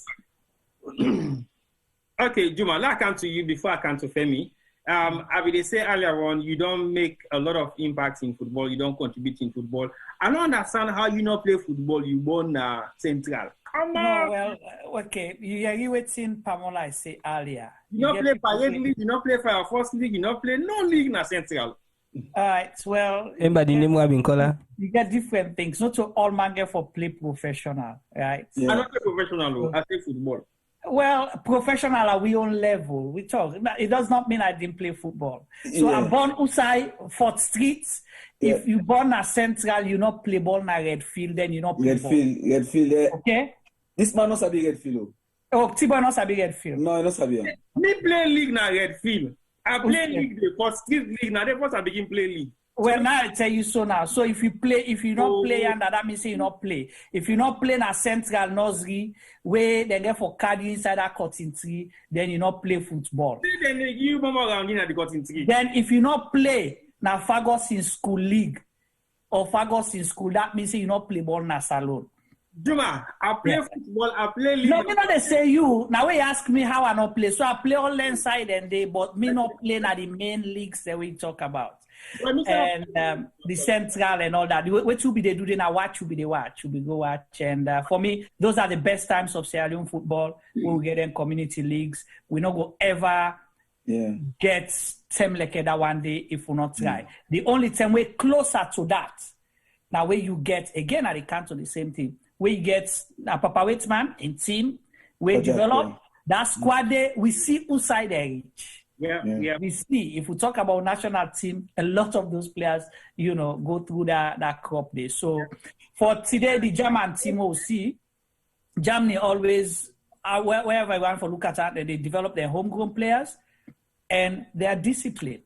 Okay, Juma, I'll come to you before I come to Femi. I will say earlier on, you don't make a lot of impact in football. You don't contribute in football. I don't understand how you not play football. You born Central. Come on. No, well, okay. You were seeing Pamola I say earlier. You not play for league. You not play for our first league. You not play no league na Central. All right. Well, you get different things. Not to all man get for play professional, right? Yeah. I don't play professional. I play football. Well, professional at we own level. We talk. It does not mean I didn't play football. So I'm born Usai, 4th Street. Yeah. If you born at Central, you not play ball na Redfield, then you not play ball. Redfield. Okay? This man not sabi Redfield. Oh, Tibo not sabi Redfield. No, not sabi. Me play league na Redfield. I play league, the 4th Street league. Now they first I begin play league. Well, now I tell you so now. So if you not play, and that means you not play. If you not play na Central Nursery, where they get for card inside that cotton tree, then you not play football. Then they give you mama around in the cotton tree. Then if you not play na Ferguson School League or Ferguson School, that means you not play ball na Salon. Juma, I play football, I play league. No, me not they say you. Now we ask me how I not play. So I play all inside and they, but me not play na the main leagues that we talk about. And the Central and all that. What will be they do? Then I watch. Will be they watch. Will be go watch. And for me, those are the best times of Sierra Leone football. We will get in community leagues. We not go ever get team like that one day if we not try. The only time we're closer to that, now where you get, again, at the canton, the same thing, where you get a Papa Waitman in team, we develop that squad there, we see who side they reach. Yeah. We see, if we talk about national team, a lot of those players, go through that crop there. So for today, the German team will see, Germany always, wherever I want to look at that, they develop their homegrown players and they are disciplined.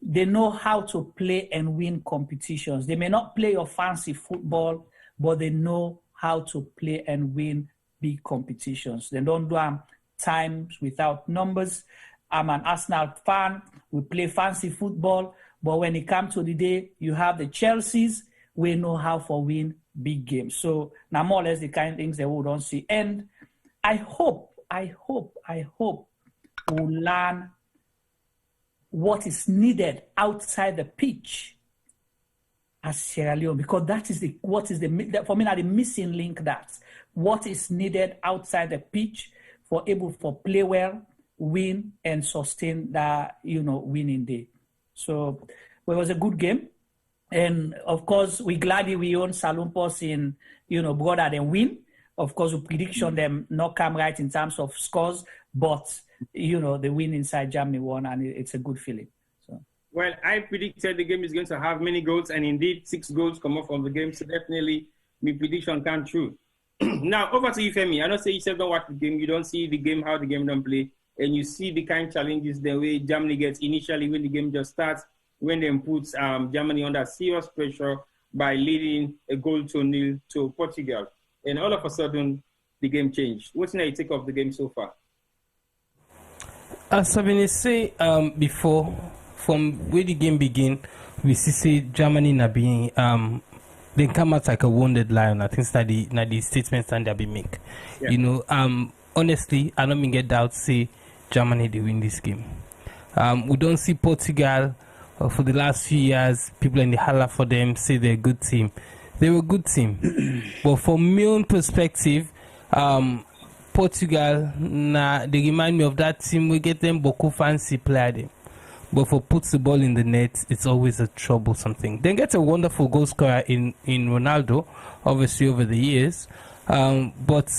They know how to play and win competitions. They may not play your fancy football, but they know how to play and win big competitions. They don't do times without numbers. I'm an Arsenal fan. We play fancy football. But when it comes to the day, you have the Chelseas. We know how to win big games. So now more or less the kind of things that we don't see. And I hope we'll learn what is needed outside the pitch as Sierra Leone, because that is for me, the missing link. That's what is needed outside the pitch for able to play well, win, and sustain that, winning day. So it was a good game. And of course, we're glad we own Salumpos in, brother than win. Of course, we prediction them not come right in terms of scores, but, the win inside Germany won, and it's a good feeling. So. Well, I predicted the game is going to have many goals, and indeed 6 goals come off from the game. So definitely, my prediction came true. Now, over to you, Femi. I know say you said don't watch the game. You don't see the game, how the game don't play. And you see the kind of challenges the way Germany gets initially when the game just starts, when they put Germany under serious pressure by leading a 1-0 to Portugal. And all of a sudden, the game changed. What's your take of the game so far? As I've been saying before, from where the game began, we see Germany not being they come out like a wounded lion. I think that the statements that they be make. Yeah. Honestly, I don't get doubt say Germany they win this game. We don't see Portugal for the last few years. People in the holla for them say they're a good team. They were a good team, but from my own perspective, Portugal, they remind me of that team. We get them Boko fancy player them. But for puts the ball in the net, it's always a troublesome thing. Then get a wonderful goal scorer in Ronaldo, obviously over the years. But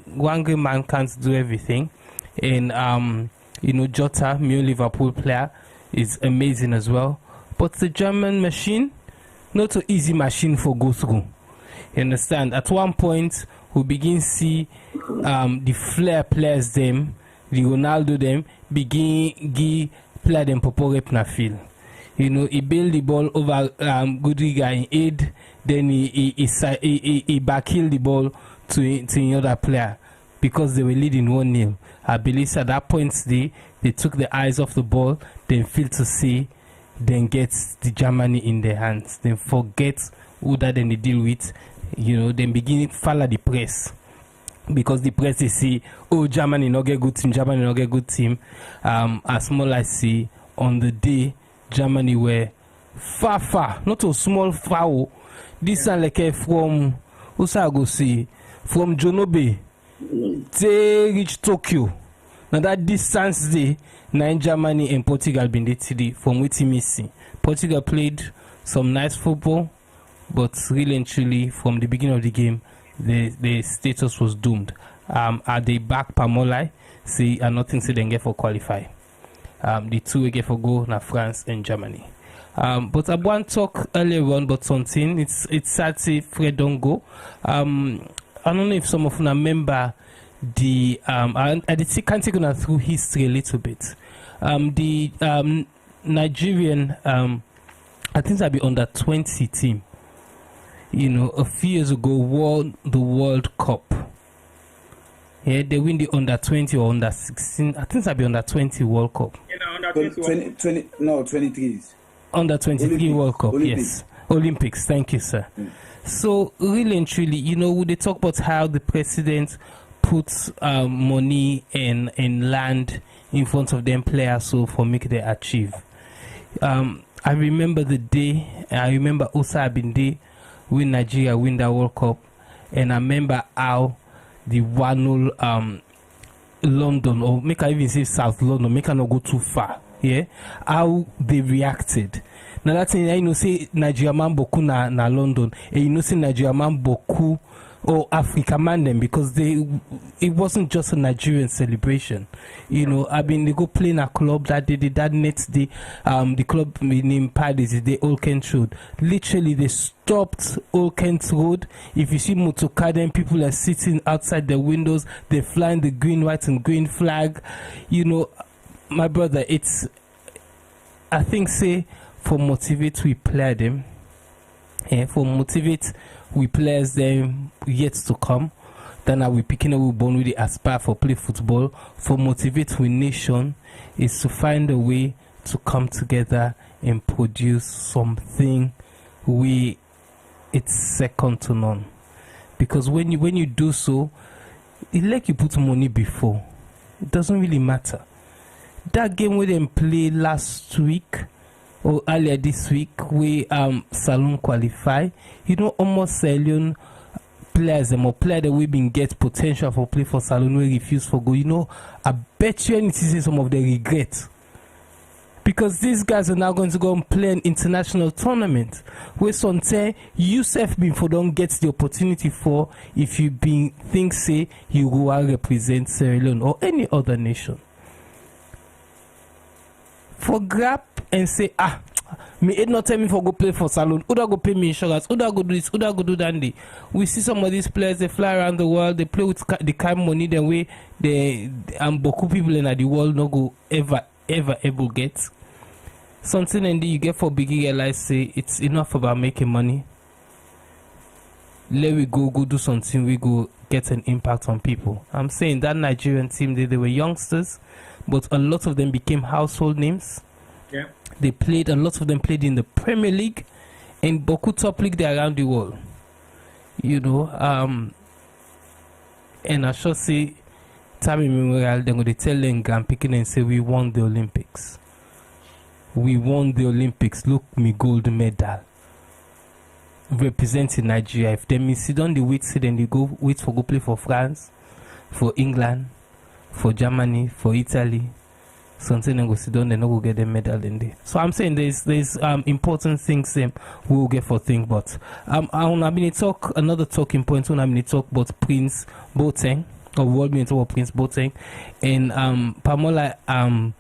one great man can't do everything. And Jota, new Liverpool player, is amazing as well. But the German machine, not an easy machine for go through. You understand? At one point, we begin see the flair players them, the Ronaldo them, begin play them poporep na field. He build the ball over Goodriga in aid, then he backheel the ball to another player because they were leading 1-0. I believe at that point they took the eyes off the ball, then failed to see, then get the Germany in their hands. Then forget who that then they deal with, then begin to follow the press. Because the press they see, Germany not get good team, as small as see on the day Germany were far, not a small far. This sound like from Jonobe they reach Tokyo. Now that distance there, Germany and Portugal been there today from what you see. Portugal played some nice football, but really and truly from the beginning of the game, the status was doomed. At the back Pamolai, see and nothing say they get for qualify. The two we get for go na France and Germany. But I want to talk earlier on about something. It's sad to Fred don't go. I don't know if some of you remember the I can't take you through history a little bit. The Nigerian I think that'll be under 20 team. A few years ago won the World Cup. Yeah, they win the under 20 or under 16. I think that'll be under 20 World Cup. Under 23s. Under 23 Olympics. World Cup, Olympics. yes. Olympics, thank you, sir. So, really and truly, they talk about how the president puts money and land in front of them players so for make they achieve. I remember the day, I remember Osa Abinde when Nigeria win that World Cup, and I remember how the 1-0 London, or make I even say South London, make I not go too far. Yeah, how they reacted. Now that's thing say Nigeria man boku na London, and say Nigeria man boku or Africa man them, because it wasn't just a Nigerian celebration. I mean, they go play in a club that day, that next day, the club named Paddy's, the Old Kent Road. Literally, they stopped Old Kent Road. If you see motorcar, then people are sitting outside the windows, they're flying the green, white, and green flag. My brother, I think, say, for motivate, we play them. For motivate, we players them yet to come. Then are we picking up with born with the aspire for play football. For motivate we nation is to find a way to come together and produce something it's second to none. Because when you do so, it's like you put money before. It doesn't really matter. That game we them play last week or earlier this week, we Salon qualify. Almost Salon players or player that we been get potential for play for Salon we refuse for go. I bet you anything some of the regret. Because these guys are now going to go and play an international tournament where sometimes yourself before don't get the opportunity for if you think say you go and represent Sierra Leone or any other nation. For grab and say, me it not tell me for go play for Salon, who da go pay me insurance, who da go do this, who da go do that. We see some of these players, they fly around the world, they play with the kind of money the way they beaucoup people in the world no go ever able get. Something and you get for biggie realize say it's enough about making money. Let we go do something, we go get an impact on people. I'm saying that Nigerian team, they were youngsters, but a lot of them became household names. Yeah. A lot of them played in the Premier League and beaucoup top league there around the world. And I should say, Tammy Memorial, they're going to tell them Grand Picking and say, we won the Olympics. We won the Olympics. Look, me gold medal. Representing Nigeria. If they sit down, they wait, then they go wait for go play for France, for England, for Germany, for Italy. Something and go sit down, they not go get the medal in there. So I'm saying there's important things we will get for things, but I want to talk another talking point when I'm going to talk about Prince Boateng or World Minister of Prince Boateng, and Pamola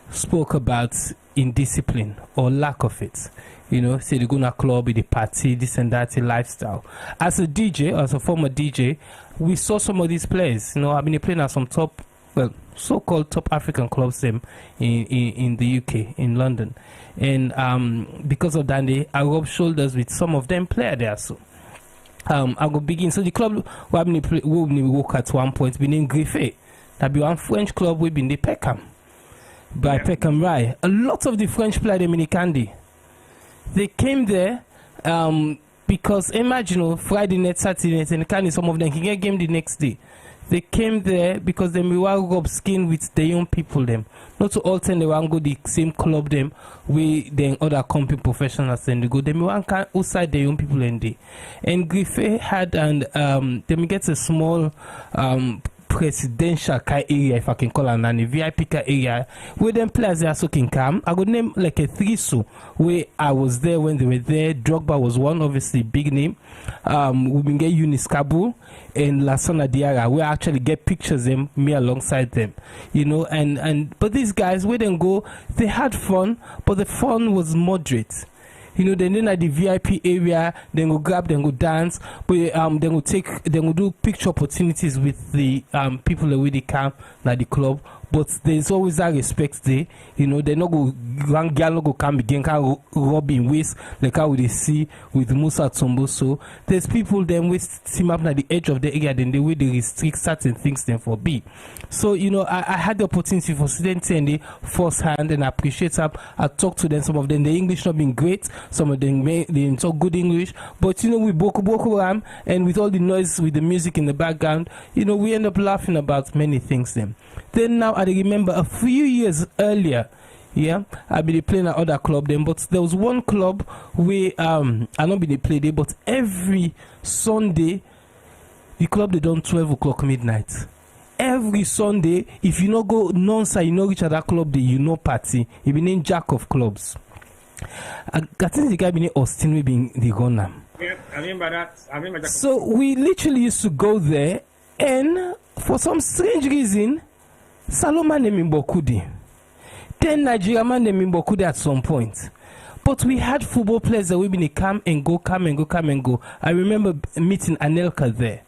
spoke about indiscipline or lack of it. Say they go to a club, the party, this and that, lifestyle. As a DJ, as a former DJ, we saw some of these players. I've been playing at some top, so-called top African clubs in the UK, in London. And because of that, I rubbed shoulders with some of them player there. So I go begin. So the club we work at one point, be named Griffet. That be one French club we been the Peckham. By Peckham Rye. A lot of the French players in Candy. They came there because imagine Friday night, Saturday night, and Candy, some of them can get game the next day. They came there because they will rub skin with the young people them. Not to all 10 they want go the same club them we then other company professionals and they go. They want outside the young people and they. And Griffey had they get a small presidential car area, if I can call it, and a VIP car area where them players are so can come. I would name like a threesome where I was there when they were there. Drogba was one, obviously big name. We been get Eunice Kabul and Lassana Diarra. We actually get pictures of them, me alongside them, but these guys where they go, they had fun, but the fun was moderate. They then at the VIP area, then go grab, then go dance, but then go do picture opportunities with the people that really come at the club. But there's always that respect there. They not go one girl no go come again, can rub in waist like how they see with Musa Tombo. So there's people then we team up at the edge of the area, then they will restrict certain things then for B. So I had the opportunity for students and they first hand and I appreciate them. I talked to them, some of them the English not been great, some of them they talk good English, but with Boko Ram and with all the noise with the music in the background, we end up laughing about many things then. Then now I remember a few years earlier, I been playing at other club then, but there was one club where I not been play there, but every Sunday the club they done 12 o'clock midnight. every Sunday, if you no go non-sir, you no reach at that club day, you know party. He be named Jack of Clubs. I think the guy be named Austin, we be the runner. Yeah, I remember that. So we literally used to go there, and for some strange reason, Saloma named Mbokudi. Then Nigeria man named Mbokudi at some point. But we had football players that we been come and go. I remember meeting Anelka there.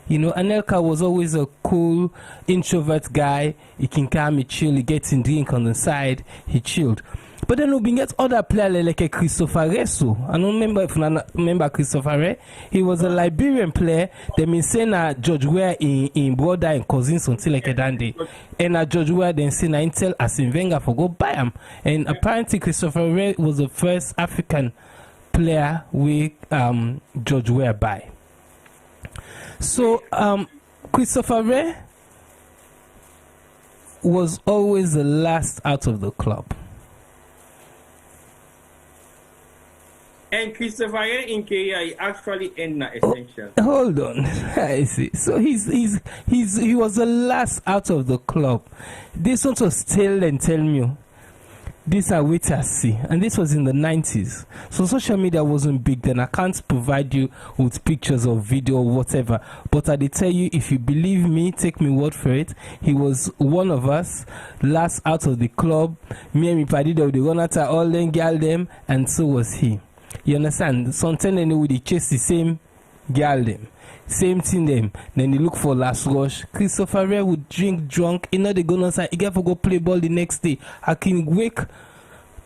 You know, Anelka was always a cool, introvert guy. He can come, he chill, he gets in drink on the side, he chilled. But then we get other players like a Christopher Reso. I don't remember if I remember Christopher Re. He was a Liberian player. They been saying George Weah in brother and cousins until like a dandy. And George Weah then saying Intel as in Wenger for go buy him. And apparently Christopher Re was the first African player with George Weah buy. So Christopher Re was always the last out of the club. And Christopher in Kenya, he actually end that extension. Hold on, I see. So he was the last out of the club. This one was tell and tell me. These are wait and see, and this was in the 90s. So social media wasn't big then. I can't provide you with pictures or video or whatever. But I did tell you, if you believe me, take me word for it. He was one of us, last out of the club. Me and my party, they would run out all them, girl them, and so was he. You understand? Sometimes they would chase the same girl them, same thing them. Then they look for last rush. Christopher Ray would drink drunk. You know they go outside. He get for go play ball the next day. I can wake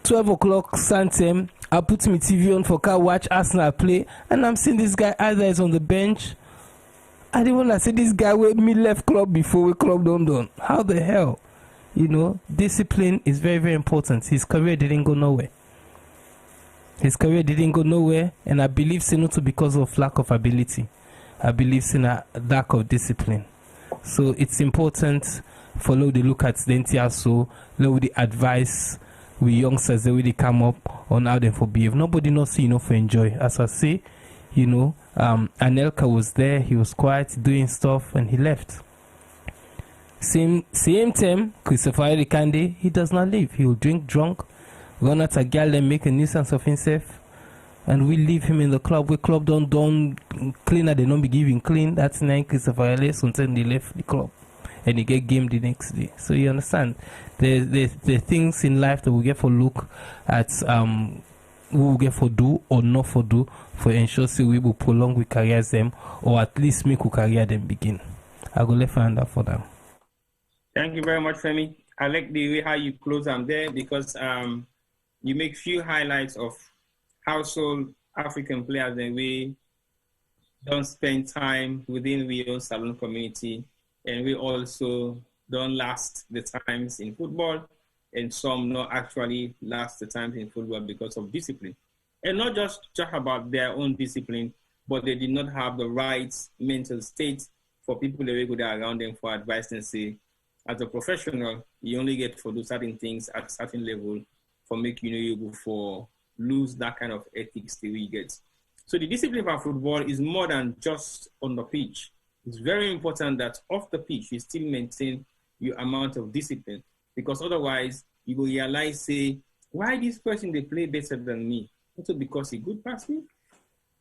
12 o'clock Santem. I put my TV on for car watch Arsenal play, and I'm seeing this guy either is on the bench. I didn't want to say this guy with me left club before we club done. How the hell? You know, discipline is very, very important. His career didn't go nowhere. And I believe it's not because of lack of ability. I believe it's in a lack of discipline. So it's important for Lord to look at the so Lord the advice we youngsters the way they come up on how they for behave. Nobody knows enough for enjoy. As I say, you know, Anelka was there, he was quiet, doing stuff, and he left. Same time, Christopher Erikande, he does not leave. He will drink drunk, run out a girl and make a nuisance of himself, and we leave him in the club. We club don't cleaner, they don't be giving clean. That's 9 Christopher Ellis until they left the club and he get game the next day. So you understand, the things in life that we get for look at we will get for do or not for do for ensure so we will prolong we careers them or at least make we career them begin. I go left hand up for them. Thank you very much, Femi. I like the way how you close them there because you make few highlights of household African players and we don't spend time within we own salon community, and we also don't last the times in football, and some not actually last the times in football because of discipline. And not just about their own discipline, but they did not have the right mental state for people that were around them for advice and say, as a professional, you only get to do certain things at certain level for make you know able for lose that kind of ethics that we get. So the discipline of football is more than just on the pitch. It's very important that off the pitch, you still maintain your amount of discipline, because otherwise you will realize, say, why this person, they play better than me? Also because he good past me?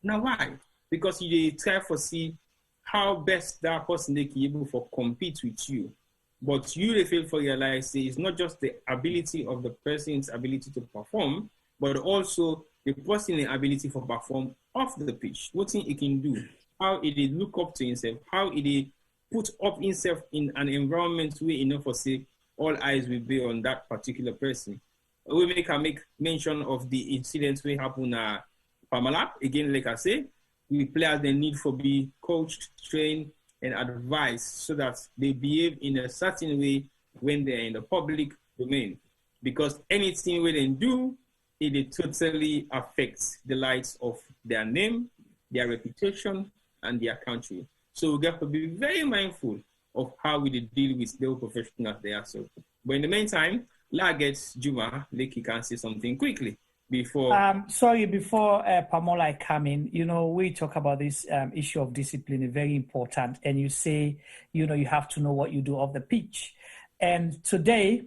Now why? Because you try to see how best that person they can able for compete with you. But you they fail for realize, say, it's not just the ability of the person's ability to perform, but also the person's ability for perform off the pitch. What thing he can do, how he did look up to himself, how he did put up himself in an environment where enough for say all eyes will be on that particular person. We make mention of the incidents we happen at Parmalat. Again, like I say, we players they need for be coached, trained, and advised so that they behave in a certain way when they're in the public domain. Because anything we then do, it totally affects the lives of their name, their reputation, and their country. So we have to be very mindful of how we deal with the professionals there. So, but in the meantime, let's get Juma, like he can say something quickly. before? Sorry, before Pamola come in, we talk about this issue of discipline is very important. And you say, you have to know what you do off the pitch. And today,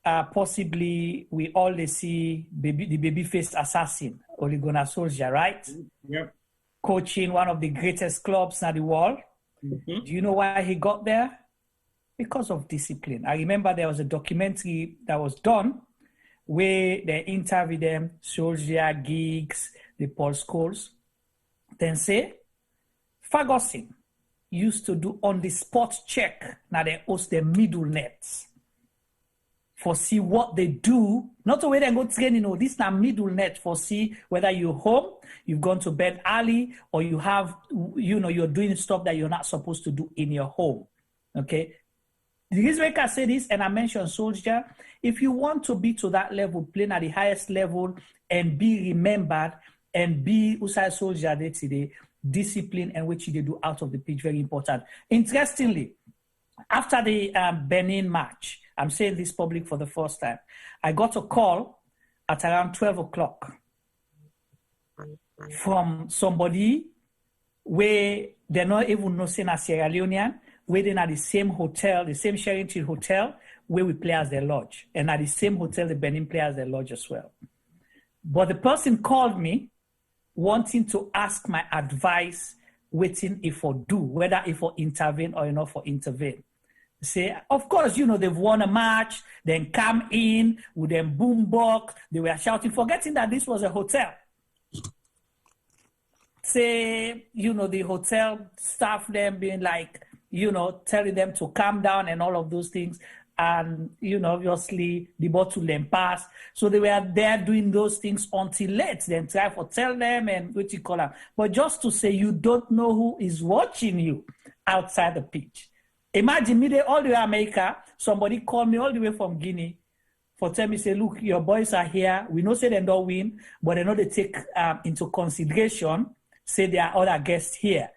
possibly, we all see the baby-faced assassin, Ole Gunnar Solskjaer, right? Yep. Coaching one of the greatest clubs in the world. Mm-hmm. Do you know why he got there? Because of discipline. I remember there was a documentary that was done where they interviewed them, Solskjaer, Giggs, the Paul Scholes. Then say, Ferguson used to do on-the-spot check. Now they host the middle nets for see what they do. Not the way they go training, this is not middle net for see whether you're home, you've gone to bed early, or you have, you're doing stuff that you're not supposed to do in your home. Okay? The reason why I say this, and I mentioned Solskjaer, if you want to be to that level, playing at the highest level, and be remembered, and be Usai Solskjaer day today, discipline and which they do out of the pitch, very important. Interestingly, after the Benin match, I'm saying this public for the first time, I got a call at around 12 o'clock from somebody where they're not even know saying a Sierra Leonean, waiting at the same hotel, the same Sherrington hotel, where we play as their lodge. And at the same hotel, the Benin play as their lodge as well. But the person called me wanting to ask my advice, waiting if I do, whether if I intervene or not for intervene. Say, of course, they've won a match, then come in with them boombox, they were shouting, forgetting that this was a hotel. Say, the hotel staff, them being like, telling them to calm down and all of those things. And, obviously, the bottle then passed. So they were there doing those things until late. Then try to tell them and what you call them. But just to say you don't know who is watching you outside the pitch. Imagine me all the way America, somebody called me all the way from Guinea for tell me, say, look, your boys are here. We know say they don't win, but they know they take into consideration, say there are other guests here.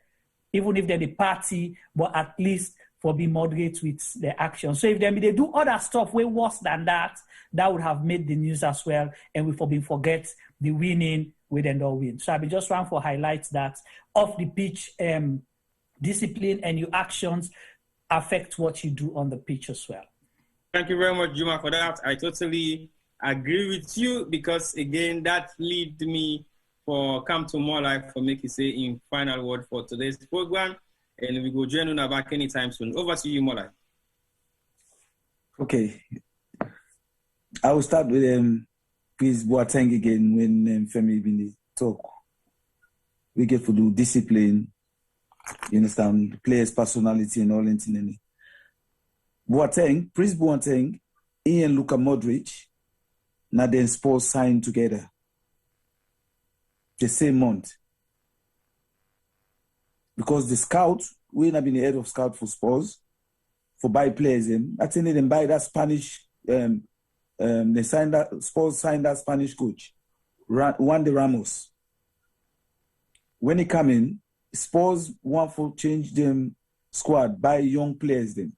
Even if they're the party, but at least for be moderate with their actions. So if they do other stuff way worse than that, that would have made the news as well, and we forget the winning, we then don't win. So I be just trying for highlights that off the pitch, discipline and your actions affect what you do on the pitch as well. Thank you very much, Juma, for that. I totally agree with you because, again, that lead me for come to more life for make you say in final word for today's program, and we go join on back anytime soon. Over to you, Mola. Okay, I will start with Chris Boateng again when Femi Bini talk. We get to do discipline, you understand, players' personality and all that. Boateng, Chris Boateng, and Luka Modric, now then Spurs signed together the same month. Because the scout, we have been the head of scout for Spurs, for buy players in. I think they buy that Spanish, they signed that, Spurs signed that Spanish coach, Juan de Ramos. When he come in, Spurs want to change them squad, buy young players then.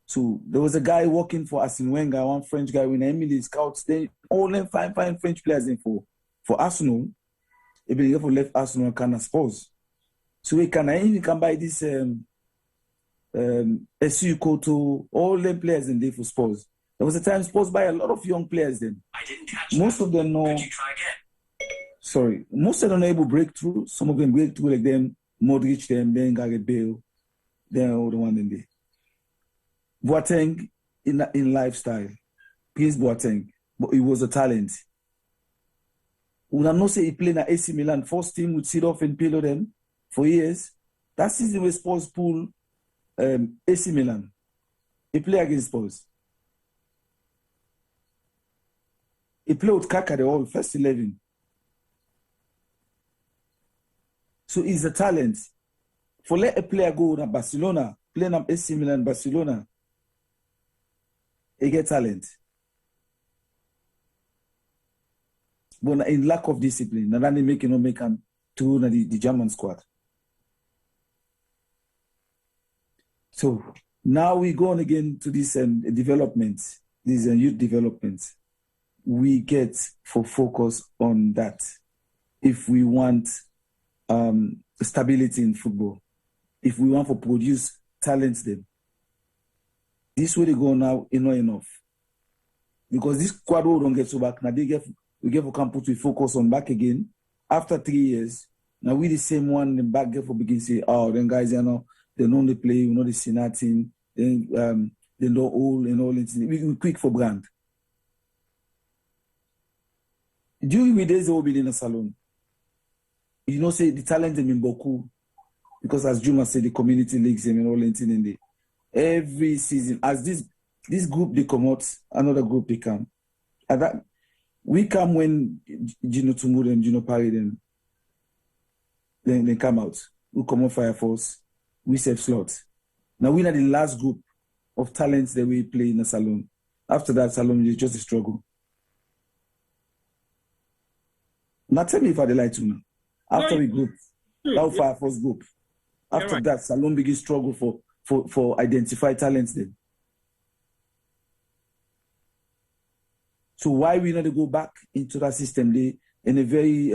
So there was a guy working for Arsene Wenger, one French guy with Emily scouts, they all them fine French players in for Arsenal. He been here for left Arsenal kind of Spurs. So we can buy this SU Koto, all them players in there for Spurs. There was a time Spurs buy a lot of young players then. I didn't catch most that. Of them know. Could you try again? Sorry, most of them are able to break through. Some of them break through like them, Modric them, then Gareth Bale, then all the one in there. Boateng in lifestyle, Chris Boateng, but he was a talent. We have not say he played at AC Milan, first team with Seedorf and Pirlo them for years. That season when Spurs pulled AC Milan, he played against Spurs. He played with Kaka the whole first 11. So he's a talent. For let a player go to Barcelona, playing at AC Milan, Barcelona, he get talent. But in lack of discipline, and then they make him to the German squad. So now we go on again to this development, these youth developments. we get for focus on that if we want stability in football, if we want to produce talents then. This way they go now is not enough. Because this squad don't get so back. Now we get for campus to focus on back again. After 3 years, now we the same one the back get for begin say, oh, then guys, you know, they don't only play, you know, they see nothing, then they don't all and all we quick for brand. During the days they will be in a salon. You know, say the talent them in Boku, because as Juma said, the community leagues them and all in there. Every season, as this group they come out, another group they come. And that we come when Gino Tumur and Gino Parry then they come out. We come on Fire Force, we save slots. Now we are the last group of talents that we play in the salon. After that, salon is just a struggle. Now tell me if I lie to me. After we group, that Fire Force group. After that, salon begin struggle for identify talents then. So why we not go back into that system in a very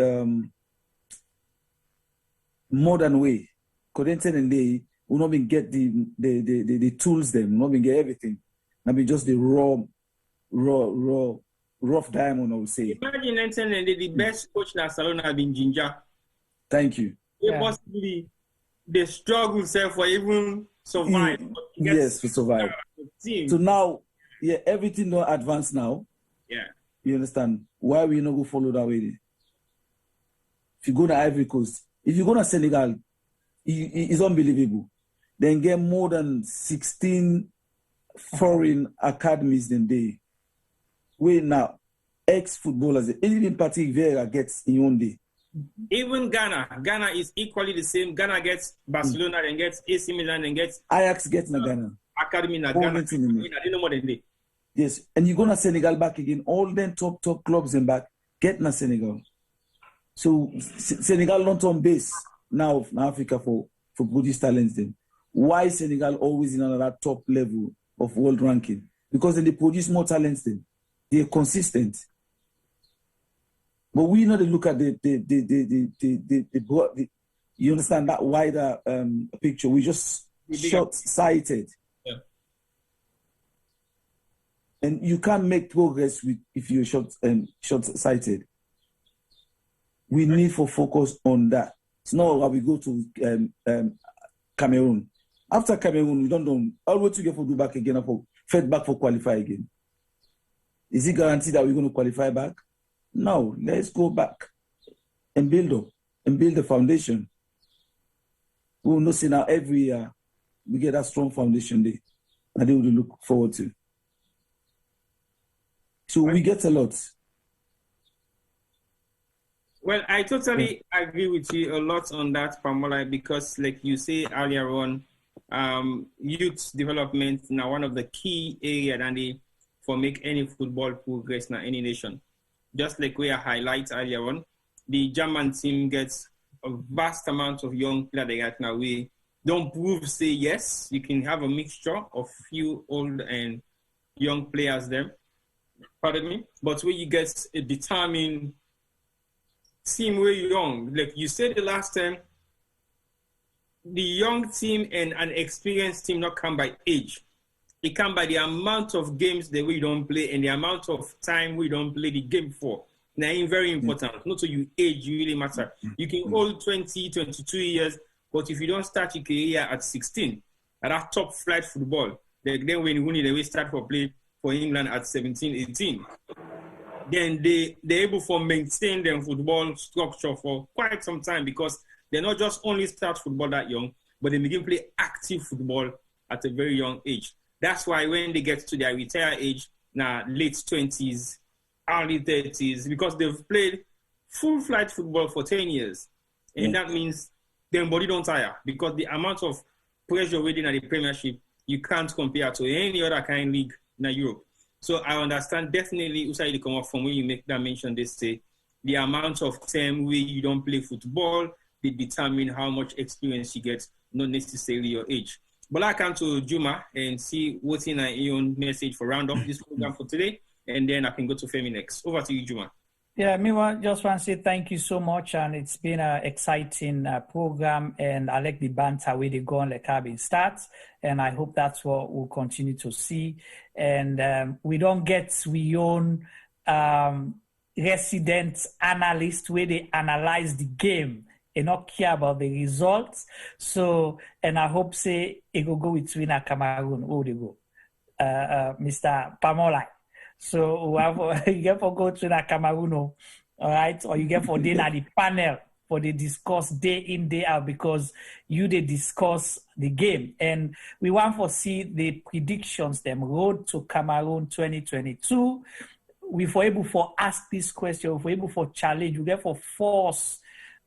modern way? Because then we not been get the tools them, we not been get everything. I mean just the rough diamond, I would say. Imagine the best coach in Salon have been Ginger. Thank you. It possibly the struggle for even survive. Yes, to survive. So now, everything don't advance now. Yeah. You understand? Why we not go follow that way? If you go to Ivory Coast, if you go to Senegal, it's unbelievable. Then get more than 16 foreign academies than they. Wait now, ex-footballers, even Patrick Vieira gets in one day. Even Ghana is equally the same. Ghana gets Barcelona, then gets AC Milan, then gets Ajax gets na Ghana. Academy na Ghana. I didn't know more than they. Yes, and you go to Senegal back again. All them top clubs in back get na Senegal. So Senegal not on base now in Africa for British talents. Then why Senegal always in another top level of world ranking? Because then they produce more talents. Then they're consistent. But we know to look at the you understand that wider picture. We just short-sighted. Yeah. And you can't make progress if you're short-sighted. We need for focus on that. It's not how we go to Cameroon. After Cameroon, we don't know. All we to get for do back again for fed back for qualify again. Is it guaranteed that we're going to qualify back? No, let's go back and build up and build the foundation. We will not see now every year we get that strong foundation there. And they will look forward to. So we get a lot. Well, I totally agree with you a lot on that, Pamola, because like you say earlier on, youth development is now one of the key areas and they for make any football progress in any nation. Just like we highlight earlier on, the German team gets a vast amount of young players right now. We don't prove, say yes, you can have a mixture of few old and young players there. Pardon me? But when you get a determined team where you're young, like you said the last time, the young team and an experienced team not come by age. It comes by the amount of games that we don't play and the amount of time we don't play the game for. Now, it's very important. Not so you age, you really matter. You can hold 20, 22 years, but if you don't start your career at 16, at that top flight football, then when you need to start for play for England at 17, 18, then they're able to maintain their football structure for quite some time because they not just only start football that young, but they begin to play active football at a very young age. That's why when they get to their retire age, now late 20s, early 30s, because they've played full flight football for 10 years. And that means their body don't tire because the amount of pressure within the Premiership, you can't compare to any other kind of league in Europe. So I understand definitely, Usai, come up from when you make that mention, they say the amount of time where you don't play football, they determine how much experience you get, not necessarily your age. But I come to Juma and see what's in your own message for round off this program for today. and then I can go to Femi next. Over to you, Juma. Yeah, just want to say thank you so much, and it's been an exciting program, and I like the banter where they go on like having starts, and I hope that's what we'll continue to see. And we don't get we own resident analysts where they analyze the game and not care about the results. So, and I hope say it will go with winner Cameroon. Where they go, Mr. Pamolai. So you get for go to the Cameroon, all right, or you get for dinner the panel for the discuss day in day out, because they discuss the game, and we want to see the predictions them road to Cameroon 2022. We for able for ask this question, we for able for challenge, we get for force,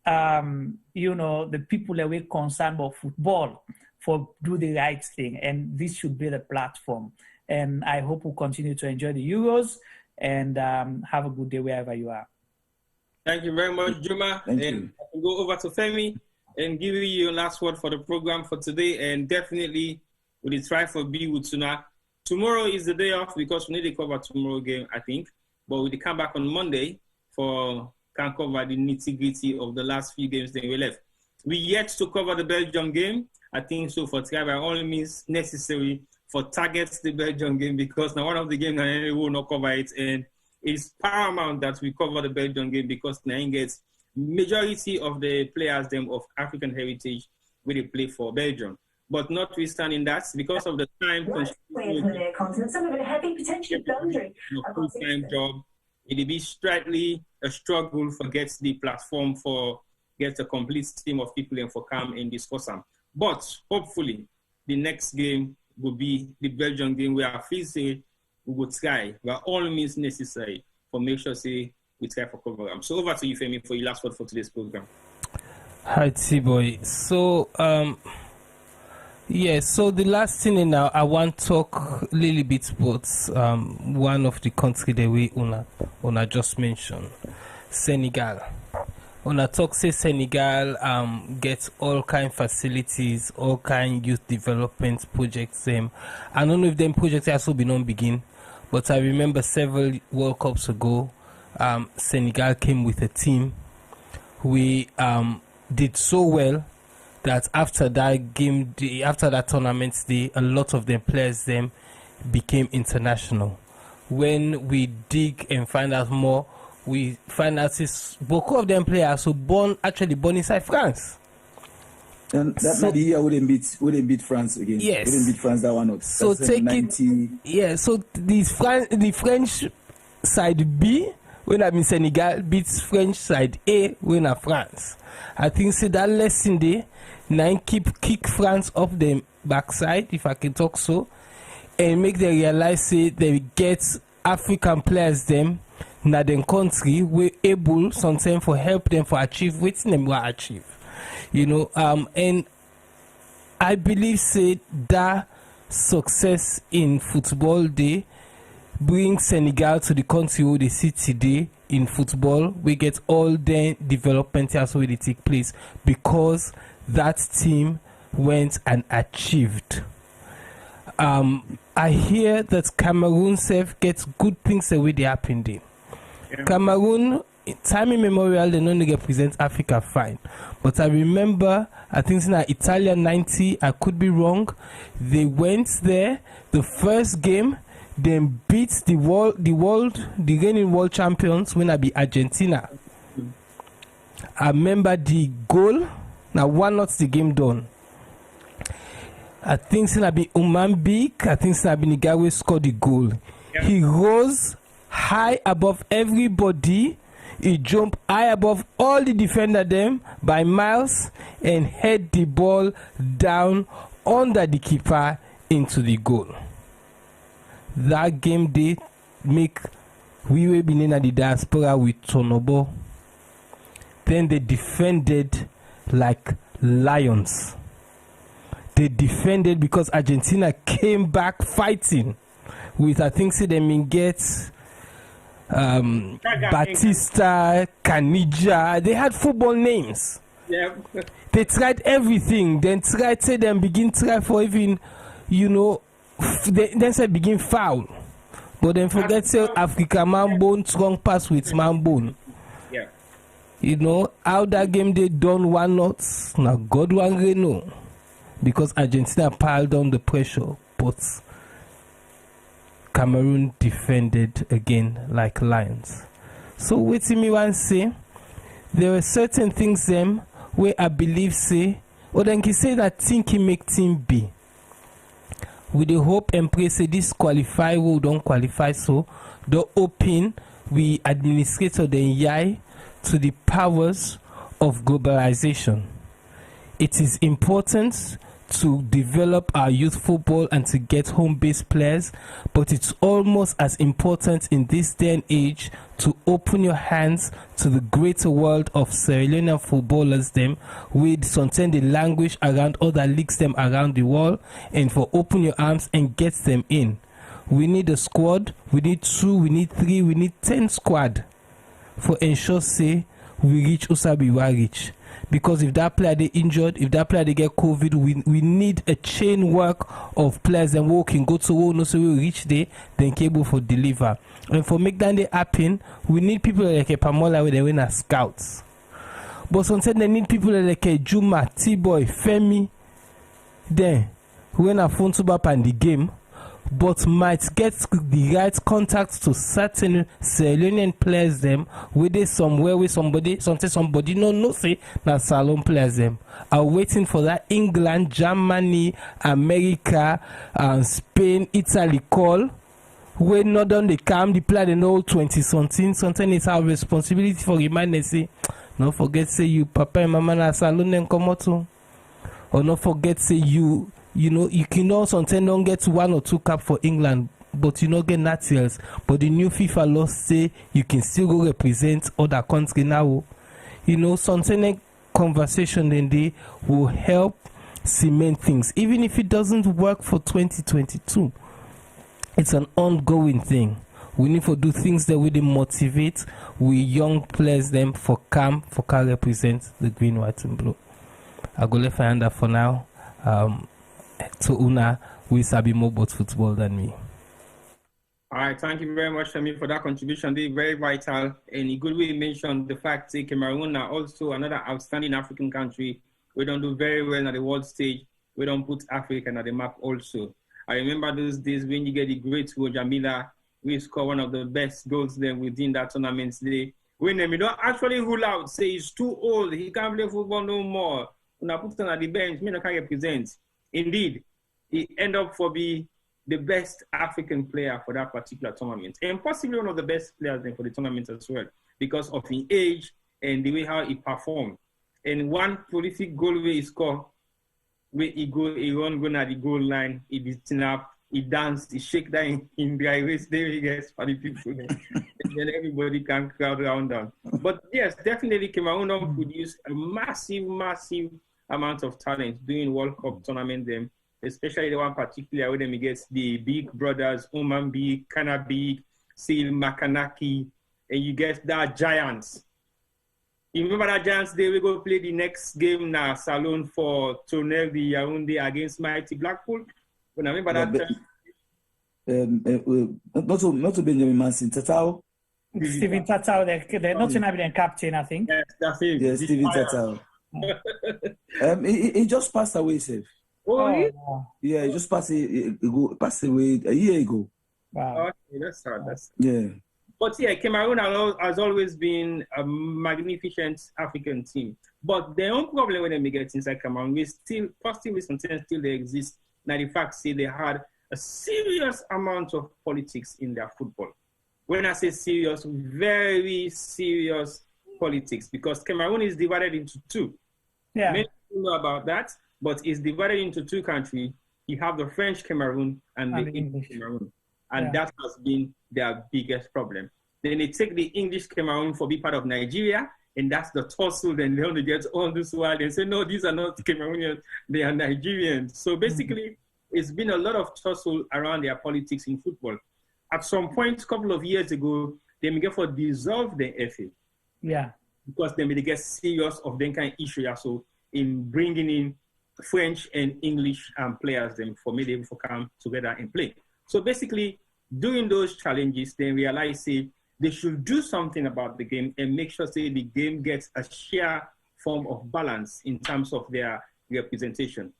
the people that we're concerned about football for do the right thing, and this should be the platform. And I hope we'll continue to enjoy the Euros and have a good day wherever you are. Thank you very much, Juma. Thank and you. I can go over to Femi and give you your last word for the program for today. And definitely, we will try for B with Tuna. Tomorrow is the day off because we need to cover tomorrow game, I think. But we will come back on Monday can cover the nitty-gritty of the last few games that we left. We yet to cover the Belgium game. I think so for try by all means necessary for targets the Belgium game, because now one of the games that we will not cover it, and it's paramount that we cover the Belgium game because now gets majority of the players them of African heritage where they play for Belgium. But notwithstanding that, because of the time full-time job, it'll be slightly a struggle for get the platform for get a complete team of people and for come and discuss them. But hopefully the next game will be the Belgian game where I feel say we will try by all means necessary for make sure say we try for cover them. So over to you, Femi, for your last word for today's program. Hi, T-Boy. So so the last thing now I want to talk a little bit about one of the country that we una just mentioned, Senegal. When I talk say Senegal gets all kind facilities, all kind youth development projects. I don't know if them projects also been on begin, but I remember several World Cups ago, Senegal came with a team. We did so well that after that game, after that tournament day, a lot of them players them became international. When we dig and find out more, we find out both of them players who born inside France. And that might be here we didn't beat France again. Yes. We didn't beat France that one out. So that's take 90... it. Yeah, so the French side B, when I mean Senegal, beats French side A when I France. I think say that lesson there, now kick France off the backside, if I can talk so, and make them realize say they get African players them na them country we able sometimes for help them for achieve what them will achieve, and I believe say that success in football they bring Senegal to the country where they sit today in football. We get all the development also where they take place because that team went and achieved. I hear that Cameroon self gets good things the way they happen there. Yeah. Cameroon, time immemorial, they don't represent Africa fine. But I remember, I think in Italia 90, I could be wrong, they went there, the first game, then beat the reigning world champions when I be Argentina. I remember the goal, now 1-0 the game done. I think it's be Umambik, I think it's be Nigawe scored the goal. Yeah. He rose high above everybody. He jumped high above all the defender them by miles and head the ball down under the keeper into the goal. That game day make we were been in the diaspora with Tonobo. Then they defended like lions. They defended because Argentina came back fighting with, I think, say they mean get Batista, Canija. They had football names. Yeah. They tried everything. Then tried try for even, then said begin foul. But then forget say Africa man bone strong pass with man bone. Yeah. You know how that game they done 1-0. Now God one know. Because Argentina piled on the pressure, but Cameroon defended again like lions. So what me want say, there were certain things them where I believe say, or then he say that thinking make team B. With the hope and pray say this qualify who don't qualify, so the open we administrator the yai to the powers of globalization. It is important to develop our youth football and to get home-based players, but it's almost as important in this day and age to open your hands to the greater world of Sierra Leonean footballers them with something the language around other leagues them around the world, and for open your arms and get them in. We need a squad, we need 2, we need 3, we need 10 squad for ensure say we reach Usabi we reach. Because if that player they injured, if that player they get COVID, we need a chain work of players and who can go to who no so we reach there, then capable for deliver. And for make that they happen, we need people like a Pamola where they win as scouts. But sometimes they need people like a Juma, T-Boy, Femi, then when a phone to bap and the game, but might get the right contact to certain Sierra Leonean players them where they somewhere with somebody no say na Salon players them are waiting for that England, Germany, America, Spain, Italy call where not on the come the player they know 20 something it's our responsibility for remind say don't forget say you papa and mama na Salon and come out too. Or not forget say you know, you can also don't get 1 or 2 cap for England, but you not get naturals. But the new FIFA law say you can still go represent other country now. You know, something conversation then they will help cement things, even if it doesn't work for 2022. It's an ongoing thing. We need to do things that will motivate we young players them for can represent the green, white, and blue. I go left hand for now. To Una, we sabi more about football than me. All right, thank you very much, Shami, for that contribution. They very vital. And a good way to mention the fact that Cameroon are also another outstanding African country. We don't do very well at the world stage. We don't put Africa on the map also. I remember those days when you get the great Roger Miller, we score one of the best goals then within that tournament today. When we don't actually rule out, say he's too old, he can't play football no more. When I put him at the bench, me no can represent. Indeed, he ended up for be the best African player for that particular tournament, and possibly one of the best players for the tournament as well, because of his age and the way how he performed. And one prolific goal where he scored, where he run at the goal line, he beat up, he danced, he shake that in dry waist, there he gets for the people. And then everybody can crowd around them. But yes, definitely Cameroon produced a massive amount of talent doing World Cup tournament them, especially the one particular where them against the big brothers, Oman Big, Kana Big, Seal Makanaki, and you get that giants. You remember that giants day we go play the next game now, Salon for Tonel the Yaoundé against Mighty Blackpool. When I remember not to Benjamin Manson, Tatao. Steven Tatao, they're not to be the captain, I think. Yes, that's it. Yeah, Steven Tatao. He just passed away, Seth. Oh, yeah, he just passed away a year ago. Wow. Okay, that's sad. Yeah. But yeah, Cameroon has always been a magnificent African team. But the own problem when they get inside Cameroon, we still, positively sometimes still they exist. Now the fact say they had a serious amount of politics in their football. When I say serious, very serious politics, because Cameroon is divided into 2. Yeah. Many people know about that, but it's divided into 2 countries. You have the French Cameroon and the English Cameroon. And that has been their biggest problem. Then they take the English Cameroon for be part of Nigeria, and that's the tussle. Then they only get all this while they say, no, these are not Cameroonians, they are Nigerians. So basically, it's been a lot of tussle around their politics in football. At some point, a couple of years ago, they may get for dissolve the FA. Yeah. Because they may get serious of them kind of issue also in bringing in French and English players them for me to come together and play. So basically, during those challenges, they realize, say, they should do something about the game and make sure, say, the game gets a sheer form of balance in terms of their representation.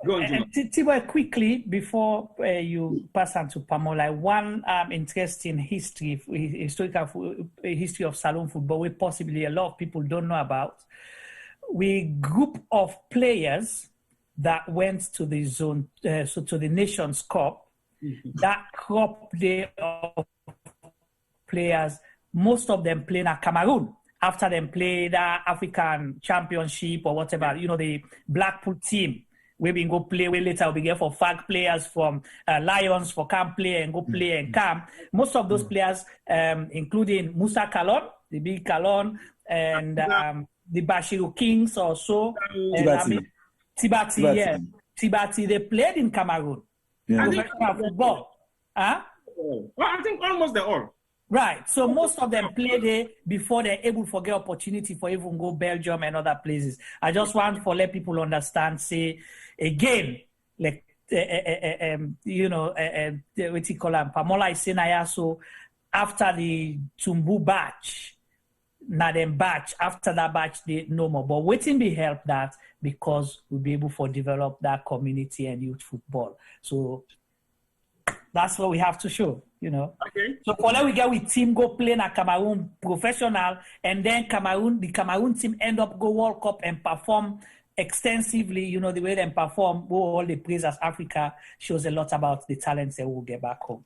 Go on, Juma. Tiboy, quickly, before you pass on to Pamola, one interesting historical history of Salone football, which possibly a lot of people don't know about. We group of players that went to the zone, to the Nations Cup. That crop day of players, most of them playing at Cameroon. After them play the African Championship or whatever, the Blackpool team. We been go play. We later we get for FAG players from Lions for camp play and go play and camp. Most of those players, including Musa Kalon, the big Kalon, and the Bashiru Kings also. Tibati, yeah. Tibati, they played in Cameroon. Yeah. Professional football. Huh? Well, I think almost they're all. Right. So most of them play there before they're able to get opportunity for even go Belgium and other places. I just want to let people understand, say, again, like, what you call them, Pamola is saying, so after the Tumbu batch, after that batch, they no more. But waiting be help that because we'll be able to develop that community and youth football. So that's what we have to show, Okay. So for that we get with team go play na Cameroon professional, and then the Cameroon team end up go World Cup and perform extensively, the way they perform, all the praise as Africa shows a lot about the talents that will get back home.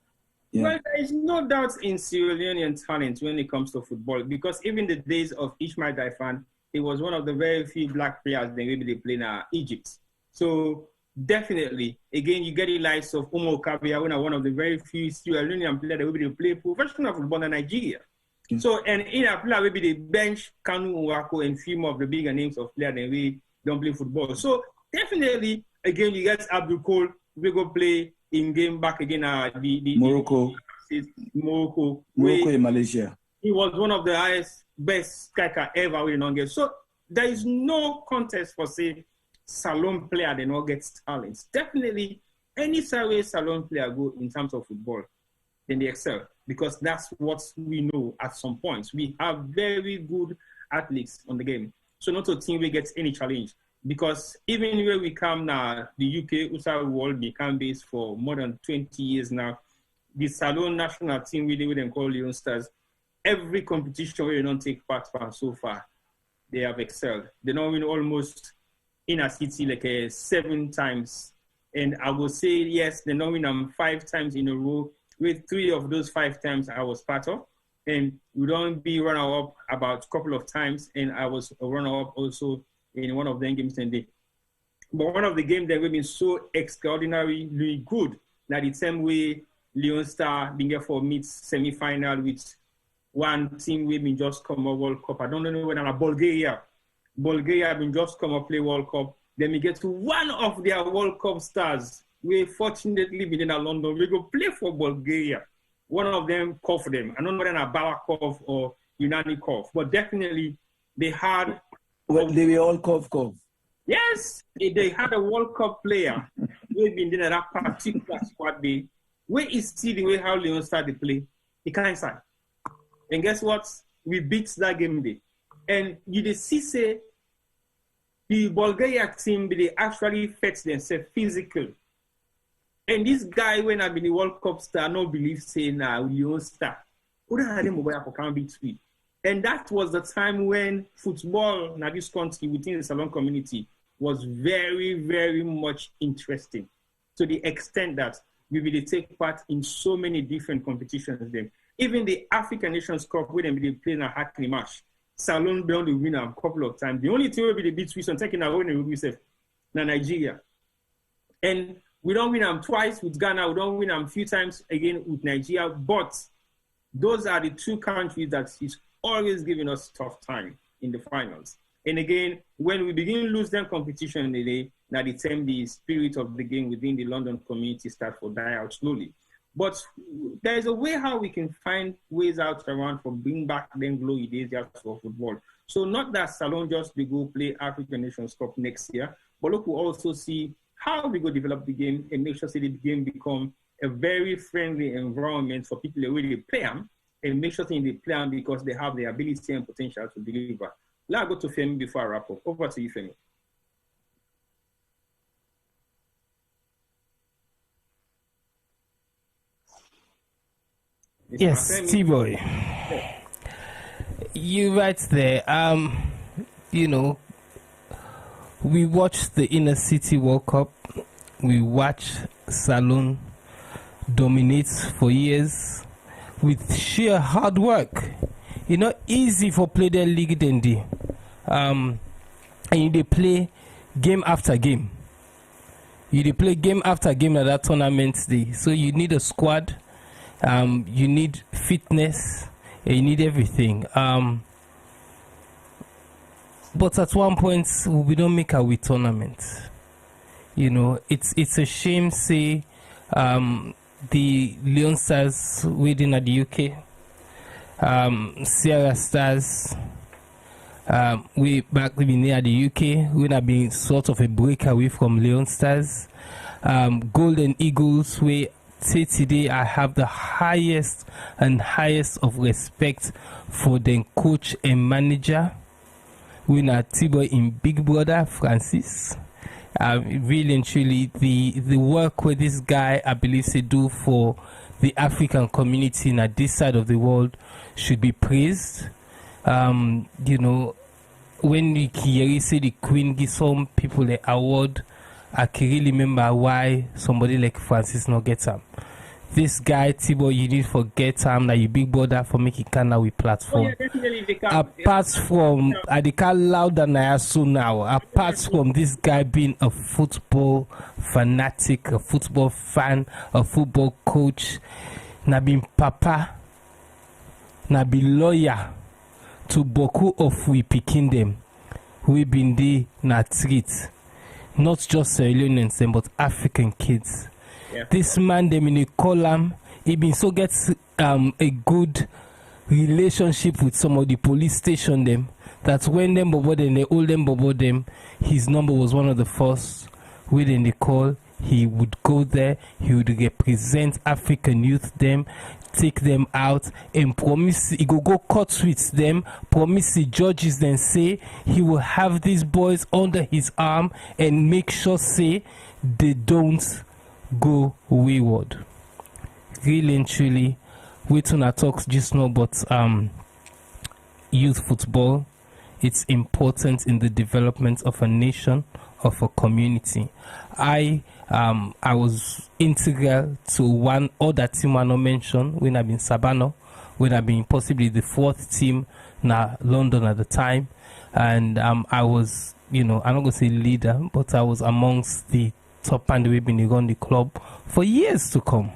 Yeah. Well, there is no doubt in Sierra Leonean talent when it comes to football, because even the days of Ishmael Daifan, he was one of the very few black players that maybe they play in Egypt. So definitely, again, you get the likes of Umo Kabia, one of the very few Sierra Leonean players that will be play professional football in Nigeria. Yeah. So, and in a player, maybe they bench Kanu Nwako and few more of the bigger names of players that we don't play football. So definitely, again, you get Abdul Cole, we go play in game back again. Morocco in Malaysia. He was one of the best striker ever with non game. So there is no contest for say Salone player they not get talents. Definitely, any Salone player go in terms of football, then they excel, because that's what we know at some points. We have very good athletes on the game. So not a team we get any challenge, because even where we come now, the UK USA World become base for more than 20 years now. The Salone national team, we them call Leon Stars. Every competition where they don't take part from so far, they have excelled. They don't win almost in a city like 7 times. And I will say, yes, they don't win them 5 times in a row, with 3 of those 5 times I was part of. And we don't be runner-up about a couple of times, and I was a runner-up also in one of the games today. But one of the games that we've been so extraordinarily good that the same way Leon Star being here for meets semi-final with one team we've been just come up World Cup. I don't know when I'm Bulgaria. Bulgaria have been just come up play World Cup. Then we get to one of their World Cup stars. We fortunately been in London. We go play for Bulgaria. One of them cough them. I don't know whether it's Balakov or Unani cough, but definitely they had. Well, they were all cough. Yes, they had a World Cup player. We've been in that particular squad day. Where is still the way how Leon started to play? He can't sign. And guess what? We beat that game day. And you did see say the Bulgaria team, they actually fetch themselves physical. And this guy, when I be the World Cup star, no believe saying Leon star. And that was the time when football in this country within the Salone community was very, very much interesting, to the extent that we will take part in so many different competitions. Then even the African Nations Cup, where they play in a Hackney match, Salone beyond the winner a couple of times. The only team will be the beat Swiss and taking a win with Nigeria. And we don't win them twice with Ghana. We don't win them a few times again with Nigeria. But those are the 2 countries that is always giving us tough time in the finals. And again, when we begin to lose them competition today, now the time the spirit of the game within the London community start to die out slowly. But there is a way how we can find ways out around for bring back them glory days just for football. So not that Salone just we go play African Nations Cup next year, but look, we'll also see how we go develop the game and make sure that the game become a very friendly environment for people to really play them and make sure they play them because they have the ability and potential to deliver. Let's go to Femi before I wrap up. Over to you, Femi. Yes, T-Boy. You're right there. You know, we watched the Inner City World Cup. We watched Salon dominate for years with sheer hard work. It's not easy for play their league than they. And they play game after game. You play game after game at that tournament day. So you need a squad. You need fitness, and you need everything. But at one point, we don't make our way tournament. You know, it's a shame. Say, the Leon Stars waiting at the UK, Sierra Stars. We back near the UK. We have been sort of a break away from Leon Stars. Golden Eagles, we say today I have the highest of respect for the coach and manager. We are T-Boy in Big Brother Francis. Really and truly, the work with this guy, I believe, they do for the African community in this side of the world should be praised. You know, when you say the Queen gives some people the award, I can really remember why somebody like Francis not get him. This guy, T-Boy, you need to forget him that you big brother for making Canada with platform. Apart from, I can't loud than I am so now. Apart from this guy being a football fanatic, a football fan, a football coach, na being papa, na be lawyer to boku of we picking them. We been there na treat. Not just Sierra Leoneans, but African kids. Yeah. This man, them in a column, he been so gets a good relationship with some of the police station them. That when them bobo them, they all them bobo them, his number was one of the first within the call. He would go there, he would represent African youth them, take them out and promise he go cut with them, promise the judges then say he will have these boys under his arm and make sure say they don't go wayward. Really and truly, we tuna talks just now but youth football. It's important in the development of a nation, of a community. I was integral to one other team I not mentioned when I been Sabano, when I been possibly the fourth team na London at the time, and I was, you know, I'm not gonna say leader, but I was amongst the top and we've been run the club for years to come.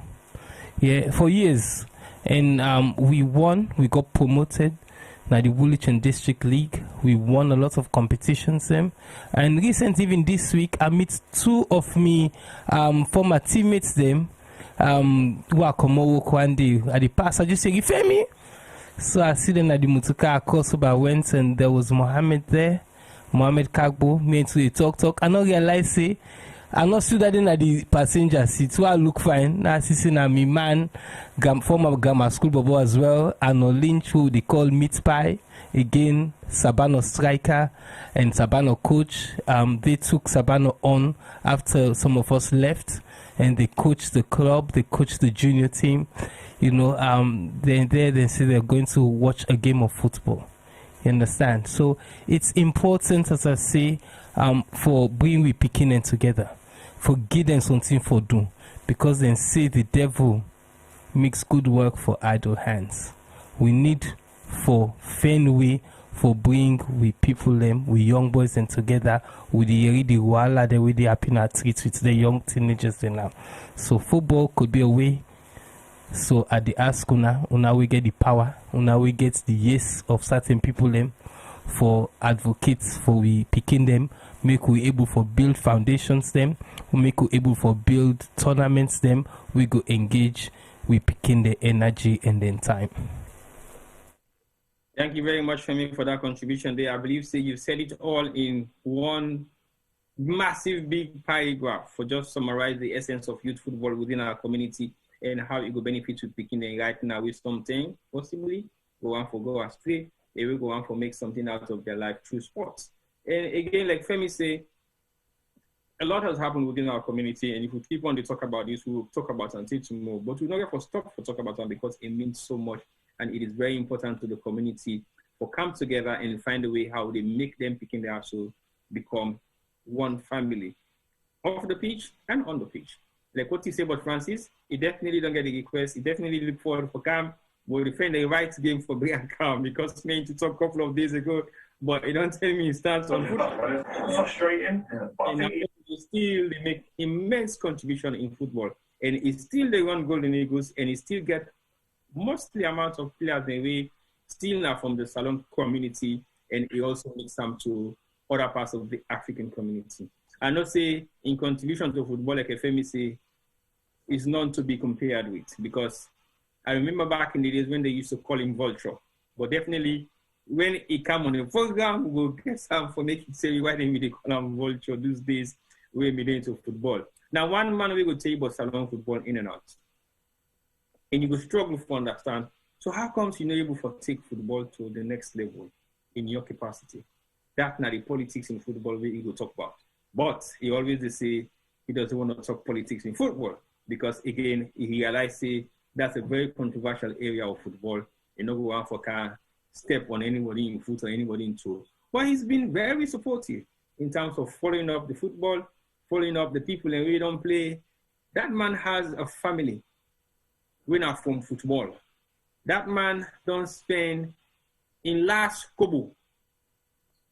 Yeah, for years, and we won. We got promoted. Now the Woolwich District League, we won a lot of competitions and recently even this week I meet two of me former teammates them who are Komoro Kwande at the past. I just say Femi. So I see them at the Mutuka across I went and there was Mohammed there, Mohammed Kagbo, me to the talk. I not realize say I'm not still that in the passenger seat, so I look fine. Now, see, my man, former grammar school bobo as well, and Lynch, who they call Meat Pie, again, Sabano striker and Sabano coach. They took Sabano on after some of us left, and they coached the club, they coached the junior team. You know, then they say they're going to watch a game of football. You understand? So it's important, as I say, for bringing we picking them together. For give them something for do, because then say the devil makes good work for idle hands. We need for Fenway for bring with people them, with young boys and together with the wala the way they happy treat with the young teenagers then now. So football could be a way. So at the ask una we get the power, una we get the yes of certain people them for advocates for we picking them. Make we able for build foundations them, we make we able for build tournaments them, we go engage, we picking the energy and then time. Thank you very much, Femi, for that contribution there. I believe you've said it all in one massive big pie graph for just summarize the essence of youth football within our community and how it will benefit to picking them right now with something possibly go on for go astray, they will go on for make something out of their life through sports. And again, like Femi say, a lot has happened within our community, and if we keep on to talk about this, we will talk about it until tomorrow. But we're not going to stop for talk about it because it means so much, and it is very important to the community for come together and find a way how they make them picking their to become one family, off the pitch and on the pitch. Like what you say about Francis, he definitely don't get the request. He definitely look forward for Cam. We'll defend the right game for Brian Cam because me to talk a couple of days ago, but he don't tell me he starts on football. It's frustrating. And still they make immense contribution in football. And he still they run Golden Eagles and he still get mostly amount of players the way still now from the Salon community, and he also makes some to other parts of the African community. I not say in contribution to football, like Femi say, is not to be compared with, because I remember back in the days when they used to call him Vulture. But definitely, when he come on the program, we'll get some for making say why they call him Vulture these days when we into football. Now, one man we will tell you about Salon football in and out. And you will struggle to understand. So how comes you're not able to take football to the next level in your capacity? That's not the politics in football we will talk about. But he always say he doesn't want to talk politics in football because, again, he realizes that's a very controversial area of football. You know, go out for can step on anybody in foot or anybody in toes. But he's been very supportive in terms of following up the football, following up the people and we don't play. That man has a family. We're not from football. That man don't spend in last Kobo.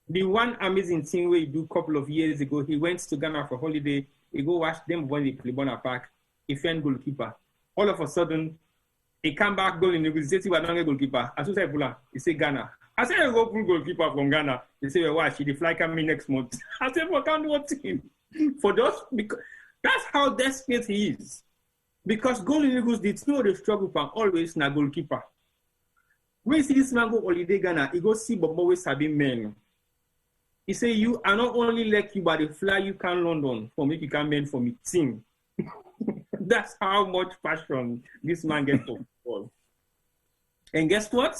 The one amazing thing we do a couple of years ago, he went to Ghana for holiday. He go watch them when they play Bona Park. He found goalkeeper. All of a sudden, he come back goal in the negotiating with another goalkeeper. As soon as I pull he say Ghana. I said, I go pull goalkeeper from Ghana. They say, well, watch, the fly coming next month. I said, well, can't do what team? For those, because that's how desperate he is. Because Golden Eagles did know the struggle from always na goalkeeper. When you see this man go holiday Ghana, he go see Bobo with Sabi men. He say, you are not only like you, but the fly you can London for me, you can men for me team. That's how much passion this man gets for football. And guess what?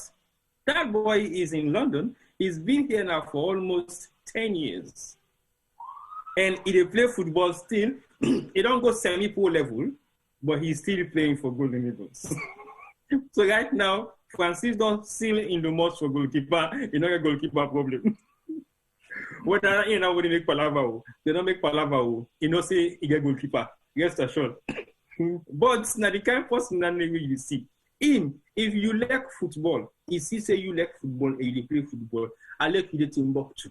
That boy is in London. He's been here now for almost 10 years. And he play football still. He don't go semi-pro level, but he's still playing for Golden Eagles. So right now, Francis don't seal in the most for goalkeeper. You know a goalkeeper problem. Whether you know when they make palava, they don't make palava. You know say he get goalkeeper. Yes, for sure. But now the kind of person that you see him, if you like football, if he say you like football and you play football, I like you to Timbuktu.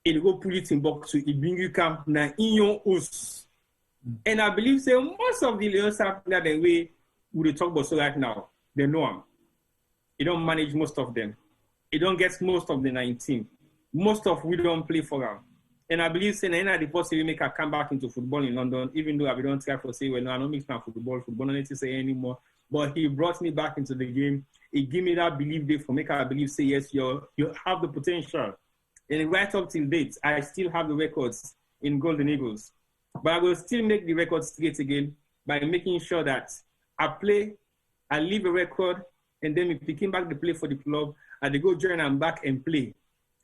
He go put it in box to he bring you camp now in your house. And I believe say most of the Leon staff that the way we talk about so right now, they know him. He don't manage most of them. He don't get most of the 19. Most of we don't play for him. And I believe say now the possible make a come back into football in London, even though I don't try for say, well, no, I don't mix my football don't need to say anymore. But he brought me back into the game. He gave me that belief there for make I believe say yes, you have the potential. And right up till date, I still have the records in Golden Eagles. But I will still make the record straight again by making sure that I play, I leave a record, and then we picking back the play for the club, and they go join and back and play.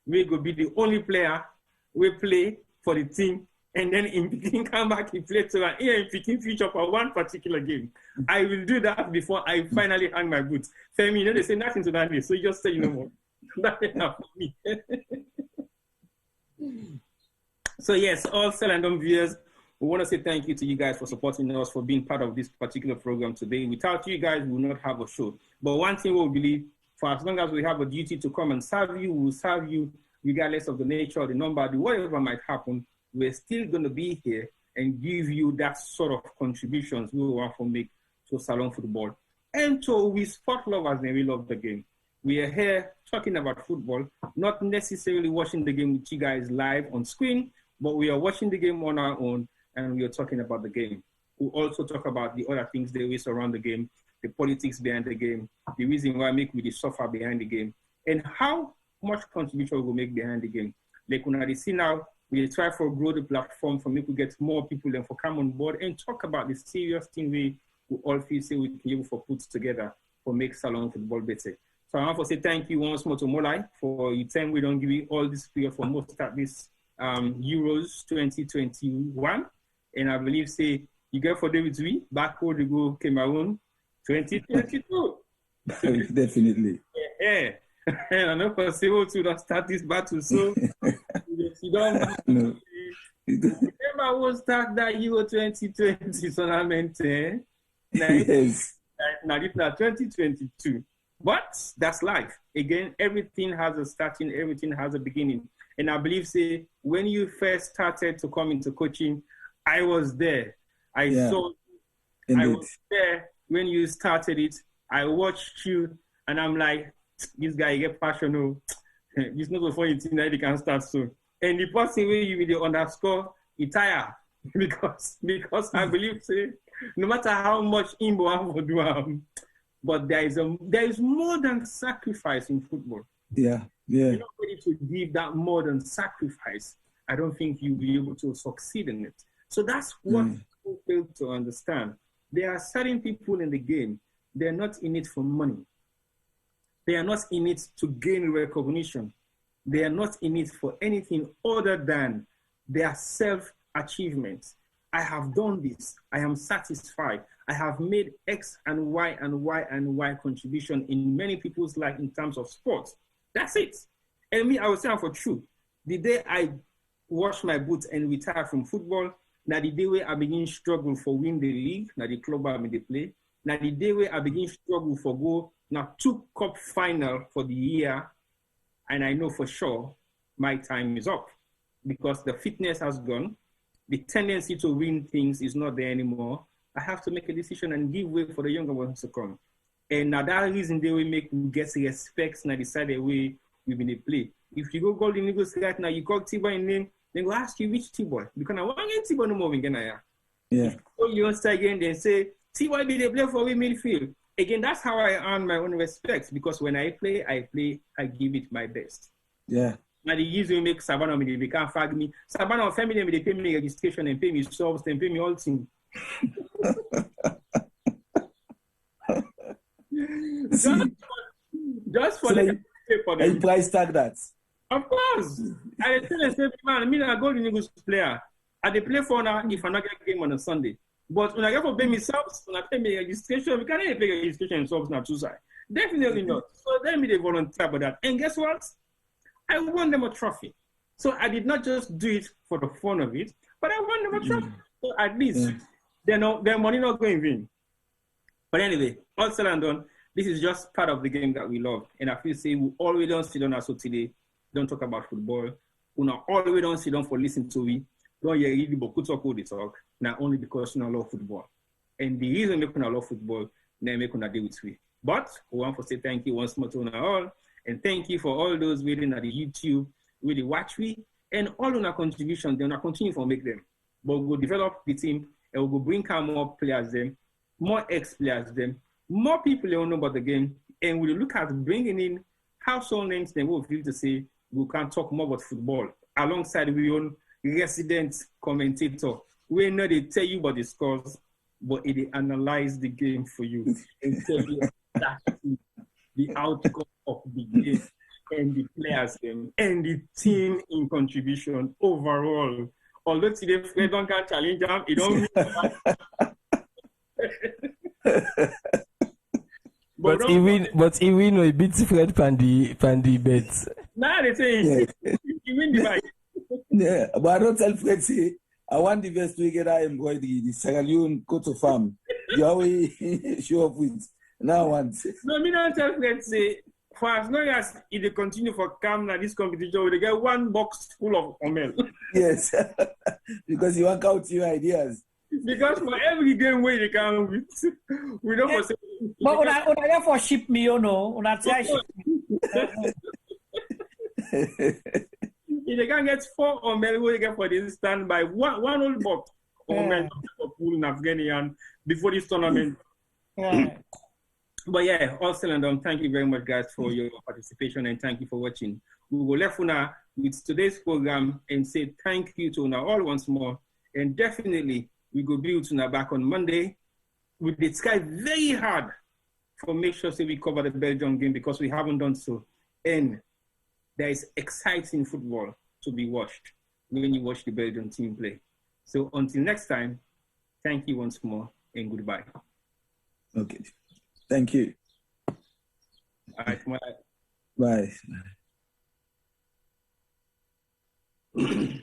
We go be the only player we play for the team, and then in picking come back, he play to an in picking future for one particular game. I will do that before I finally hang my boots. Femi, you know, they say nothing to that, so you just say no more. That's enough for me. So yes, all Celandom viewers, we want to say thank you to you guys for supporting us, for being part of this particular program today. Without you guys, we will not have a show. But one thing we'll believe, for as long as we have a duty to come and serve you, we will serve you regardless of the nature, the number, whatever might happen. We're still going to be here and give you that sort of contributions we want to make to Salon football. And to we sport lovers, and we love the game. We are here talking about football, not necessarily watching the game with you guys live on screen, but we are watching the game on our own, and we are talking about the game. We also talk about the other things that we surround the game, the politics behind the game, the reason why we suffer behind the game, and how much contribution we will make behind the game. Like when I see now, We try for grow the platform for me to get more people and for come on board and talk about the serious thing we all feel say we can able for put together for make Salon football better. So I want to say thank you once more to Molai for your time. We don't give you all this period for most at this Euros 2021. And I believe say you get for David Zui, backward to go Cameroon 2022. Definitely. Yeah. And I know for Sebo to start this battle, so you don't No. remember we'll start that Euro 2020 tournament. Yes. Now it's not 2022. But that's life. Again, everything has a starting, everything has a beginning. And I believe, say, when you first started to come into coaching, I was there. I saw you. I was there when you started it. I watched you, and I'm like, this guy get passionate. It's not the funny thing that he can start soon. And the person where you with the underscore, he tire because I believe, say, no matter how much Imbo have to do, but there is more than sacrifice in football. Yeah. You're not ready to give that more than sacrifice. I don't think you'll be able to succeed in it. So that's what people fail to understand. There are certain people in the game, they're not in it for money. They are not in it to gain recognition. They are not in it for anything other than their self-achievement. I have done this. I am satisfied. I have made X and Y and Y and Y contribution in many people's life in terms of sports. That's it. And me, I will say for true. The day I wash my boots and retire from football, now the day where I begin struggle for win the league, now the club I'm in the play, now the day where I begin struggle for go, now 2 cup final for the year, and I know for sure my time is up because the fitness has gone. The tendency to win things is not there anymore. I have to make a decision and give way for the younger ones to come. And now that reason they will make me get respect and decide the way we've been play. If you go Golden Eagles right now, you call T-Boy name, then go ask you which T-Boy. Because I want to T-Boy no more again. Yeah. If you answer again, then say, T-Boy be the play for we midfield. Again, that's how I earn my own respect because when I play, I give it my best. Yeah. Now the years will make Sabana me, they can't fag me. Sabana family, they pay me registration and pay me subs and pay me all things. just for so the you price tag that. Of course. I tell the same man, I mean I go to English player. I dey play for now if I not get game on a Sunday. But when I get for pay me subs, when I pay me registration, we can't even pay registration and subs now too side. Definitely not. So then me they volunteer about that. And guess what? I won them a trophy. So I did not just do it for the fun of it, but I won them a trophy. So at least their money not going in vain. But anyway, all said and done, this is just part of the game that we love. And I feel say we always don't sit down as so today, don't talk about football. We not always don't sit down for listen to it. Don't hear really but put up all the talk. Not only because we love football. And the reason we love football, then we can deal with we. But we want to say thank you once more to all. And thank you for all those waiting at the YouTube, really watch me, and all on our contribution, they're not continue to make them. But we'll develop the team, and we'll bring more players them, more ex-players them, more people who know about the game, and we'll look at bringing in household names, then we'll feel to say we can talk more about football, alongside our own resident commentator. We know they tell you about the scores, but they analyze the game for you and tell you exactly the outcome of the game and the players and the team in contribution overall. Although today Fred don't can challenge them, it don't mean but he win a bit Fred Pandi bets. Nah, they say he win the fight. Yeah, but I don't tell Fred say I want the best to get I embroidery, the Sierra Leone coat of farm. You always show up with. Now I want. No, me don't tell Fred say for as long as it continue for come now this competition, we get 1 box full of omel. Yes, because you work out your ideas. Because for every game where they come with, we don't for say. But when I get for ship me, you know, when I try ship me. If they can get 4 omel, we get for this stand by one whole box omel for pool in Afghanistan before this tournament. Yeah. But yeah, all still and done. Thank you very much, guys, for your participation and thank you for watching. We will left una with today's program and say thank you to Una all once more. And definitely, we go build Una back on Monday. We did try very hard for make sure we cover the Belgium game because we haven't done so. And there is exciting football to be watched when you watch the Belgian team play. So until next time, thank you once more and goodbye. Okay. Thank you. All right. Bye. Bye.